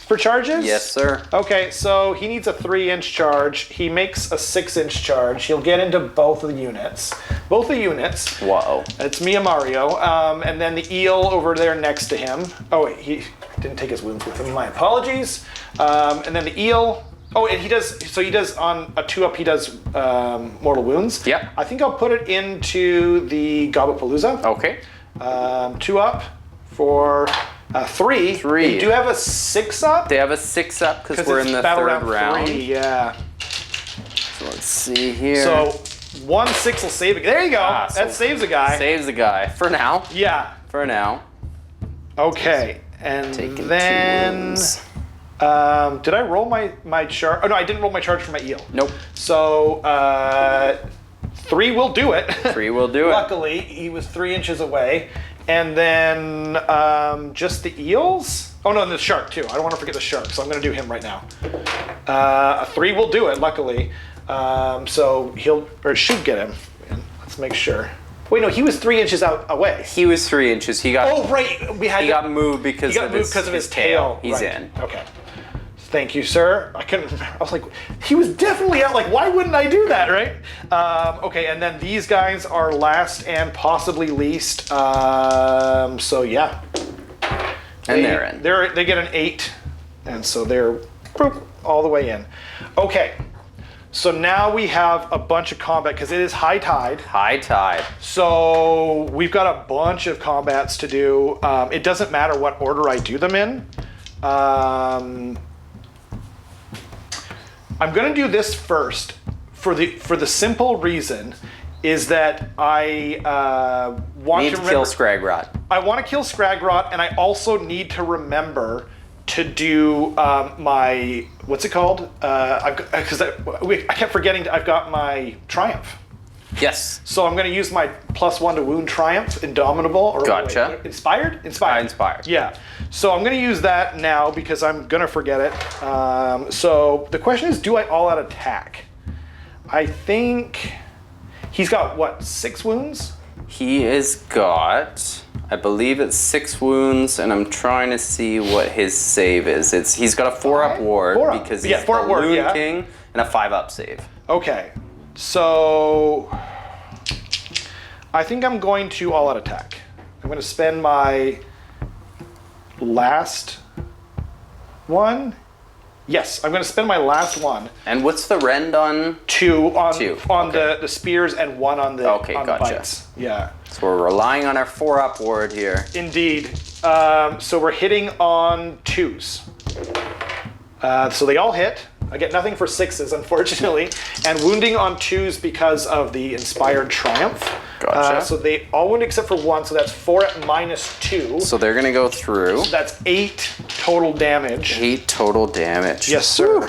for charges? Yes, sir. Okay, so he needs a 3-inch charge. He makes a 6-inch charge. He'll get into both of the units. Both the units. Whoa. It's Mia Mario. And then the eel over there next to him. Oh, wait, he didn't take his wounds with him. My apologies. And then the eel. Oh, and he does on a 2-up, he does mortal wounds. Yep. I think I'll put it into the Gabapalooza. Okay. 2 up for 3. 3. They do have a 6 up. They have a 6 up because we're in the battle third round. 3, yeah. So let's see here. So 1 6 will save it. There you go. So that saves a guy. Saves the guy. For now. Yeah. For now. Okay. And Taking then 2 wounds. did I roll my charge? Oh no, I didn't roll my charge for my eel. Nope. So 3 will do it. 3 will do it. Luckily, he was 3 inches away. And then just the eels? Oh no, and the shark too. I don't want to forget the shark, so I'm going to do him right now. A 3 will do it, luckily. So it should get him. Let's make sure. Wait, no, he was 3 inches away. He was 3 inches. He got. Oh right, He got moved because of his tail. He's right. in. Okay. Thank you, sir. I couldn't remember. I was like, he was definitely out. Like, why wouldn't I do that, right? Okay, and then these guys are last and possibly least. So yeah. And they're in. They get an 8, and so they're all the way in. Okay, so now we have a bunch of combat because it is high tide. High tide. So we've got a bunch of combats to do. It doesn't matter what order I do them in. I'm going to do this first for the simple reason is that I want Need to to kill Scragrot. I want to kill Scragrot, and I also need to remember to do my what's it called? Because I kept forgetting. I've got my Triumph. Yes. So I'm going to use my +1 to wound Triumph, Indomitable, or Gotcha. wait, Inspired. Inspired. Yeah. So I'm going to use that now because I'm going to forget it. So the question is, do I all-out attack? I think he's got what, 6 wounds? He has got, I believe it's 6 wounds, and I'm trying to see what his save is. He's got a 4-up ward 4-up. because Yeah, he's the 4-up ward, Loon yeah. King, and a 5-up save. Okay. So I think I'm going to all-out attack. I'm going to spend my last one. Yes, I'm going to spend my last one. And what's the rend on? 2 on Okay. the spears and 1 on the Okay, on gotcha. the bites. Yeah. So we're relying on our 4-up ward here. Indeed. So we're hitting on 2s. So they all hit. I get nothing for 6s, unfortunately, and wounding on 2s because of the Inspired Triumph. Gotcha. So they all wound except for 1, so that's 4 at -2. So they're gonna go through. So that's 8 total damage. 8 total damage. Yes, sir. Woo.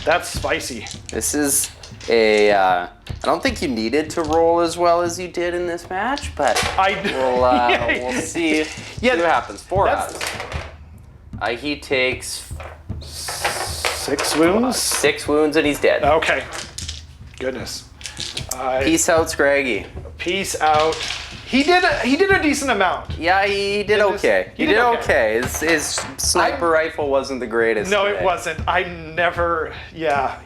That's spicy. This is a. I don't think you needed to roll as well as you did in this match, but we'll see. Yeah, See what happens. 4 that's- odds. He takes 6 wounds. 6 wounds and he's dead. Okay. Goodness. Peace out, Scraggy. Peace out. He did a decent amount. Yeah, he did okay. He did okay. His sniper rifle wasn't the greatest. No, today. it wasn't. I never. Yeah.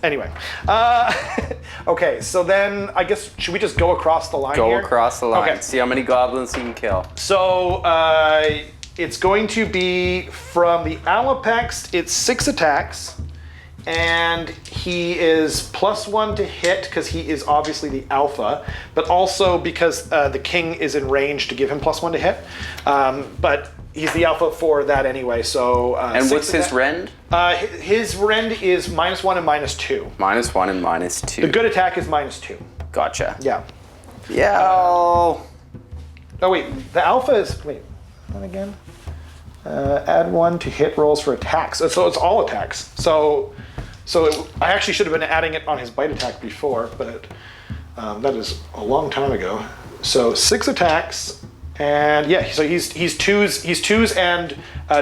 Anyway. Okay. So then, I guess should we just go across the line? Go here? across the line. Okay. See how many goblins you can kill. So it's going to be from the Alapex. It's 6 attacks, and he is +1 to hit because he is obviously the alpha, but also because the king is in range to give him +1 to hit. But he's the alpha for that anyway. So And what's his rend? His rend is -1 and -2. -1 and -2. The good attack is -2. Gotcha. Yeah. Yeah. Oh wait, the alpha is what again? Add 1 to hit rolls for attacks. So it's all attacks. So I actually should have been adding it on his bite attack before, but that is a long time ago. So 6 attacks, and yeah, so he's 2s and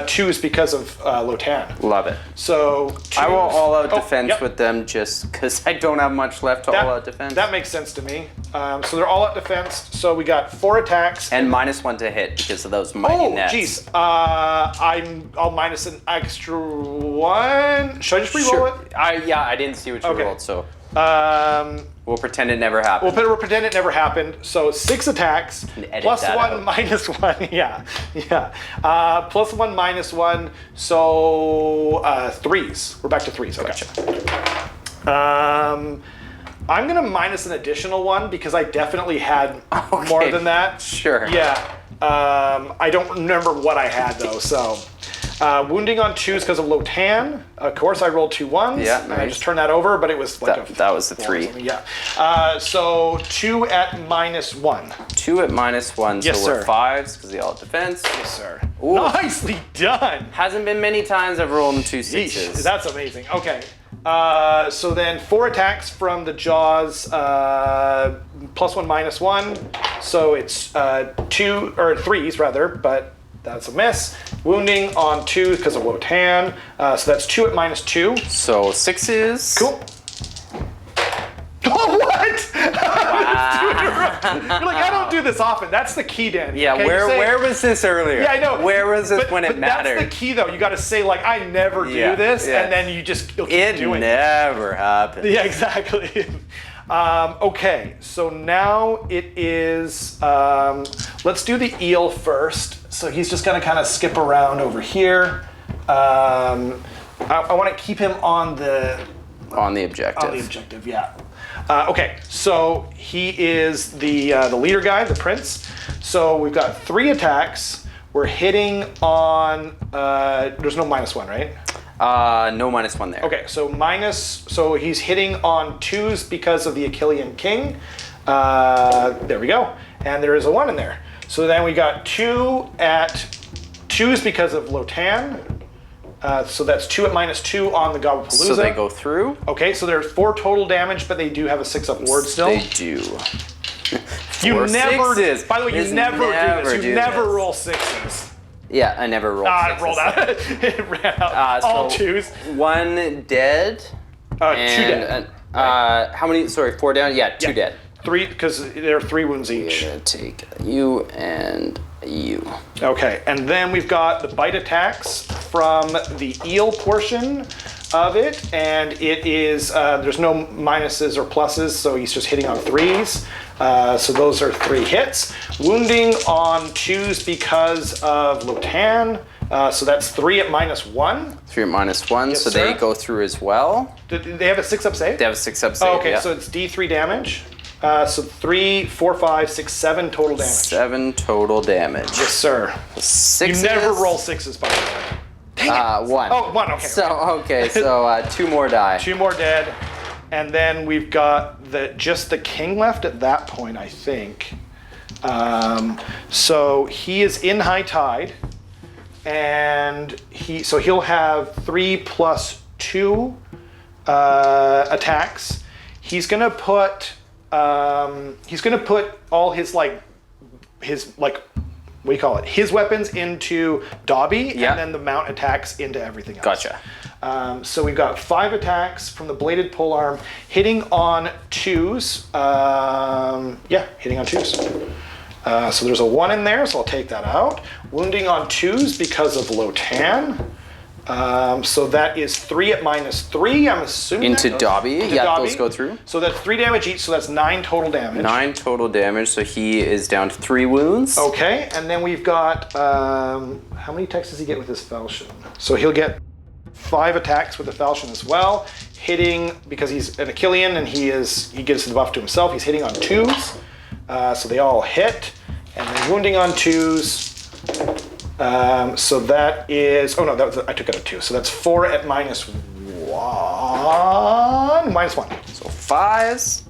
2s because of Lotan. Love it. So I will all out Oh, defense yep. with them just because I don't have much left to all out defense. That makes sense to me. So they're all out defense. So we got 4 attacks. And -1 to hit because of those mighty nets. Jeez. I'll minus an extra 1. Should I just re-roll it? I didn't see what you Okay. rolled, so Um, we'll pretend it never happened. we'll pretend it never happened. So 6 attacks, And edit plus that 1, out. -1. Yeah. Plus 1, -1. So 3s. We're back to 3s. Okay. Gotcha. I'm gonna minus an additional 1 because I definitely had more than that. Sure. Yeah. I don't remember what I had though. So wounding on 2s because of Lotan. Of course, I rolled 2 1s. Yeah, And I nice. just turned that over, but it was like That was the 4 or 3. something. Yeah. So 2 at -1. 2 at -1, Yes, so we're sir. 5s because they all defense. Yes, sir. Ooh. Nicely done. Hasn't been many times I've rolled in 2 Yeesh, 6s. that's amazing. Okay. So then 4 attacks from the jaws, +1, -1. So it's 2 or 3s rather, but that's a miss. Wounding on 2 because of Wotan. So that's 2 at -2. So 6s. Cool. Oh, what? You're like, I don't do this often. That's the key, Danny. Yeah, okay? where was this earlier? Yeah, I know. Where was this when it but mattered? That's the key, though. You got to say, like, I never do this, and then you'll keep doing it. It never happened. Yeah, exactly. Okay, so now it is, let's do the eel first. So he's just going to kind of skip around over here. I want to keep him on the objective. On the objective, yeah. Okay, so he is the leader guy, the prince. So we've got 3 attacks. We're hitting on, there's no -1, right? No -1 there. Okay, so he's hitting on 2s because of the Achillean king. There we go. And there is a 1 in there. So then we got 2 at 2s because of Lotan. So that's 2 at -2 on the Gobblepalooza. So they go through. Okay, so there's 4 total damage, but they do have a 6-up ward still. They do. You never. Sixes. By the way, you never do this. You never this. roll 6s. Yeah, I never rolled. It rolled out. It ran out. All so 2s. 1 dead. 2 dead. How many? Sorry, 4 down. Yeah, 2 dead. 3, because there are 3 wounds each. I'm gonna take you and you. Okay, and then we've got the bite attacks from the eel portion of it, and it is, there's no minuses or pluses, so he's just hitting on 3s. So those are 3 hits. Wounding on 2s because of Lotan, so that's 3 at -1. 3 at -1, Yes, so sir. they go through as well. Do they have a 6-up save? They have a 6-up save. Oh, okay, yeah. so it's D3 damage. So 3, 4, 5, 6, 7 total damage. 7 total damage. Yes, sir. 6. You never roll 6s, by the way. Dang it. 1. Oh, 1, okay. So 2 more die. 2 more dead. And then we've got just the king left at that point, I think. So he is in high tide. And he'll have 3 plus 2 attacks. He's gonna put all his what do you call it? His weapons into Dobby, Yeah. and then the mount attacks into everything else. Gotcha. So we've got 5 attacks from the bladed polearm, hitting on 2s. Hitting on 2s. So there's a 1 in there, so I'll take that out. Wounding on 2s because of Lotan. So that is 3 at -3, I'm assuming. Into Dobby. Dobby. Those go through. So that's 3 damage each, so that's 9 total damage. 9 total damage, so he is down to 3 wounds. Okay, and then we've got, how many attacks does he get with his falchion? So he'll get 5 attacks with the falchion as well, hitting, because he's an Achillean and he gives the buff to himself, he's hitting on 2s, so they all hit, and then wounding on 2s. So that is, I took it at 2, so that's 4 at -1. -1. So 5s.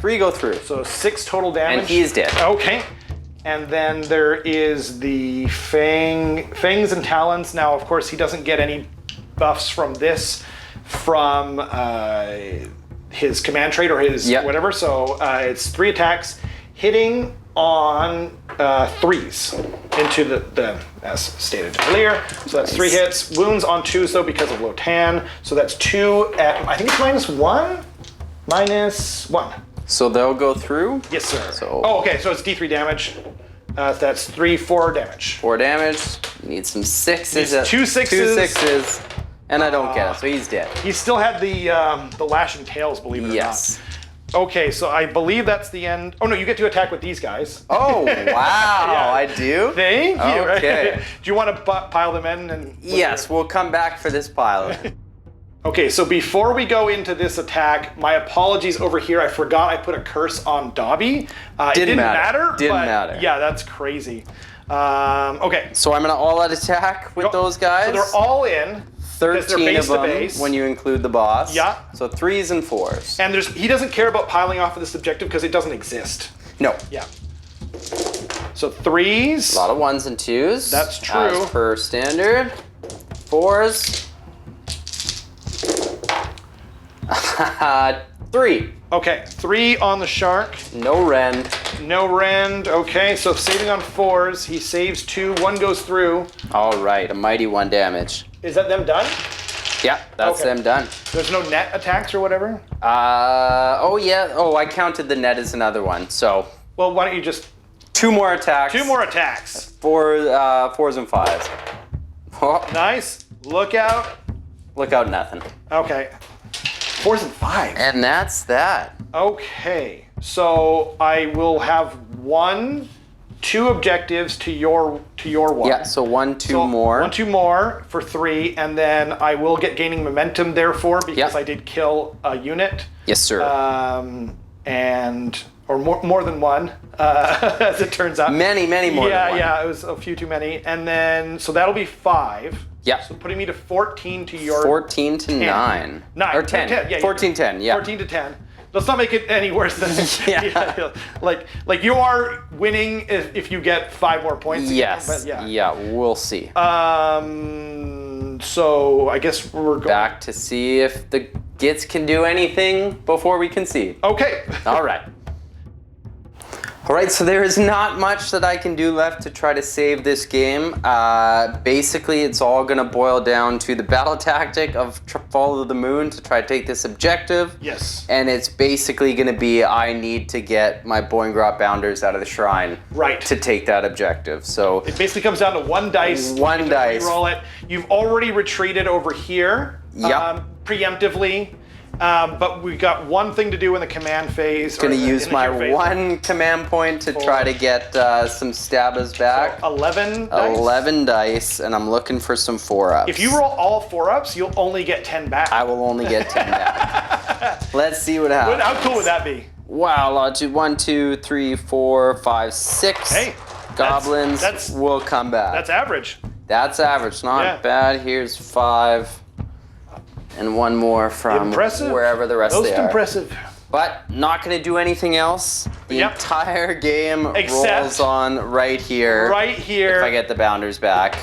3 go through. So 6 total damage. And he is dead. Okay. And then there is the fangs and talons. Now, of course, he doesn't get any buffs from this, from his command trait or his whatever. So it's 3 attacks, hitting on 3s into the as stated earlier. So that's 3 hits. Wounds on 2s though because of Lotan. So that's 2 at, I think it's -1. -1. So they'll go through. Yes, sir. So okay. So it's D3 damage. That's 4 damage. 4 damage. Need some 6s. Needs 2 6s. 2 6s. And I don't get it, so he's dead. He still had the lashing tails, believe it or Yes. not. Okay, so I believe that's the end. Oh no, you get to attack with these guys. Oh, wow, I do? Thank you. Okay. Do you want to pile them in? And Yes, we'll come back for this pile. Okay, so before we go into this attack, my apologies over here. I forgot I put a curse on Dobby. It didn't matter. Didn't matter. Yeah, that's crazy. Okay. So I'm going to all-out attack with those guys. So they're all in. 13 of them base. when you include the boss. Yeah. So 3s and 4s. And he doesn't care about piling off of this objective because it doesn't exist. No. Yeah. So 3s. A lot of 1s and 2s. That's true. As per standard. 4s. 3. Okay, 3 on the shark. No rend. No rend. Okay, so saving on 4s. He saves 2. 1 goes through. All right, a mighty 1 damage. Is that them done? Yeah, that's Okay. them done. There's no net attacks or whatever? Oh yeah. Oh, I counted the net as another one. So Well, why don't you just... 2 more attacks. 2 more attacks. 4s and 5s. Oh, Nice. Look out. look out, nothing. Okay. 4s and 5s. And that's that. Okay. So I will have 2 objectives to your one. Yeah. So 1, 2 So more. 1, 2 more for 3, and then I will get gaining momentum therefore because Yep. I did kill a unit. Yes, sir. Or more than one, as it turns out. Many more than one. Yeah, it was a few too many. And then, so that'll be 5. Yeah. So putting me to 14 to your... 14 to 9. 9. Or 10. 10. 14, 10, yeah. 14 to 10. Let's not make it any worse than Yeah. Like you are winning if you get 5 more points. Yes. But yeah. Yeah, we'll see. So I guess we're going... Back to see if the Gitz can do anything before we concede. Okay. All right. All right, so there is not much that I can do left to try to save this game. Basically, it's all going to boil down to the battle tactic of follow the moon to try to take this objective. Yes. And it's basically going to be I need to get my Boingrot Bounders out of the shrine Right. to take that objective. So It basically comes down to 1 dice. One You can dice. Roll it. You've already retreated over here. Yep. Preemptively. But we got one thing to do in the command phase. going to or in the use my hero phase. 1 command point to try to get some stabbers back. 11 dice. 11 dice, and I'm looking for some 4-ups. If you roll all 4-ups, you'll only get 10 back. I will only get 10 back. Let's see what happens. How cool would that be? Wow, I'll do 1, 2, 3, 4, 5, 6. Hey, Goblins will come back. That's average. That's average, not Yeah. bad. Here's 5. And 1 more from Impressive. wherever the rest Most they are. impressive. But not going to do anything else. The Yep. entire game Except rolls on right here. Right here. If I get the Bounders back.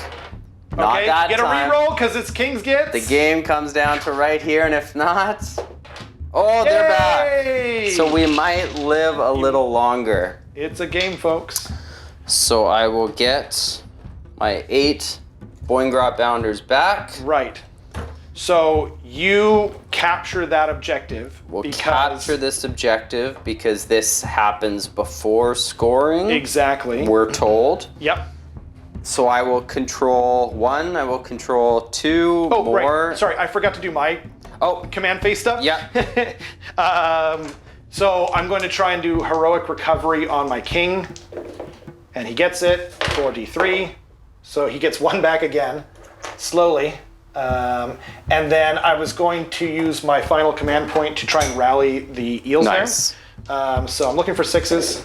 Not Okay, that get a time. reroll because it's King's Gitz. The game comes down to right here, and if not, oh, they're Yay! back. So we might live a little longer. It's a game, folks. So I will get my 8 Boingrot Bounders back. Right. So you capture that objective. We'll because capture this objective because this happens before scoring. Exactly. We're told. Yep. So I will control 1. I will control 2 Oh, more. right. Sorry, I forgot to do my command phase stuff. Yeah. So I'm going to try and do heroic recovery on my king, and he gets it. 4d3. So he gets 1 back again, slowly. And then I was going to use my final command point to try and rally the eels Nice. there. So I'm looking for 6s.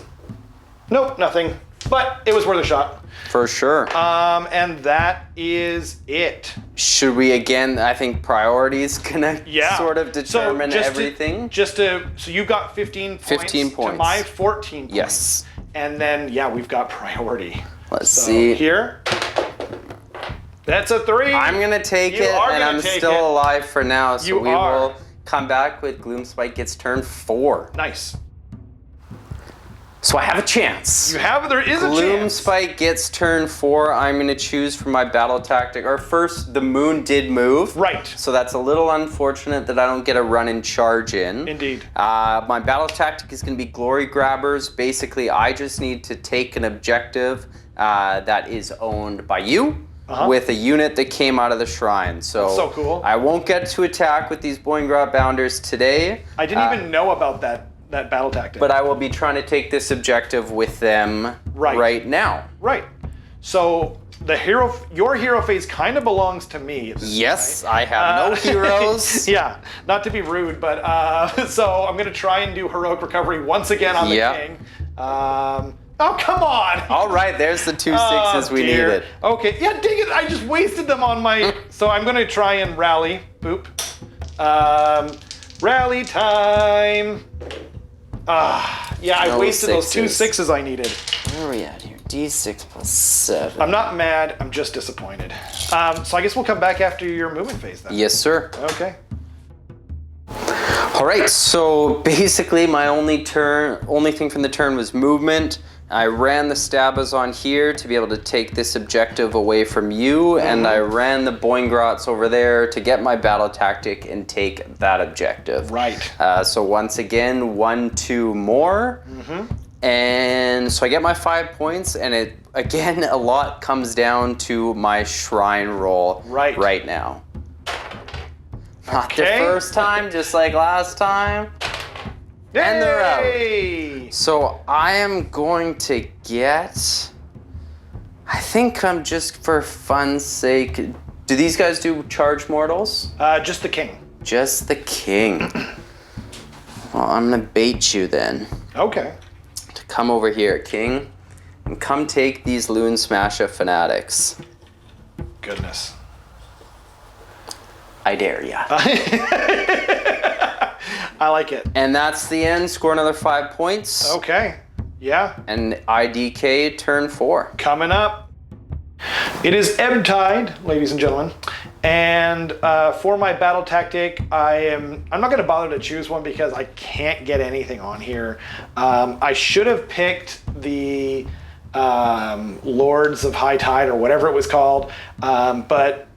Nope, nothing. But it was worth a shot. For sure. And that is it. Should we again? I think priorities gonna sort of determine everything. So you got 15 points. 15 points. To my 14 points. Yes. And then we've got priority. Let's see. Here. That's a 3. I'm gonna take You it, are and gonna I'm take still it. alive for now. So You we are. will come back with Gloomspite Gitz turn 4. Nice. So I have a chance. There is a chance. Gloomspite Gitz turn 4. I'm gonna choose for my battle tactic. Or first, the moon did move. Right. So that's a little unfortunate that I don't get a run and charge in. Indeed. My battle tactic is gonna be glory grabbers. Basically, I just need to take an objective that is owned by you. With a unit that came out of the shrine. So cool. I won't get to attack with these Boingrot Bounders today. I didn't even know about that battle tactic. But I will be trying to take this objective with them right now. Right. So your hero phase kind of belongs to me. At this Yes, point. I have no heroes. Yeah, not to be rude, but so I'm gonna try and do heroic recovery once again on the king. Oh, come on! All right, there's the 2 6s we dear. needed. Okay, yeah, dang it, I just wasted them on my... So I'm gonna try and rally. Boop. Rally time. I wasted those 2 6s I needed. Where are we at here? D6 plus 7. I'm not mad, I'm just disappointed. So I guess we'll come back after your movement phase then. Yes, sir. Okay. All right, so basically my only thing from the turn was movement. I ran the Stabas on here to be able to take this objective away from you, and I ran the Boingrots over there to get my battle tactic and take that objective. Right. So once again, 1, 2 more. And so I get my 5 points, and it, again, a lot comes down to my shrine roll right now. Not the first time, just like last time. Yay! And they're out. So I am going to get, I think I'm just for fun's sake, do these guys do charge mortals? Just the king. Just the king. Well, I'm gonna bait you then. Okay. To come over here, king, and come take these Loon Smasher fanatics. Goodness. I dare ya. I like it. And that's the end. Score another 5 points. Okay. Yeah. And IDK turn 4. Coming up. It is ebb tide, ladies and gentlemen. And for my battle tactic, I'm not going to bother to choose one because I can't get anything on here. I should have picked the Lords of High Tide or whatever it was called, but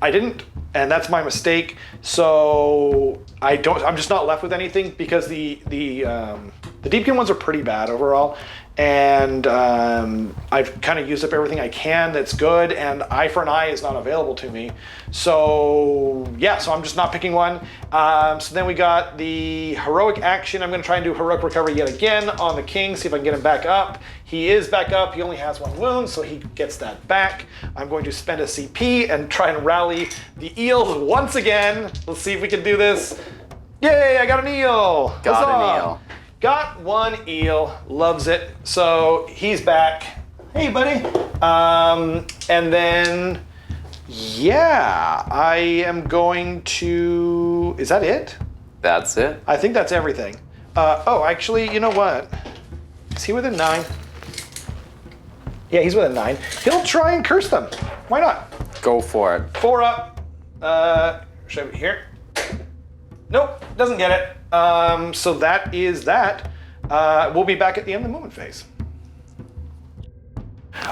I didn't, and that's my mistake. So I'm just not left with anything because the Deepkin ones are pretty bad overall. And I've kind of used up everything I can that's good, and Eye for an Eye is not available to me. So yeah, so I'm just not picking one. So then we got the heroic action. I'm going to try and do heroic recovery yet again on the king, see if I can get him back up. He is back up. He only has 1 wound, so he gets that back. I'm going to spend a CP and try and rally the eels once again. Let's see if we can do this. Yay, I got an eel. Got Huzzah. an eel. Got 1 eel, loves it. So he's back. Hey, buddy. And then, yeah, I am going to, is that it? That's it. I think that's everything. Oh, actually, you know what? Is he within 9? Yeah, he's within 9. He'll try and curse them. Why not? Go for it. 4 up. Should I be here? Nope, doesn't get it. So that is that. We'll be back at the end of the movement phase.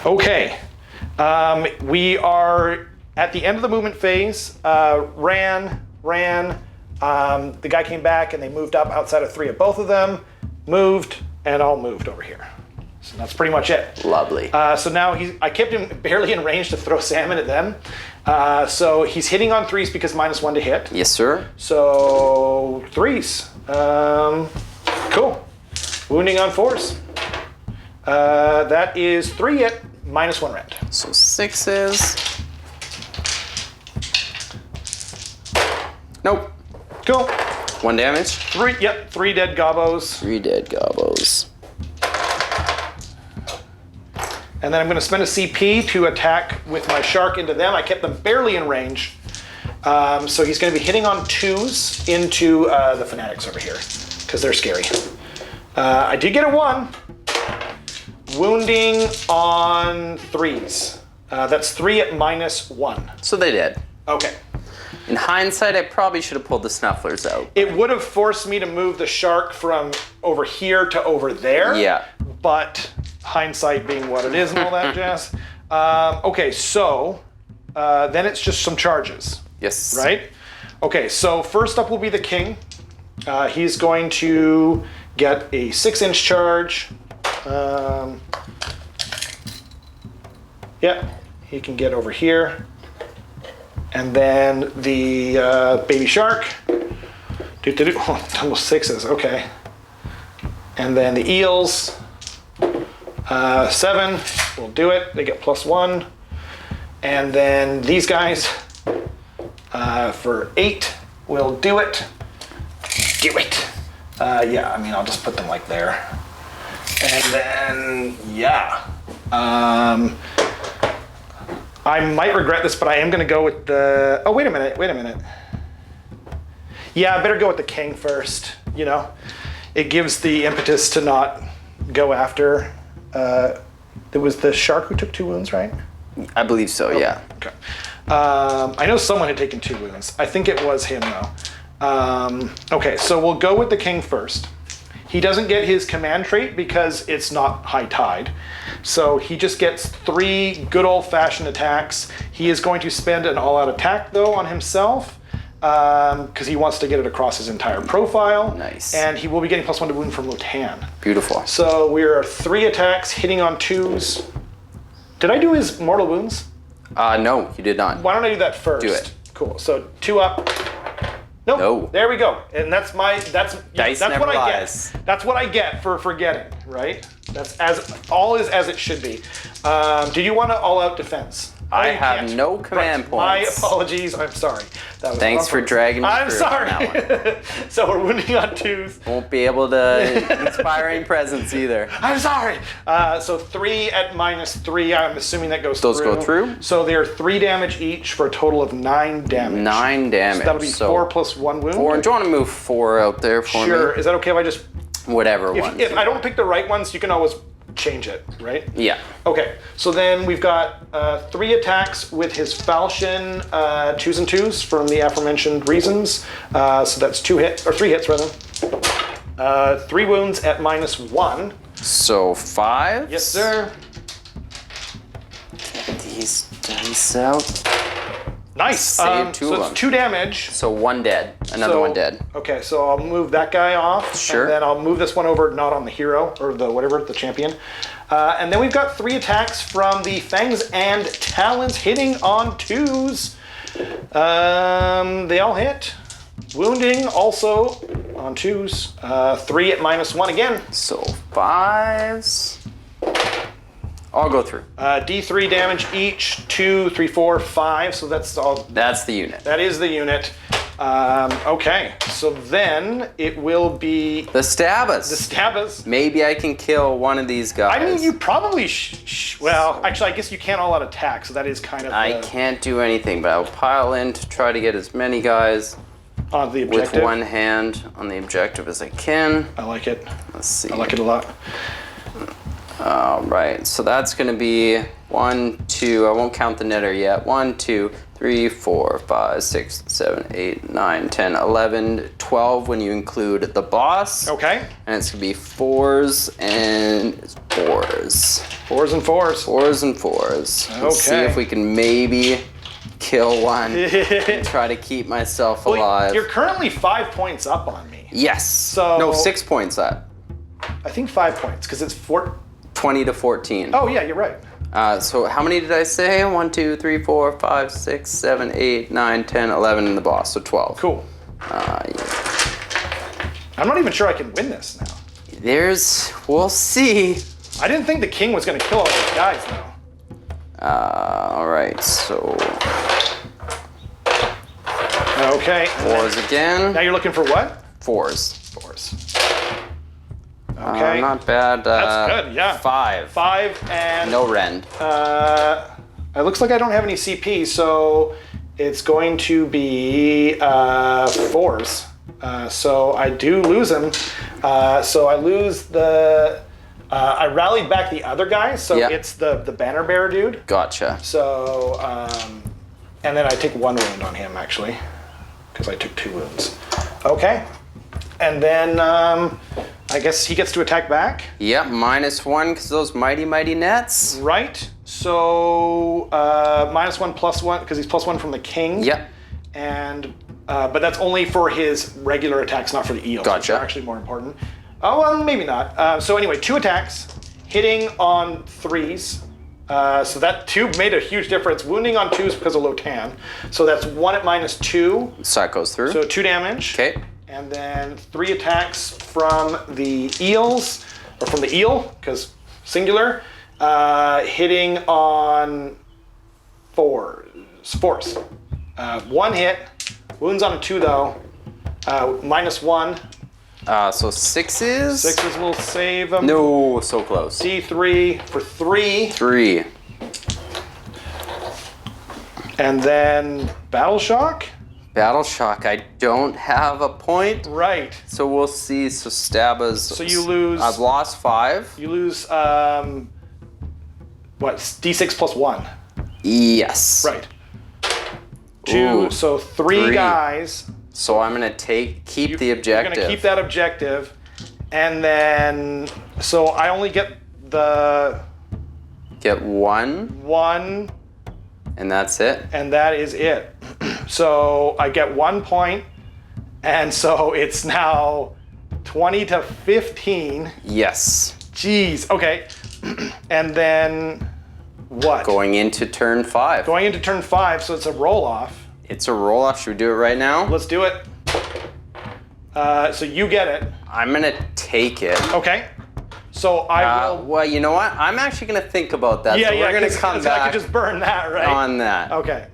Okay. We are at the end of the movement phase. Ran. The guy came back and they moved up outside of 3 of both of them. Moved, and all moved over here. So that's pretty much it. Lovely. So now I kept him barely in range to throw salmon at them. So he's hitting on 3s because -1 to hit. Yes, sir. So 3s. Cool. Wounding on 4s. That is 3 hit, -1 rend. So 6s. Nope. Cool. 1 damage. 3, yep, 3 dead gobbos. 3 dead gobbos. And then I'm going to spend a CP to attack with my shark into them. I kept them barely in range. So he's going to be hitting on 2s into the fanatics over here because they're scary. I did get a 1. Wounding on 3s. That's 3 at -1. So they did. Okay. In hindsight, I probably should have pulled the snufflers out. It would have forced me to move the shark from over here to over there. Yeah. But hindsight being what it is and all that jazz. Okay, so then it's just some charges. Yes. Right? Okay, so first up will be the king. He's going to get a 6-inch charge. Yeah, he can get over here. And then the baby shark. Oh, almost 6s, okay. And then the eels. 7 will do it. They get +1. And then these guys for 8 will do it. Do it. Yeah, I mean, I'll just put them like there. And then, yeah. I might regret this, but I am going to go with the... Oh, wait a minute. Yeah, I better go with the king first, you know? It gives the impetus to not go after... It was the shark who took 2 wounds, right? I believe so, okay. Yeah. Okay. I know someone had taken 2 wounds. I think it was him, though. Okay, so we'll go with the king first. He doesn't get his command trait because it's not high tide. So he just gets 3 good old-fashioned attacks. He is going to spend an all-out attack, though, on himself because he wants to get it across his entire profile. Nice. And he will be getting +1 to wound from Lotan. Beautiful. So we're 3 attacks, hitting on 2s. Did I do his mortal wounds? No, you did not. Why don't I do that first? Do it. Cool. So 2 up. Nope. No. There we go. And that's Dice that's never what I lies. get. That's what I get for forgetting, right? That's all is as it should be. Do you want to all out defense? I You have can't. no command points. My apologies. I'm sorry. That was Thanks for awkward. dragging me I'm through sorry. on that So we're wounding on 2s. Won't be able to inspire any presence either. I'm sorry. So 3 at -3. I'm assuming that goes Those through. go through? So they're 3 damage each for a total of 9 damage. 9 damage. So that'll be 4 plus 1 wound. 4. Do you want to move 4 out there for Sure. me? Is that okay if I just... Whatever one. If I don't pick the right ones, you can always change it, right? Yeah. Okay, so then we've got 3 attacks with his falchion 2s and 2s from the aforementioned reasons. So that's 2 hits, or 3 hits rather. 3 wounds at -1. So 5. Yes, sir. Get these dice out. Nice. Save 2 so of it's them. 2 damage. So 1 dead. Another So- one dead. Okay, so I'll move that guy off. Sure. And then I'll move this one over, not on the hero, or the whatever, the champion. And then we've got 3 attacks from the Fangs and Talons hitting on 2s. They all hit. Wounding also on 2s. 3 at -1 again. So 5s. I'll go through. D3 damage each, 2, 3, 4, 5. So that's all. That's the unit. That is the unit. Okay, so then it will be The Stabbas. the Stabbas. Maybe I can kill one of these guys. I mean, you probably well, actually, I guess you can't all out attack, so that is kind of I can't do anything, but I'll pile in to try to get as many guys on the with objective. one hand on the objective as I can. I like it. Let's see. I like it a lot. All right, so that's going to be 1, 2. I won't count the knitter yet. 1, 2, 3, 4, 5, 6, 7, 8, 9, 10, 11, 12 when you include the boss. Okay. And it's going to be 4s and 4s. 4s and 4s. 4s and 4s. Let's see Okay. if we can maybe kill one. Try to keep myself alive. You're currently 5 points up on me. Yes. So- No, 6 points up. I think 5 points because it's 4. 20 to 14. Oh yeah, you're right. So how many did I say? 1, 2, 3, 4, 5, 6, 7, 8, 9, 10, 11 in the boss, so 12. Cool. Yeah. I'm not even sure I can win this now. We'll see. I didn't think the king was going to kill all these guys though. All right, so Okay. and then- 4s again. Now you're looking for what? 4s. 4s. Okay. Not bad. That's good, yeah. 5. 5 and No rend. it looks like I don't have any CP, so it's going to be 4s. So I do lose him. So I lose the. I rallied back the other guy, so Yeah. it's the banner bearer dude. Gotcha. So and then I take 1 wound on him actually, because I took 2 wounds. Okay, and then I guess he gets to attack back. Yep, -1 because those mighty nets. Right. So -1 +1 because he's +1 from the king. Yep. And but that's only for his regular attacks, not for the eels. Which Gotcha. are actually more important. Oh well, maybe not. So anyway, 2 attacks, hitting on 3s. So that 2 made a huge difference. Wounding on 2s because of Lotan. So that's 1 at -2. So that goes through. So 2 damage. Okay. And then 3 attacks from the eels, or from the eel, because singular, hitting on 4s. 1 hit, wounds on a 2 though, -1. So 6s. 6s will save them. No, so close. D3 for 3. 3. And then battleshock. Battleshock, I don't have a point. Right. So we'll see. So Stabbas. So you lose. I've lost 5. You lose what? D6 plus 1. Yes. Right. 2. Ooh, So 3 3. guys. So I'm gonna keep the You're objective. gonna keep that objective, And then, so I only get the Get 1, 1, and that's it. and that is it. So I get 1 point, and so it's now 20 to 15. Yes. Jeez, okay. And then what? Going into turn 5. Going into turn 5, so it's a roll-off. It's a roll-off. Should we do it right now? Let's do it. So you get it. I'm gonna take it. Okay. So I will. Well, you know what? I'm actually gonna think about that. Yeah, so yeah. we're gonna 'cause come I back could just burn that, right? on that. Okay.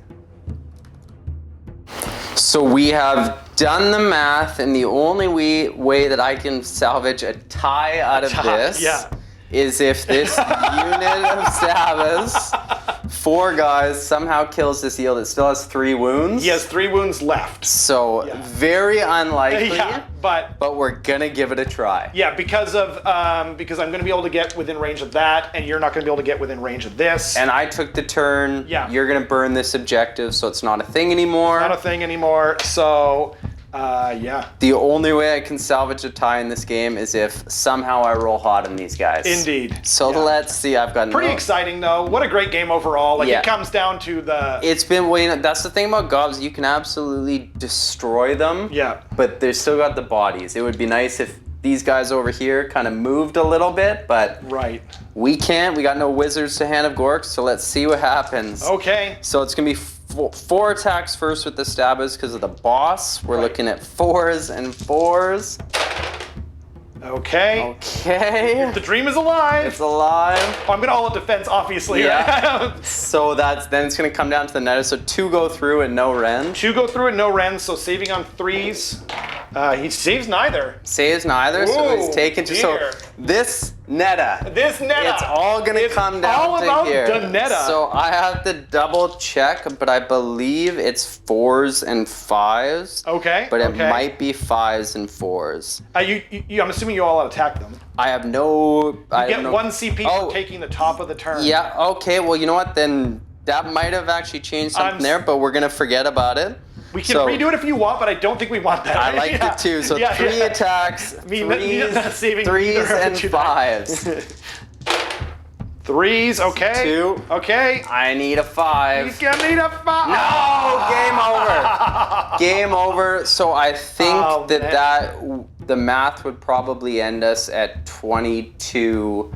So we have done the math, and the only way that I can salvage a tie out of this yeah. is if this unit of Sabbaths, 4 guys, somehow kills this eel that still has 3 wounds. He has 3 wounds left. So Yeah. very unlikely, Yeah, but we're gonna give it a try. yeah, because I'm going to be able to get within range of that, and you're not going to be able to get within range of this. And I took the turn. Yeah. You're gonna burn this objective, so it's not a thing anymore. Not a thing anymore. So, yeah. The only way I can salvage a tie in this game is if somehow I roll hot on these guys. Indeed. So Yeah. let's see. I've got Pretty exciting though. What a great game overall. Like Yeah. it comes down to the. It's been waiting. That's the thing about gobs. You can absolutely destroy them. Yeah. But they've still got the bodies. It would be nice if these guys over here kind of moved a little bit, but Right. we can't. We got no wizards to Hand of Gork, so let's see what happens. Okay. So it's gonna be 4 attacks first with the stabbers because of the boss. We're Right. looking at 4s and 4s. Okay. Okay. The dream is alive. It's alive. Oh, I'm gonna all out defense, obviously. Yeah. Right? So then it's gonna come down to the net. So 2 go through and no rend. 2 go through and no rends, so saving on 3s. He saves neither. Saves neither, so he's Whoa, taken to. So dear. this netta. This netta. It's all gonna It's come down all to about here. the netta. So I have to double check, but I believe it's 4s and 5s. Okay. But it okay. might be 5s and 4s. I'm assuming you all attack them. I have no. I You have get no, 1 CP Oh. for taking the top of the turn. Yeah. Okay. Well, you know what? Then that might have actually changed something I'm- there, but we're gonna forget about it. We can So- redo it if you want, but I don't think we want that. I liked Yeah. it too. So Yeah, 3 yeah. attacks, Me not 3s, saving 3s either of and the two 5s. 3s, okay. 2. Okay. I need a 5. He's gonna need a 5. No, game over. Game over. So I think Oh, that the math would probably end us at 22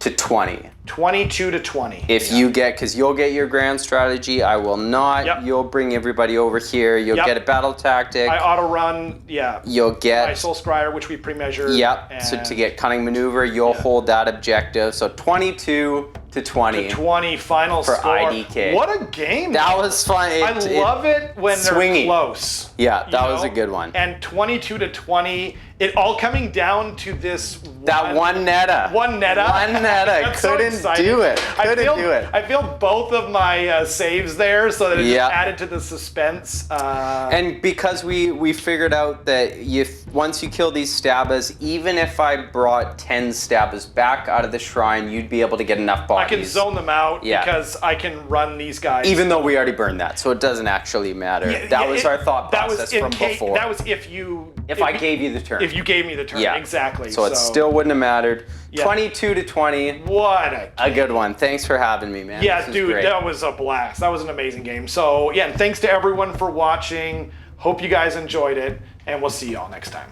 to 20. 22 to 20. If you get, because you'll get your grand strategy, I will not. Yep. You'll bring everybody over here. You'll Yep. get a battle tactic. I auto run, yeah. You'll My get. Soul Scryer, which we pre-measured. Yep. So and to get cunning maneuver, you'll hold that objective. So 22 to 20. 20 final For score. IDK. What a game. That was fun. I love it when swingy. they're close. Yeah, you that was know? a good one. And 22 to 20, it all coming down to this That one netta. One netta. One netta. That's so Couldn't exciting. do it. Couldn't feel, do it. I feel both of my saves there, so that it Yeah. just added to the suspense. And because we figured out that if once you kill these stabbas, even if I brought 10 stabbas back out of the shrine, you'd be able to get enough I bodies. can zone them out Yeah. because I can run these guys. Even though we already burned that, so it doesn't actually matter. Yeah, that yeah, was our thought process from before. That was if you. if I gave you the turn. If you gave me the turn, Yeah. exactly. So it still wouldn't have mattered. Yeah. 22 to 20. What A good one. Thanks for having me, man. Yeah, This was dude, great. that was a blast. That was an amazing game. So, yeah, and thanks to everyone for watching. Hope you guys enjoyed it, and we'll see y'all next time.